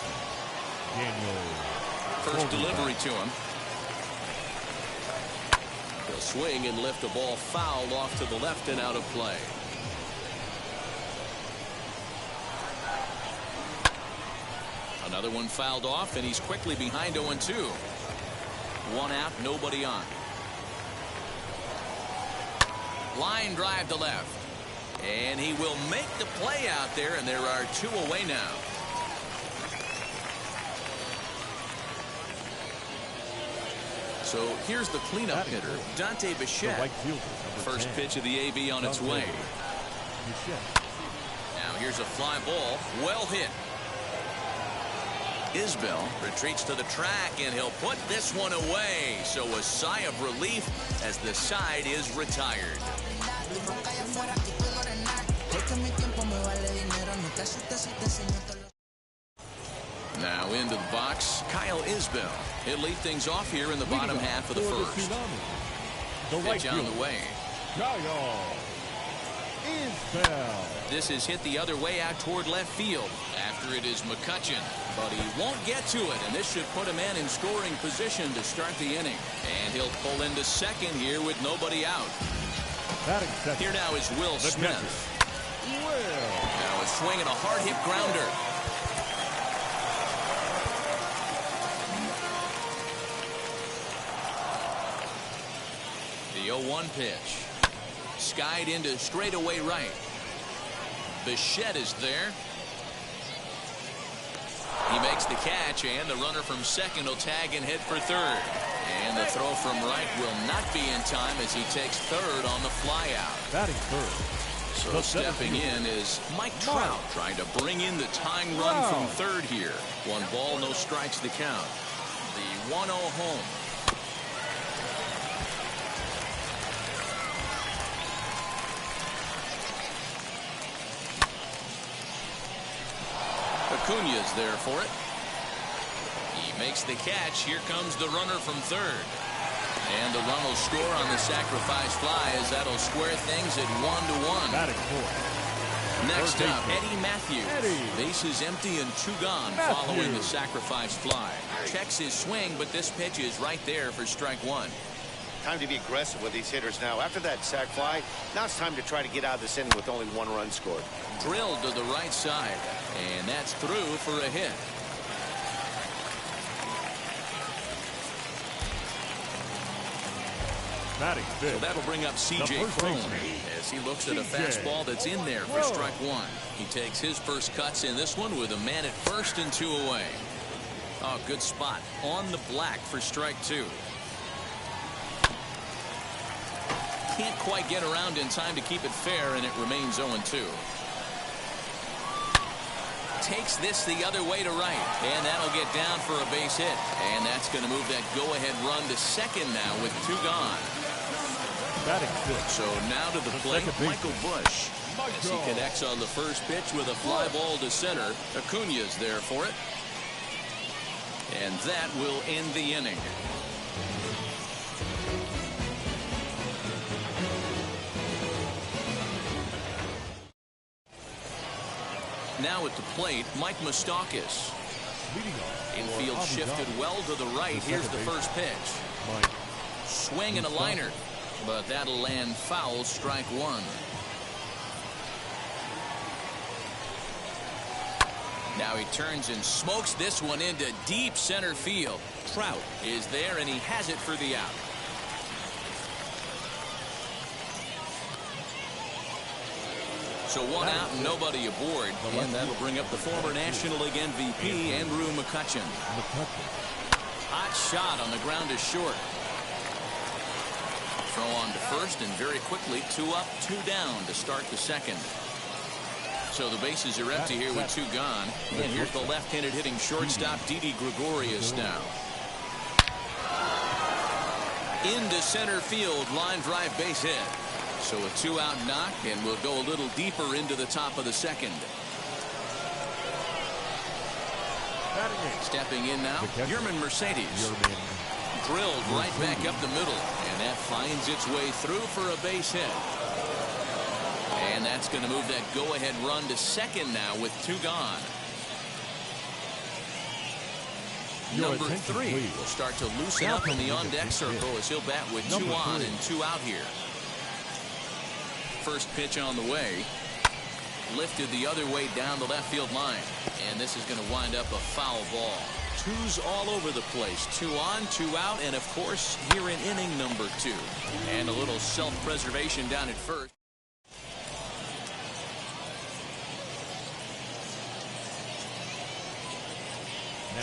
First delivery to him. He'll swing and lift a ball foul off to the left and out of play. Another one fouled off, and he's quickly behind 0-2. 1 out, nobody on. Line drive to left. And he will make the play out there, and there are 2 away now. So here's the cleanup hitter, Dante Bichette. First pitch of the AV on its way. Now here's a fly ball, well hit. Isbell retreats to the track, and he'll put this one away. So a sigh of relief as the side is retired. Now into the box, Kyle Isbell. He'll lead things off here in the bottom half of the first. Pitch on the way. Kyle Isbell. This is hit the other way out toward left field. After it is McCutchen, but he won't get to it, and this should put a man in scoring position to start the inning. And he'll pull into second here with nobody out. Here now is Will Smith. Now a swing and a hard hit grounder. The 0-1 pitch. Skied into straightaway right. Bichette is there. He makes the catch, and the runner from second will tag and head for third. And the throw from right will not be in time as he takes third on the flyout. Batting third. So stepping in is Mike Trout, trying to bring in the tying run from third here. 1 ball, no strikes to count. The 1-0 home. Acuna's there for it. He makes the catch. Here comes the runner from third. And the run will score on the sacrifice fly as that'll square things at 1-1. Next up, Eddie Matthews. Bases empty and 2 gone following the sacrifice fly. Checks his swing, but this pitch is right there for strike 1. Time to be aggressive with these hitters now. After that sac fly, now it's time to try to get out of this inning with only 1 run scored. Drilled to the right side, and that's through for a hit. So that'll bring up C.J. Cron as he looks at a fastball that's in there for strike 1. He takes his first cuts in this one with a man at first and 2 away. Oh, good spot on the black for strike 2. can't quite get around in time to keep it fair, and it remains 0-2. Takes this the other way to right, and that'll get down for a base hit. And that's going to move that go-ahead run to second now with 2 gone. So now to the plate, Michael Busch. As he connects on the first pitch with a fly ball to center. Acuña's there for it. And that will end the inning. Now at the plate, Mike Moustakas. Infield shifted well to the right. Here's the first pitch. Swing and a liner. But that'll land foul, strike 1. Now he turns and smokes this one into deep center field. Trout is there, and he has it for the out. So 1 out and nobody aboard. And that'll bring up the former National League MVP, Andrew McCutchen. Hot shot on the ground is short. Throw on to first, and very quickly 2 up, 2 down to start the second. So the bases are empty here with 2 gone. And here's the left-handed hitting shortstop, Didi Gregorius now. Into center field, line drive base hit. So a 2-out knock, and we'll go a little deeper into the top of the second. Stepping in now, Yermin Mercedes. Drilled right back up the middle, and that finds its way through for a base hit. And that's going to move that go-ahead run to second now with 2 gone. Number 3 will start to loosen up in the on-deck circle as he'll bat with 2 on and 2 out here. First pitch on the way. Lifted the other way down the left field line. And this is going to wind up a foul ball. 2's all over the place. 2 on, 2 out, and of course here in inning number 2. And a little self-preservation down at first.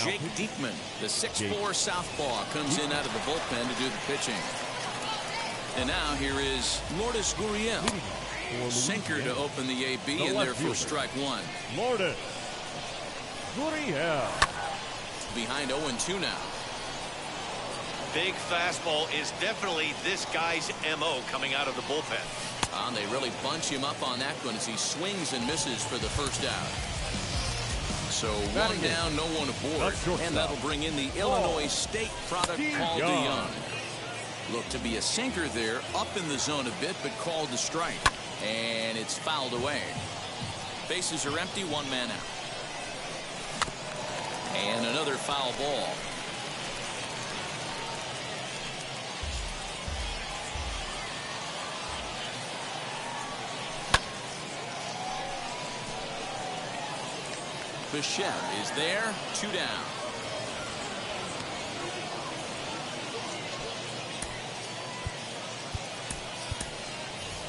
Jake Diekman, the 6'4" southpaw, comes in out of the bullpen to do the pitching. And now here is Lourdes Gurriel. Sinker to open the AB, and therefore strike 1. Lourdes Gurriel. Behind 0-2 now. Big fastball is definitely this guy's MO coming out of the bullpen. And they really bunch him up on that one as he swings and misses for the first out. So 1 down, no one aboard, and that'll bring in the Illinois State product, Paul DeYoung. Looked to be a sinker there, up in the zone a bit, but called the strike. And it's fouled away. Bases are empty, 1 man out. And another foul ball. Bichette is there, 2 down.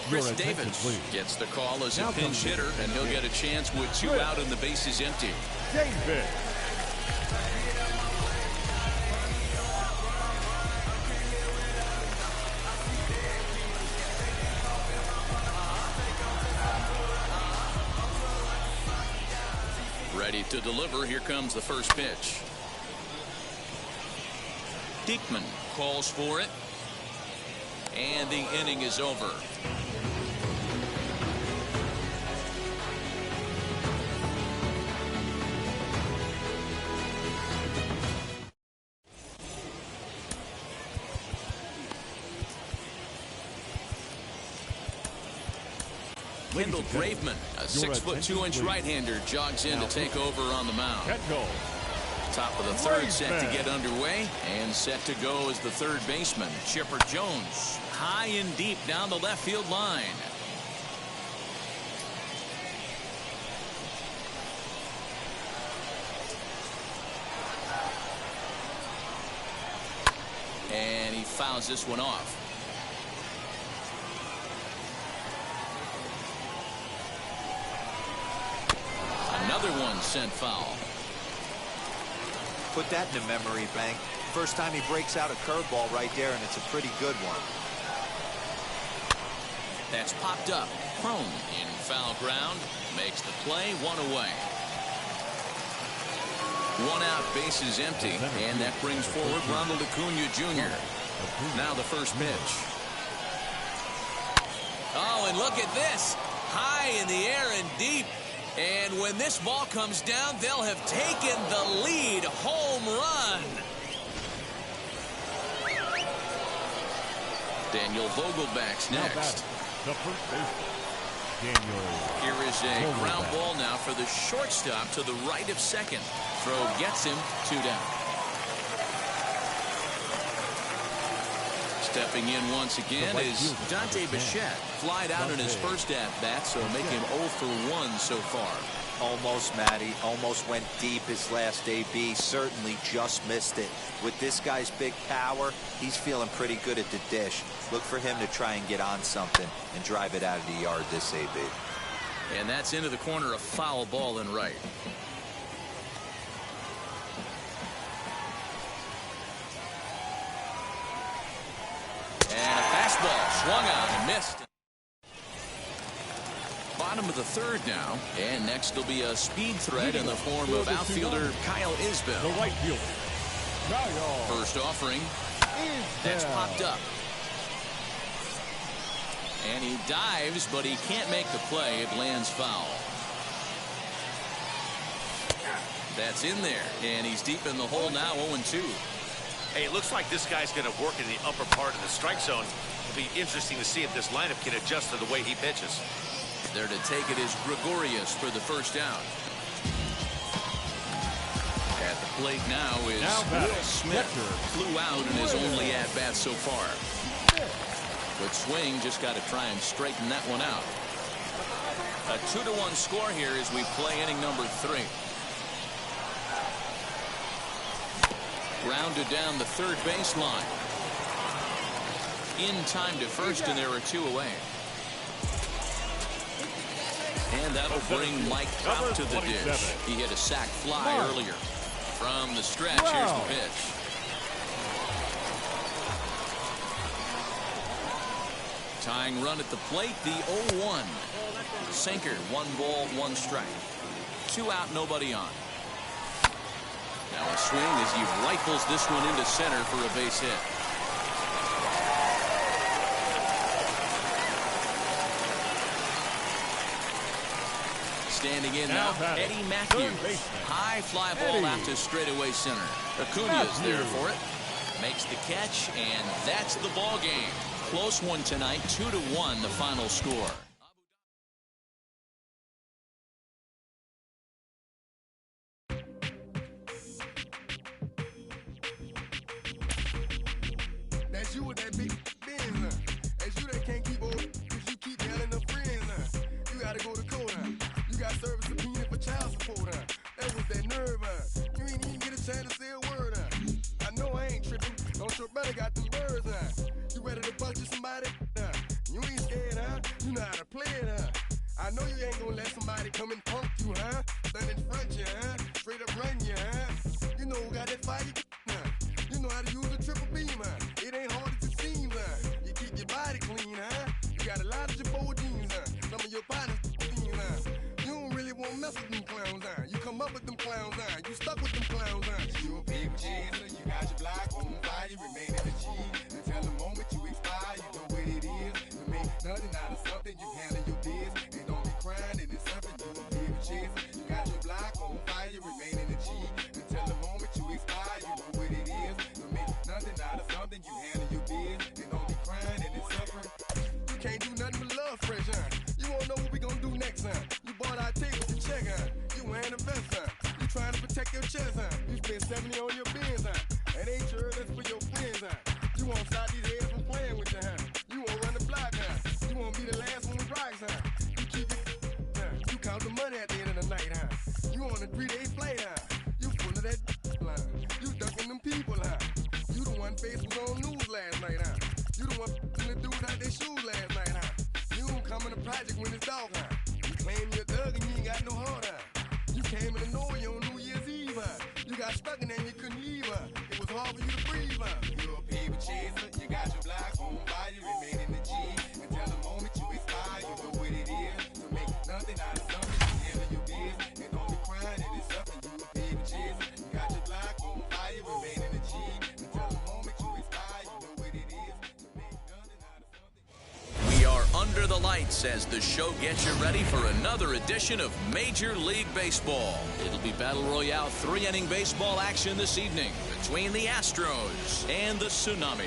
Chris Davis gets the call as a pinch hitter, and he'll get a chance with 2 out and the bases empty. Davis. Ready to deliver. Here comes the first pitch. Diekman calls for it. And the inning is over. Kendall Graveman, a 6'2" right-hander, jogs in to take over on the mound. Top of the third set to get underway, and set to go as the third baseman, Chipper Jones, high and deep down the left field line. And he fouls this one off. Another one sent foul. Put that in the memory bank. First time he breaks out a curveball right there, and it's a pretty good one. That's popped up. Prone in foul ground. Makes the play, 1 away. 1 out, bases empty, and that brings forward Ronald Acuna Jr. Now the first pitch. Oh, and look at this. High in the air and deep. And when this ball comes down, they'll have taken the lead. Home run. Daniel Vogelback's next. The first baseman, Daniel. Here is a ground ball now for the shortstop to the right of second. Throw gets him 2 down. Stepping in once again is Dante Bichette. Flied out in his first at-bat, so make him 0 for 1 so far. Almost, Matty. Almost went deep his last AB. Certainly just missed it. With this guy's big power, he's feeling pretty good at the dish. Look for him to try and get on something and drive it out of the yard this AB. And that's into the corner, a foul ball and right. And a fastball swung on and missed. Bottom of the third now, and next will be a speed threat in the form of outfielder Kyle Isbell. The right fielder, Kyle. First offering, that's popped up. And he dives, but he can't make the play. It lands foul. That's in there, and he's deep in the hole now, 0-2. Hey, it looks like this guy's going to work in the upper part of the strike zone. It'll be interesting to see if this lineup can adjust to the way he pitches. There to take it is Gregorius for the first down. At the plate now is Will Smith. Flew out in his only at-bat so far. Good swing, just got to try and straighten that one out. A 2-1 score here as we play inning number 3. Grounded down the third baseline. In time to first, and there are 2 away. And that'll bring Mike Trout to the dish. He hit a sac fly earlier. From the stretch, here's the pitch. Tying run at the plate, the 0-1. Sinker, 1 ball, 1 strike. 2 out, nobody on. Now a swing as he rifles this one into center for a base hit. Standing in now, Eddie Matthews. High fly ball out to straightaway center. Acuna's there for it. Makes the catch, and that's the ball game. Close one tonight, 2-1 the final score. That's you with that big Benz, That's you that can't keep over, cause you keep yelling the friends, You gotta go to court, You got service subpoena for child support, That was that nerve, You ain't even get a chance to say a word, I know I ain't tripping. Don't your brother got them birds, You ready to bust you somebody, You ain't scared, You know how to play it, I know you ain't gonna let somebody come and punk you, Stand in front you, Straight up run you, You know who got that fire, You know how to use a triple beam, It ain't hard as it seems, You keep your body clean, You got a lot of your bold jeans, Some of your partners, You don't really want to mess with them clowns, You come up with them clowns, You stuck with them clowns, You a big chaser, you got your block on fire, you remain in the G. Until the moment you expire, you know what it is. You make nothing out of something, you handle your biz. And don't be crying, it is something you a big chaser. You got your block on fire, you remain in the G. Until the moment you expire, you know what it is. You make nothing out of something, you handle your biz. And don't be crying, it is suffering. You can't do nothing but love fresh, You won't know what we gonna do next, You bought our tape with your check, You wearing a vest, You trying to protect your chest, You spend 70 on your bins, That ain't sure that's for your friends, You won't stop these heads from playing with you, You won't run the block, You won't be the last one with rocks, You keep it, You count the money at the end of the night, You on a 3-day flight, You full of that line. You ducking them people, You the one face was on news last night, You the one the dudes out their shoes last night, You don't come in the project when it's dark, You claim you're a thug and you ain't got no heart, You came in the North on New Year's Eve, You got stuck and then you couldn't leave, It was hard for you to breathe, You a paper chaser, you got your block on fire, you remain in the G. Until the moment you lights as the show gets you ready for another edition of Major League Baseball. It'll be Battle Royale 3-inning baseball action this evening between the Astros and the Tsunami.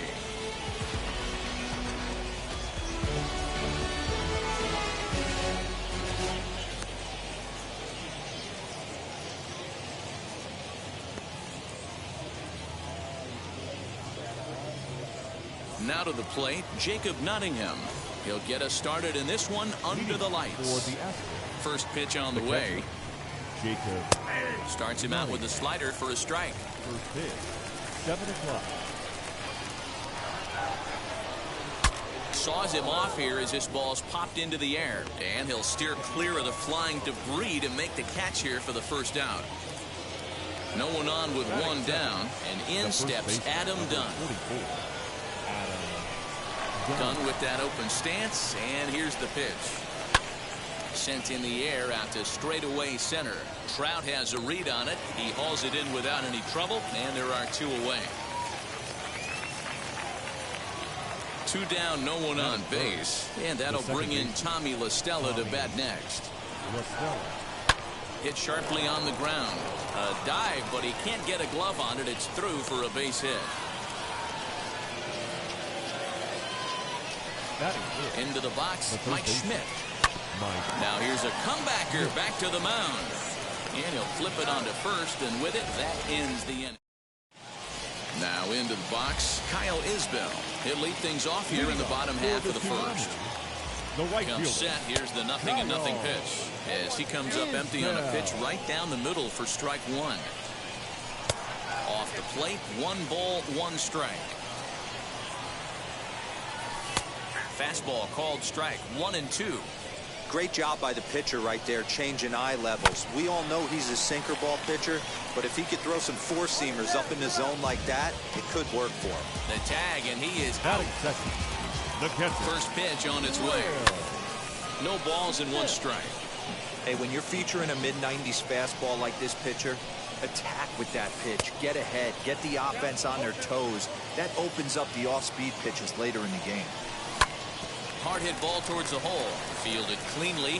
Now to the plate, Jacob Nottingham. He'll get us started in this one under the lights. First pitch on the way. Jacob starts him out with a slider for a strike. First pitch, 7 o'clock. Saws him off here as this ball's popped into the air. And he'll steer clear of the flying debris to make the catch here for the first out. No one on with one down, and in steps Adam Dunn. Dunn with that open stance, and here's the pitch. Sent in the air out to straightaway center. Trout has a read on it. He hauls it in without any trouble, and there are 2 away. 2 down, no one on base, and that'll bring in Tommy La Stella to bat next. Hit sharply on the ground. A dive, but he can't get a glove on it. It's through for a base hit. Into the box, Mike Schmidt. Now here's a comebacker back to the mound. And he'll flip it onto first, and with it, that ends the inning. Now into the box, Kyle Isbell. He'll lead things off here in the bottom half of the first. Comes set, here's the 0-0 pitch. As he comes up empty on a pitch right down the middle for strike 1. Off the plate, 1 ball, 1 strike. Fastball called strike 1 and 2. Great job by the pitcher right there, changing eye levels. We all know he's a sinker ball pitcher, but if he could throw some 4-seamers up in the zone like that, it could work for him. The tag, and he is out. First pitch on its way. No balls and 1 strike. Hey, when you're featuring a mid-90s fastball like this pitcher, attack with that pitch. Get ahead. Get the offense on their toes. That opens up the off-speed pitches later in the game. Hard hit ball towards the hole. Fielded cleanly.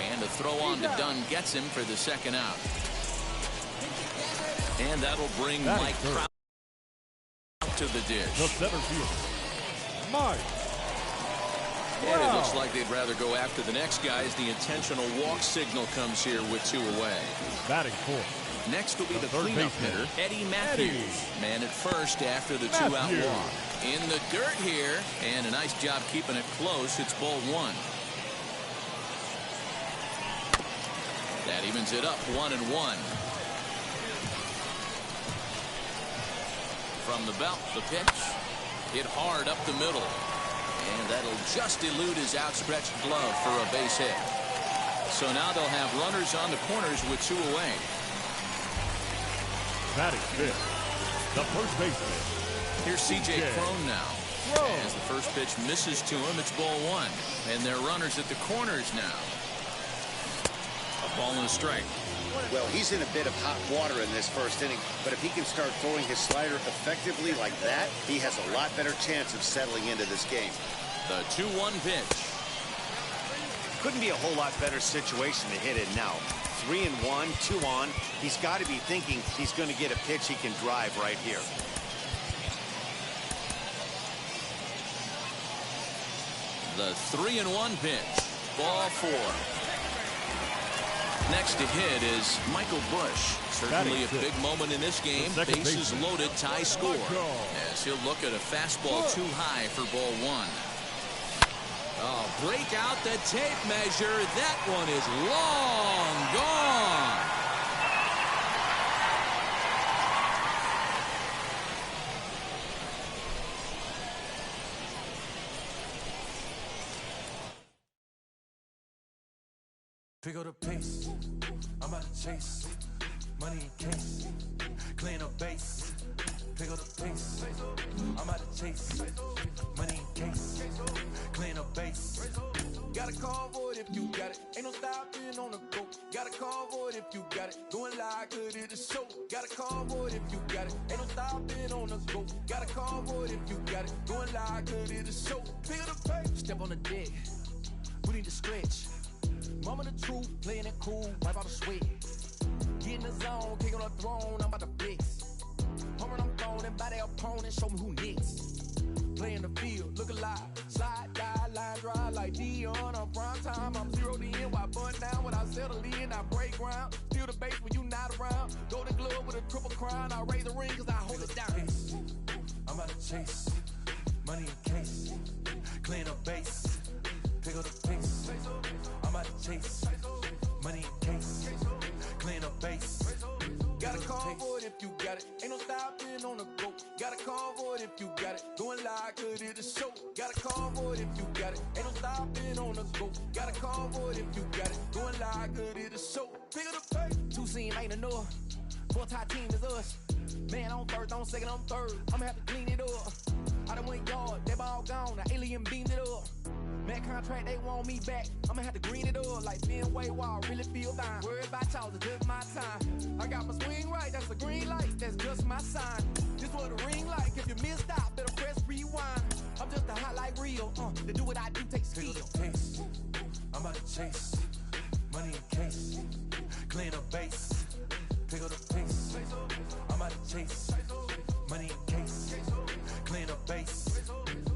And a throw on to Dunn gets him for the second out. And that'll bring Mike Trout to the dish. The center fielder, Mike. And it looks like they'd rather go after the next guy as the intentional walk signal comes here with 2 away. Batting fourth. Next will be the cleanup hitter, Eddie Matthews. Man at first after the 2-out walk. In the dirt here, and a nice job keeping it close. It's ball 1. That evens it up 1 and 1. From the belt, the pitch. Hit hard up the middle. And that'll just elude his outstretched glove for a base hit. So now they'll have runners on the corners with 2 away. Batting fifth, the first baseman. Here's C.J. Cron now. As the first pitch misses to him, it's ball 1. And they're runners at the corners now. A ball and a strike. Well, he's in a bit of hot water in this first inning, but if he can start throwing his slider effectively like that, he has a lot better chance of settling into this game. The 2-1 pitch. Couldn't be a whole lot better situation to hit in now. 3 and 1, 2 on. He's got to be thinking he's going to get a pitch he can drive right here. The 3-1 pitch. Ball 4. Next to hit is Michael Busch. Certainly a big moment in this game. Bases loaded, tie score. As he'll look at a fastball too high for ball 1. Oh, break out the tape measure. That one is long gone. Pick up the pace. I'm out to chase. Money in case. Clean up base. Pick up the pace. I'm out to chase. Money in case. Clean up base. Got a call for it if you got it. Ain't no stopping on the go. Got a call for it if you got it. Going live, good at the show. Got a call for it if you got it. Ain't no stopping on the go. Got a call for it if you got it. Going live, good at the show. Pick up the pace. Step on the deck. need to stretch. Mama the truth, playing it cool, wipe out the sweat. Get in the zone, kick on the throne, I'm about to flex. Home run, I'm throwing by their opponent, show me who next. Play in the field, look alive. Slide, die, line drive like Dion on prime time. I'm 0 to end, while bun down when I settle in. I break ground, steal the base when you not around. Golden glove with a triple crown. I raise the ring cause I hold it down. I'm about to chase, money in case. Clean up base, pick up the pace. I'm about to chase, money in case. Clean up base. Got a call for it if you got it. Ain't no stopping on the go. Got a call for it if you got it. Going live, could it a show? Got a call for it if you got it. Ain't no stopping on the go. Got a call for it if you got it. Going live, could it a show? Pick up the pace. Two scene ain't enough. Four tie team is us. Man, on first, on second, on third. I'ma have to clean it up. I done went yard, they ball gone. The alien beamed it up. Man contract, they want me back. I'ma have to green it up like Fenway Wall. Really feel fine. Worried about y'all, it's just my time. I got my swing right, that's a green light. That's just my sign. This what a ring like. If you missed out, better press rewind. I'm just a highlight reel. To do what I do takes skill. I'm about to chase, money in case. Clean up base, pick up the pace. I'm about to chase, money in case. Clean up base.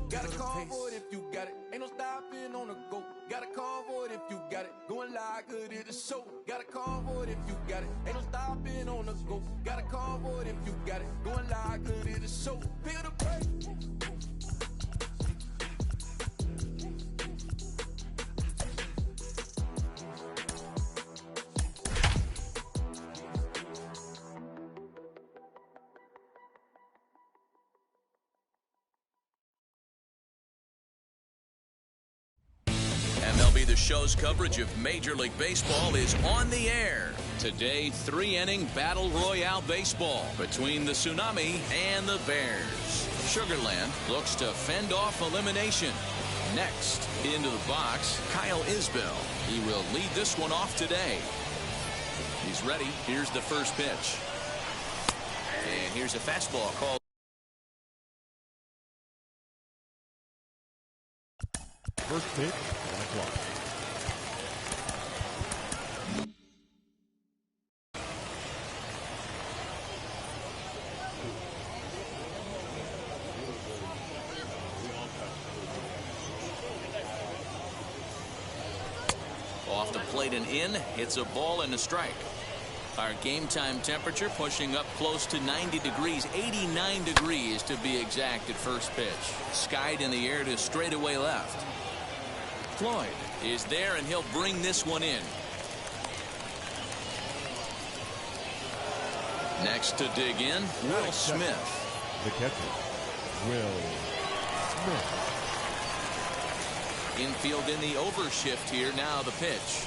Got a call for it if you got it. Ain't no stopping on the go. Got a call for it if you got it. Going live, could it a show? Got a call for it if you got it. Ain't no stopping on the go. Got a call for it if you got it. Going live, could it a show? Pick up the pace. MLB The Show's coverage of Major League Baseball is on the air. Today, 3-inning Battle Royale baseball between the Tsunami and the Bears. Sugarland looks to fend off elimination. Next, into the box, Kyle Isbell. He will lead this one off today. He's ready. Here's the first pitch. And here's a fastball called. First pitch, 1 o'clock. Off the plate and in. It's a ball and a strike. Our game time temperature pushing up close to 90 degrees, 89 degrees to be exact at first pitch. Skied in the air to straightaway left. Floyd is there, and he'll bring this one in. Next to dig in, Will Smith. The catcher, Will Smith. Infield in the overshift here. Now the pitch.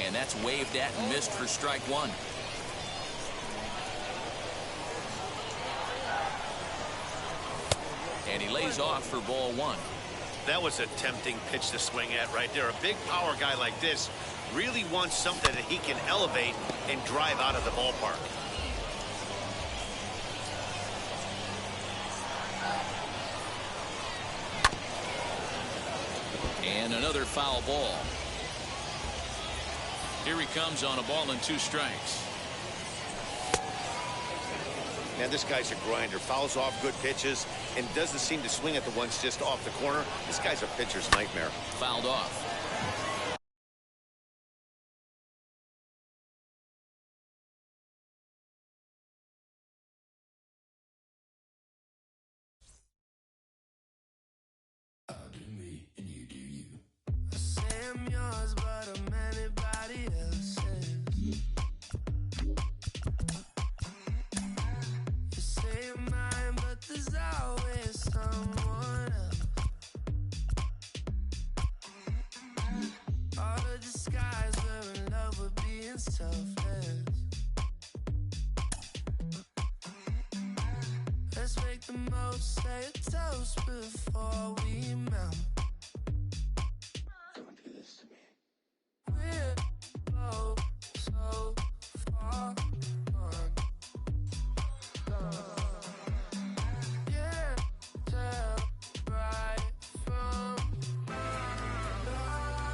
And that's waved at and missed for strike one. And he lays off for ball one. That was a tempting pitch to swing at right there. A big power guy like this really wants something that he can elevate and drive out of the ballpark. And another foul ball. Here he comes on a ball and 2 strikes. Man, this guy's a grinder. Fouls off good pitches and doesn't seem to swing at the ones just off the corner. This guy's a pitcher's nightmare. Fouled off. I'm yours, but I'm anybody else's. You say you're mine, but there's always someone else. All the disguise, we're in love with being selfless. Let's make the most, say a toast before we melt. We're both so far gone. Yeah, tell right from wrong.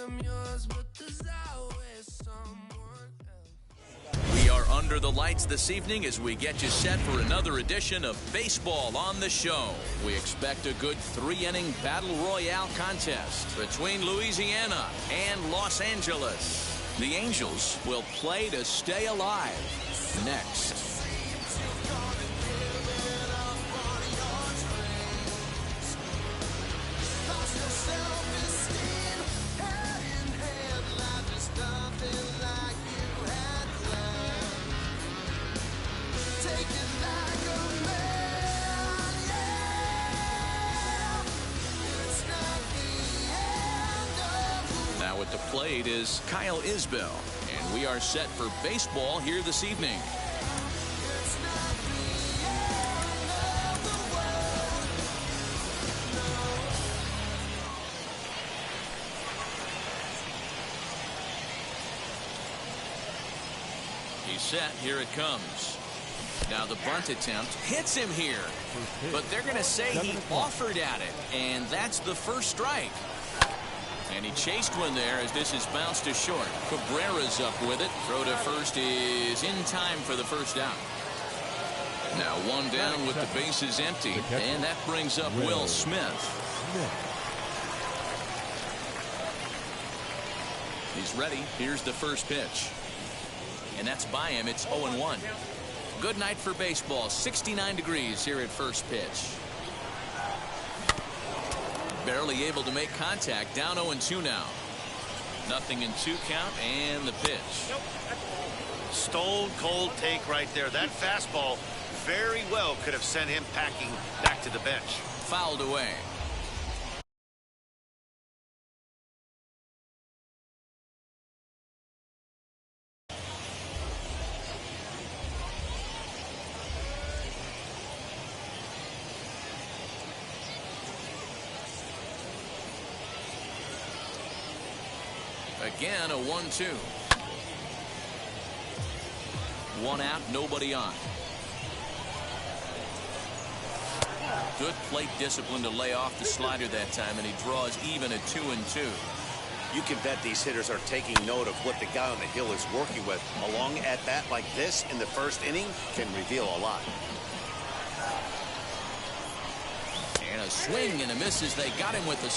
am yours, but there's always someone else. We are under the lights this evening as we get you set for another edition of Baseball on the Show. We expect a good 3-inning battle royale contest between Louisiana and Los Angeles. The Angels will play to stay alive next. Now at the plate is Kyle Isbell, and we are set for baseball here this evening. He's set. Here it comes. Now the bunt attempt hits him here, but they're going to say he offered at it, and that's the first strike. And he chased one there as this is bounced to short. Cabrera's up with it. Throw to first is in time for the first out. Now one down with the bases empty, and that brings up Will Smith. He's ready. Here's the first pitch. And that's by him. It's 0-1. Good night for baseball. 69 degrees here at first pitch. Barely able to make contact. Down 0-2 now. 0-2 count and the pitch. Stone cold take right there. That fastball very well could have sent him packing back to the bench. Fouled away. Again, a 1-2. One out, nobody on. Good plate discipline to lay off the slider that time, and he draws even at 2-2. You can bet these hitters are taking note of what the guy on the hill is working with. A long at-bat like this in the first inning can reveal a lot. And a swing and a miss as they got him with the